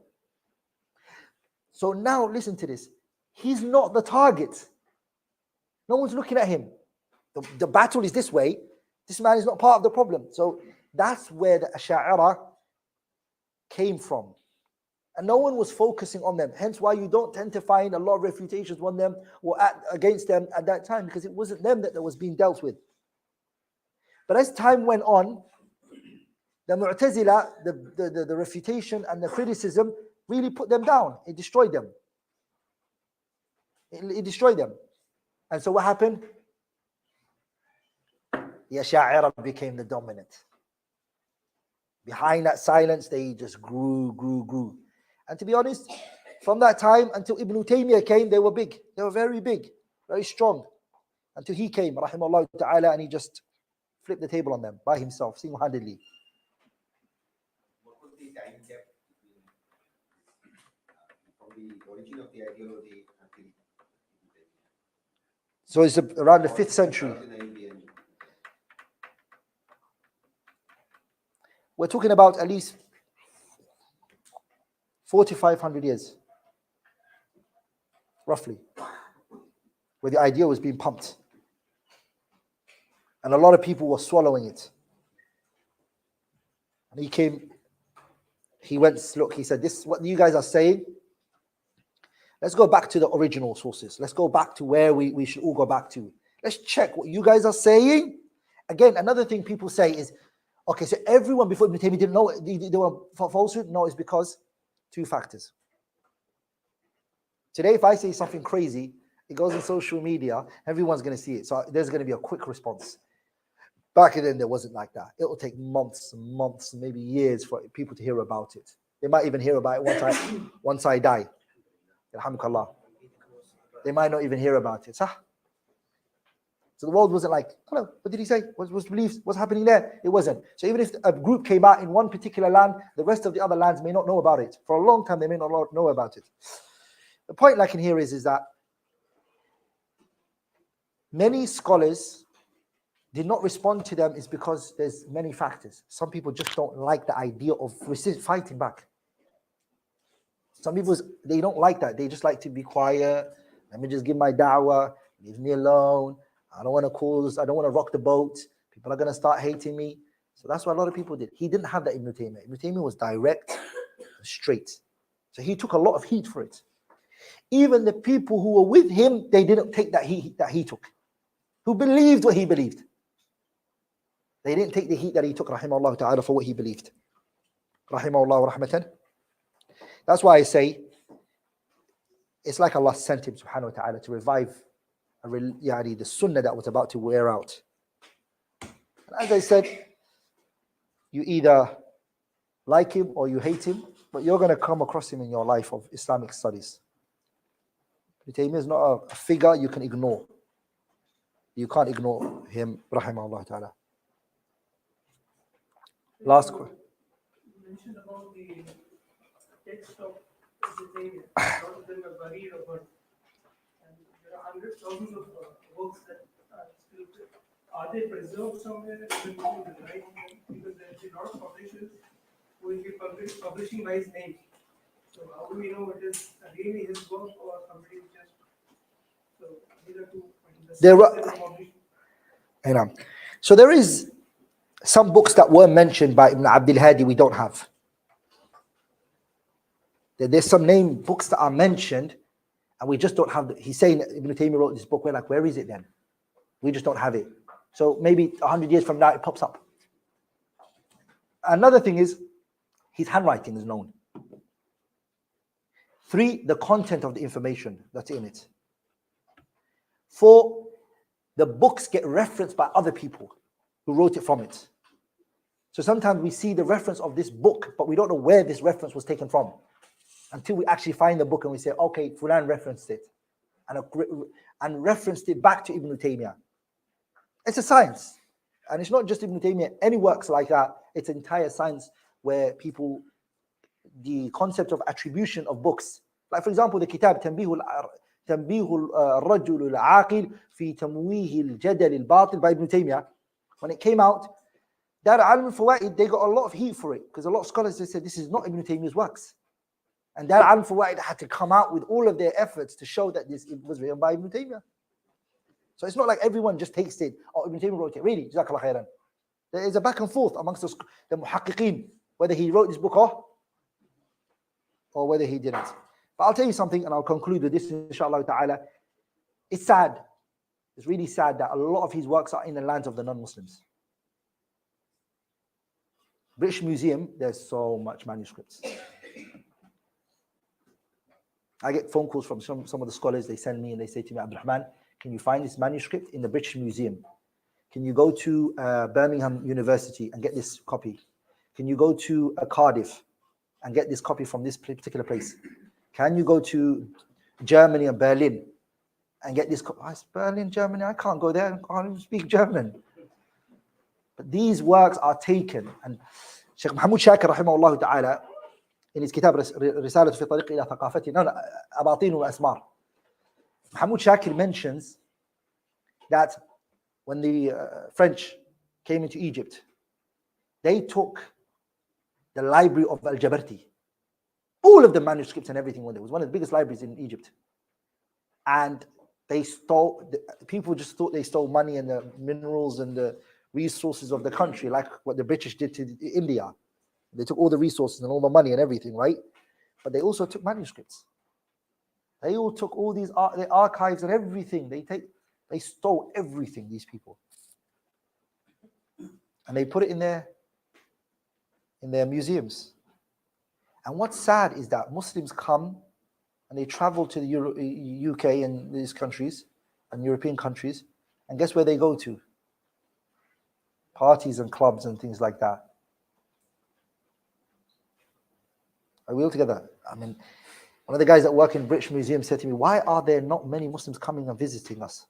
So now listen to this. He's not the target. No one's looking at him. The battle is this way. This man is not part of the problem. So that's where the Asha'ira came from. And no one was focusing on them. Hence why you don't tend to find a lot of refutations on them or against them at that time, because it wasn't them that was being dealt with. But as time went on, the Mu'tazila, the refutation and the criticism really put them down. It destroyed them. It destroyed them. And so what happened? The Asha'ira became the dominant. Behind that silence, they just grew. And to be honest, from that time until Ibn Taiymiyyah came, they were big. They were very big, very strong. Until he came, rahimahullah ta'ala, and he just flipped the table on them by himself, single-handedly. What was the time gap from the origin of the ideology until? So it's around the 5th century. We're talking about at least 4,500 years, roughly, where the idea was being pumped. And a lot of people were swallowing it. And he went, look, he said, this is what you guys are saying. Let's go back to the original sources. Let's go back to where we should all go back to. Let's check what you guys are saying. Again, another thing people say is, okay, so everyone before Ibn Taymiyyyah didn't know they were falsehood? No, it's because 2 factors. Today, if I say something crazy, it goes on social media, everyone's going to see it. So there's going to be a quick response. Back then, there wasn't like that. It will take months and months, maybe years for people to hear about it. They might even hear about it once I die. Alhamdulillah. They might not even hear about it. So the world wasn't like, hello, what did he say? What's beliefs? What's happening there? It wasn't. So even if a group came out in one particular land, the rest of the other lands may not know about it. For a long time, they may not know about it. The point I can hear is that many scholars did not respond to them is because there's many factors. Some people just don't like the idea of fighting back. Some people, they don't like that. They just like to be quiet. Let me just give my da'wah. Leave me alone. I don't want to cause, I don't want to rock the boat. People are going to start hating me. So that's what a lot of people did. He didn't have that Ibn Taymiyyyah. Ibn Taymiyyyah was direct, straight. So he took a lot of heat for it. Even the people who were with him, they didn't take that heat that he took. Who believed what he believed. They didn't take the heat that he took, rahimahullah ta'ala, for what he believed. Rahimahullah rahmatan. That's why I say, it's like Allah sent him, subhanahu wa ta'ala, to revive the sunnah that was about to wear out. And as I said, you either like him or you hate him, but you're going to come across him in your life of Islamic studies. Ibn Taymiyyah is not a figure you can ignore. You can't ignore him, rahimahullah ta'ala. Last question. You mentioned about the text of Ibn Taymiyya. A lot of them are buried or burnt. And there are hundreds, thousands of works that are still. Are they preserved somewhere? When people write them? Because there will be a lot of publishers who will be publishing by his name. So how do we know it is really his work or somebody just? So these are two points. So there is some books that were mentioned by Ibn Abdul Hadi we don't have. There's some name books that are mentioned and we just don't have. He's saying Ibn Taymiyyah wrote this book. We're like, where is it then? We just don't have it. So maybe 100 years from now it pops up. Another thing is his handwriting is known. 3, the content of the information that's in it. 4, the books get referenced by other people who wrote it from it. So sometimes we see the reference of this book, but we don't know where this reference was taken from until we actually find the book and we say, okay, Fulan referenced it and referenced it back to Ibn Taymiyyah. It's a science. And it's not just Ibn Taymiyyah. Any works like that, it's an entire science where people, the concept of attribution of books. Like for example, the kitab تنبيه الرجل العاقل في تمويه الجدل الباطل by Ibn Taymiyyah. When it came out, Dar Alim al-Fawaid, they got a lot of heat for it because a lot of scholars, they said this is not Ibn Taymiyyah's works. And Dar Alim al-Fawaid had to come out with all of their efforts to show that this was written by Ibn Taymiyyah. So it's not like everyone just takes it, oh, Ibn Taymiyyah wrote it. Really, Jazakallah khairan. There is a back and forth amongst the muhaqqiqeen, whether he wrote this book or whether he didn't. But I'll tell you something and I'll conclude with this, inshallah ta'ala. It's sad. It's really sad that a lot of his works are in the lands of the non-Muslims. British Museum, there's so much manuscripts. I get phone calls from some of the scholars, they send me and they say to me, Abdulrahman, can you find this manuscript in the British Museum? Can you go to Birmingham University and get this copy? Can you go to Cardiff and get this copy from this particular place? Can you go to Germany and Berlin and get this copy? Berlin, Germany, I can't go there. I can't even speak German. But these works are taken. And Sheikh Muhammad Shakir, rahimahullah ta'ala, in his kitab, Risalatu fi Tariq ila Thaqafati, Abatin al-Asmar, Muhammad Shakir mentions that when the French came into Egypt, they took the library of Al-Jabarti. All of the manuscripts and everything were there. It was one of the biggest libraries in Egypt. And they stole, people just thought they stole money and the minerals and the resources of the country, like what the British did to India. They took all the resources and all the money and everything, right? But they also took manuscripts. They all took all these the archives and everything. They stole everything, these people. And they put it in their museums. And what's sad is that Muslims come and they travel to the UK and these countries and European countries, and guess where they go to? Parties and clubs and things like that. Are we all together? I mean, one of the guys that work in British Museum said to me, why are there not many Muslims coming and visiting us?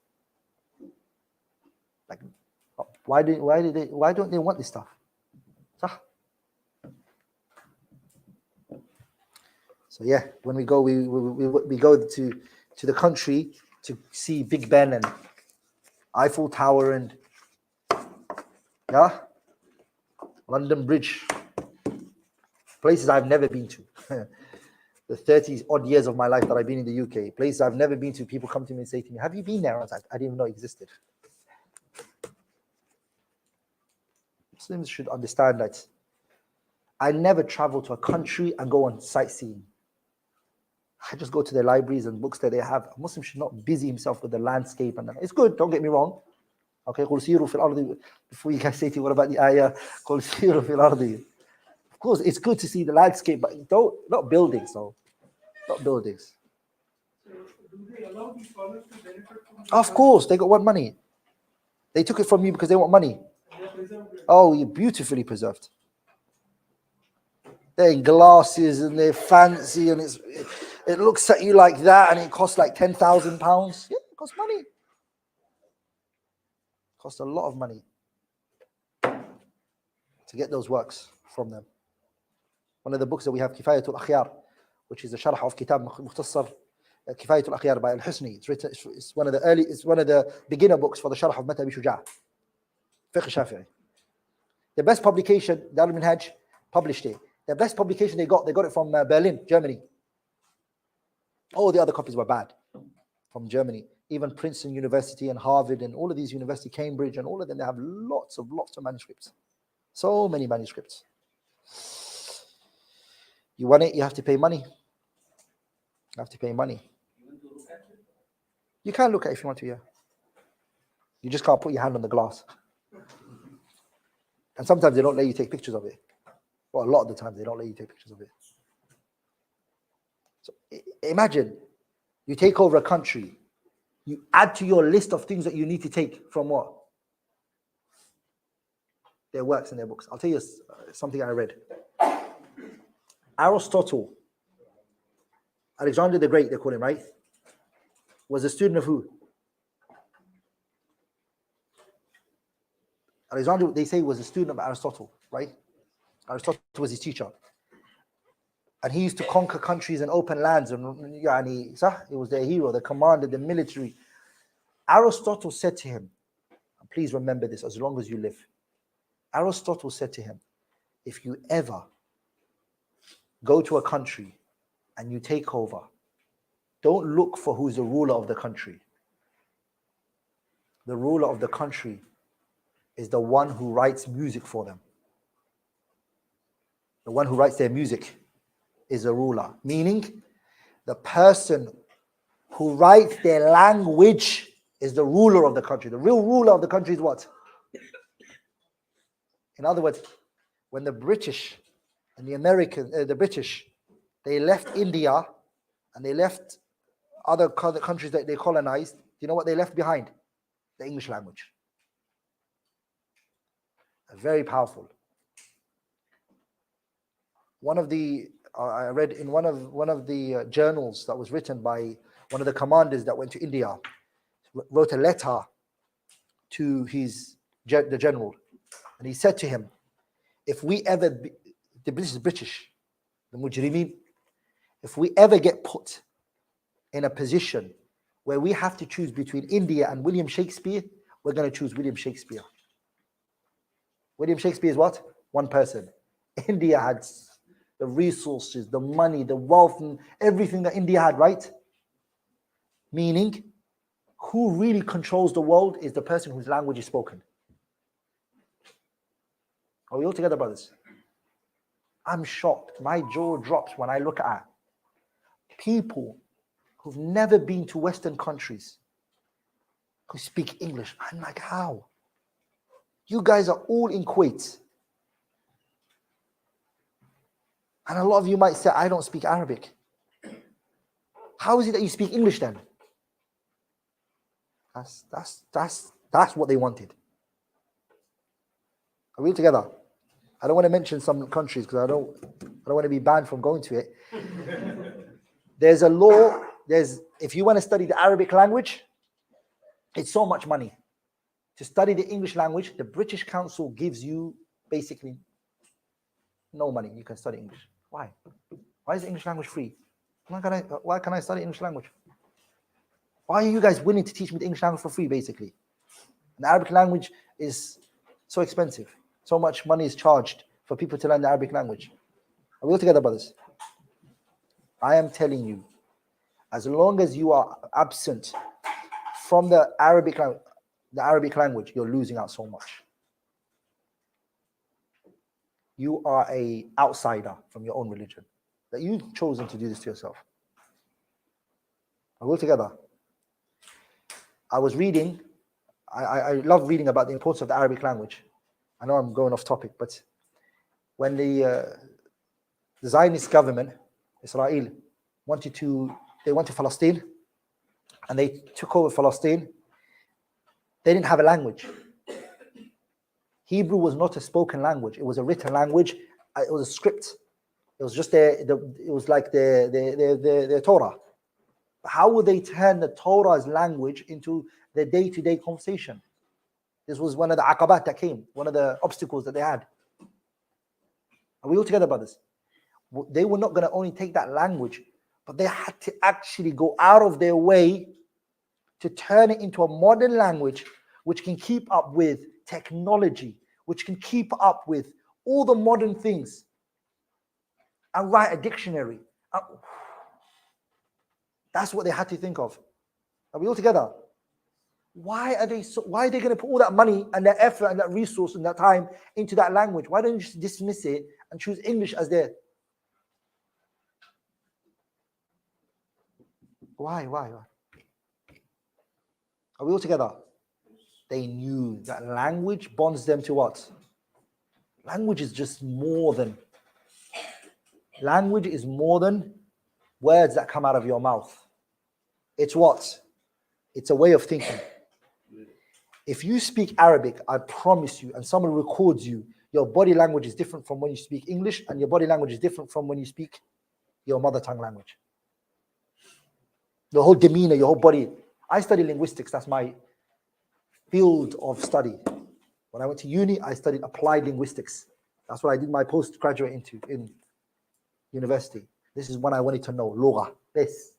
Like, why don't they want this stuff? So yeah, when we go, we go to the country to see Big Ben and Eiffel Tower and London Bridge, places I've never been to. The 30 odd years of my life that I've been in the UK, places I've never been to, people come to me and say to me, have you been there? I was like, I didn't even know it existed. Muslims should understand that I never travel to a country and go on sightseeing. I just go to their libraries and books that they have. A Muslim should not busy himself with the landscape. And it's good, don't get me wrong. Okay, before you guys say to you, what about the ayah? Of course, it's good to see the landscape, but not buildings. So, not buildings. So do they allow these scholars to benefit from Of course, they want money. They took it from you because they want money. They are preserved. Oh, you're beautifully preserved. They're in glasses and they're fancy and it looks at you like that and it costs like £10,000. Yeah, it costs money. It costs a lot of money to get those works from them. One of the books that we have, Kifayatul Akhyar, which is a sharh of Kitab Mukhtasar Kifayatul Akhyar by Al-Husni. It's one of the beginner books for the sharh of Madhab Shuja', Fiqh Shafi'i. The best publication, Darul Minhaj published it. The best publication they got it from Berlin, Germany. All the other copies were bad from Germany. Even Princeton University and Harvard and all of these universities, Cambridge and all of them, they have lots of manuscripts. So many manuscripts. You want it, you have to pay money. You have to pay money. You can look at it if you want to, yeah. You just can't put your hand on the glass. And sometimes they don't let you take pictures of it. Well, a lot of the time they don't let you take pictures of it. So imagine you take over a country, you add to your list of things that you need to take from what? Their works and their books. I'll tell you something I read. Aristotle, Alexander the Great, they call him, right? Was a student of who? Alexander, they say, was a student of Aristotle, right? Aristotle was his teacher. And he used to conquer countries and open lands. And he was their hero, the commander, the military. Aristotle said to him, and please remember this as long as you live. Aristotle said to him, if you ever go to a country and you take over, don't look for who's the ruler of the country. The ruler of the country is the one who writes music for them. The one who writes their music is a ruler. Meaning, the person who writes their language is the ruler of the country. The real ruler of the country is what? In other words, when the British and the British, they left India and they left other countries that they colonized, you know what they left behind? The English language. Very powerful. One of the I read in one of the journals that was written by one of the commanders that went to India, wrote a letter to the general, and he said to him, if we ever, the British, the Mujrimeen, if we ever get put in a position where we have to choose between India and William Shakespeare, we're going to choose William Shakespeare. William Shakespeare is what? One person. India had the resources, the money, the wealth, and everything that India had, right? Meaning, who really controls the world is the person whose language is spoken. Are we all together, brothers? I'm shocked. My jaw drops when I look at people who've never been to Western countries who speak English. I'm like, how? You guys are all in Kuwait. And a lot of you might say, I don't speak Arabic. How is it that you speak English then? That's what they wanted. Are we together? I don't want to mention some countries because I don't want to be banned from going to it. There's a law, if you want to study the Arabic language, it's so much money. To study the English language, the British Council gives you basically no money. You can study English. Why? Why is the English language free? Why can I study English language? Why are you guys willing to teach me the English language for free, basically? And the Arabic language is so expensive. So much money is charged for people to learn the Arabic language. Are we all together, brothers? I am telling you, as long as you are absent from the Arabic language, you're losing out so much. You are an outsider from your own religion. That you've chosen to do this to yourself. Are we all together? I was reading, I love reading about the importance of the Arabic language. I know I'm going off topic, but when the Zionist government, Israel, wanted Palestine, and they took over Palestine, they didn't have a language. Hebrew was not a spoken language. It was a written language. It was a script. It was just it was like the Torah. How would they turn the Torah's language into their day-to-day conversation? This was one of the aqabat that came, one of the obstacles that they had. Are we all together, brothers? They were not going to only take that language, but they had to actually go out of their way to turn it into a modern language which can keep up with technology, which can keep up with all the modern things, and write a dictionary. That's what they had to think of. Are we all together? Why are they going to put all that money and that effort and that resource and that time into that language? Why don't you just dismiss it and choose English as their... Why? Are we all together? They knew that language bonds them to what? Language is just more than... Language is more than words that come out of your mouth. It's what? It's a way of thinking. If you speak Arabic, I promise you, and someone records you, your body language is different from when you speak English, and your body language is different from when you speak your mother tongue language. The whole demeanor, your whole body. I study linguistics. That's my field of study. When I went to uni, I studied applied linguistics. That's what I did my postgraduate into in university. This is when I wanted to know lugha. This.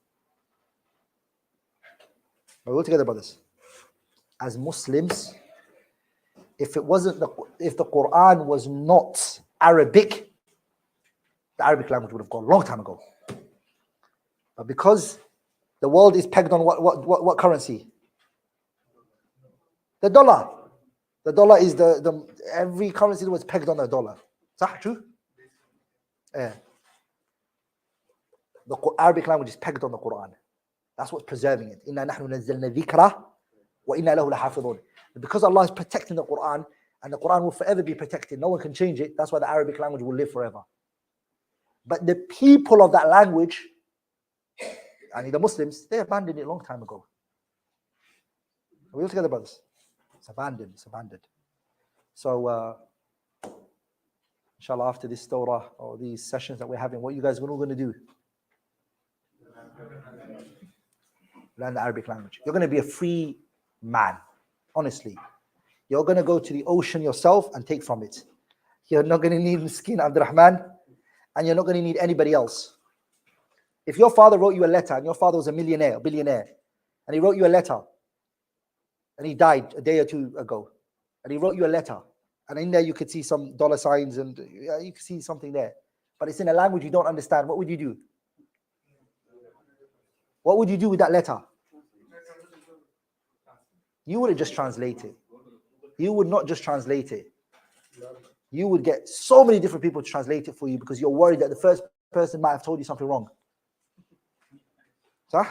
Are we all together, brothers? As Muslims, if the Quran was not Arabic, the Arabic language would have gone a long time ago. But because the world is pegged on what currency? The dollar. The dollar is the every currency was pegged on the dollar. Sah, true? Yeah. The Arabic language is pegged on the Quran. That's what's preserving it. Inna nahnu nazzalna dhikra wa inna lahu lahafidhun. Because Allah is protecting the Quran, and the Quran will forever be protected. No one can change it. That's why the Arabic language will live forever. But the people of that language, the Muslims, they abandoned it a long time ago. Are we all together, brothers? It's abandoned. So, inshallah, after this Torah or these sessions that we're having, what you guys are all going to do? Learn the Arabic language. You're going to be a free man, honestly. You're going to go to the ocean yourself and take from it. You're not going to need Ustad Abdulrahman, and you're not going to need anybody else. If your father wrote you a letter, and your father was a billionaire, and he wrote you a letter, and he died a day or two ago, and he wrote you a letter, and in there you could see some dollar signs, and you could see something there, but it's in a language you don't understand, what would you do? What would you do with that letter? You wouldn't just translate it. You would not just translate it. You would get so many different people to translate it for you because you're worried that the first person might have told you something wrong. So,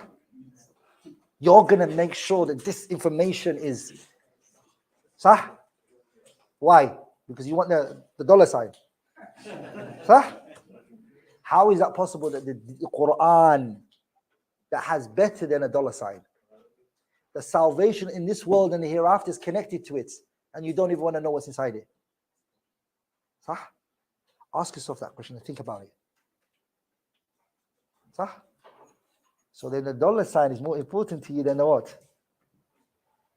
you're going to make sure that this information is... Why? Because you want the dollar sign. How is that possible that the Quran that has better than a dollar sign, the salvation in this world and the hereafter is connected to it, and you don't even want to know what's inside it? Ask yourself that question and think about it. So then the dollar sign is more important to you than the what?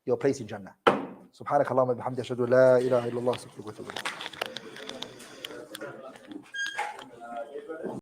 Your place in Jannah. Subhanakallahumma bihamdika ashhadu an la ilaha illallah astaghfiruka wa atubu ilayk.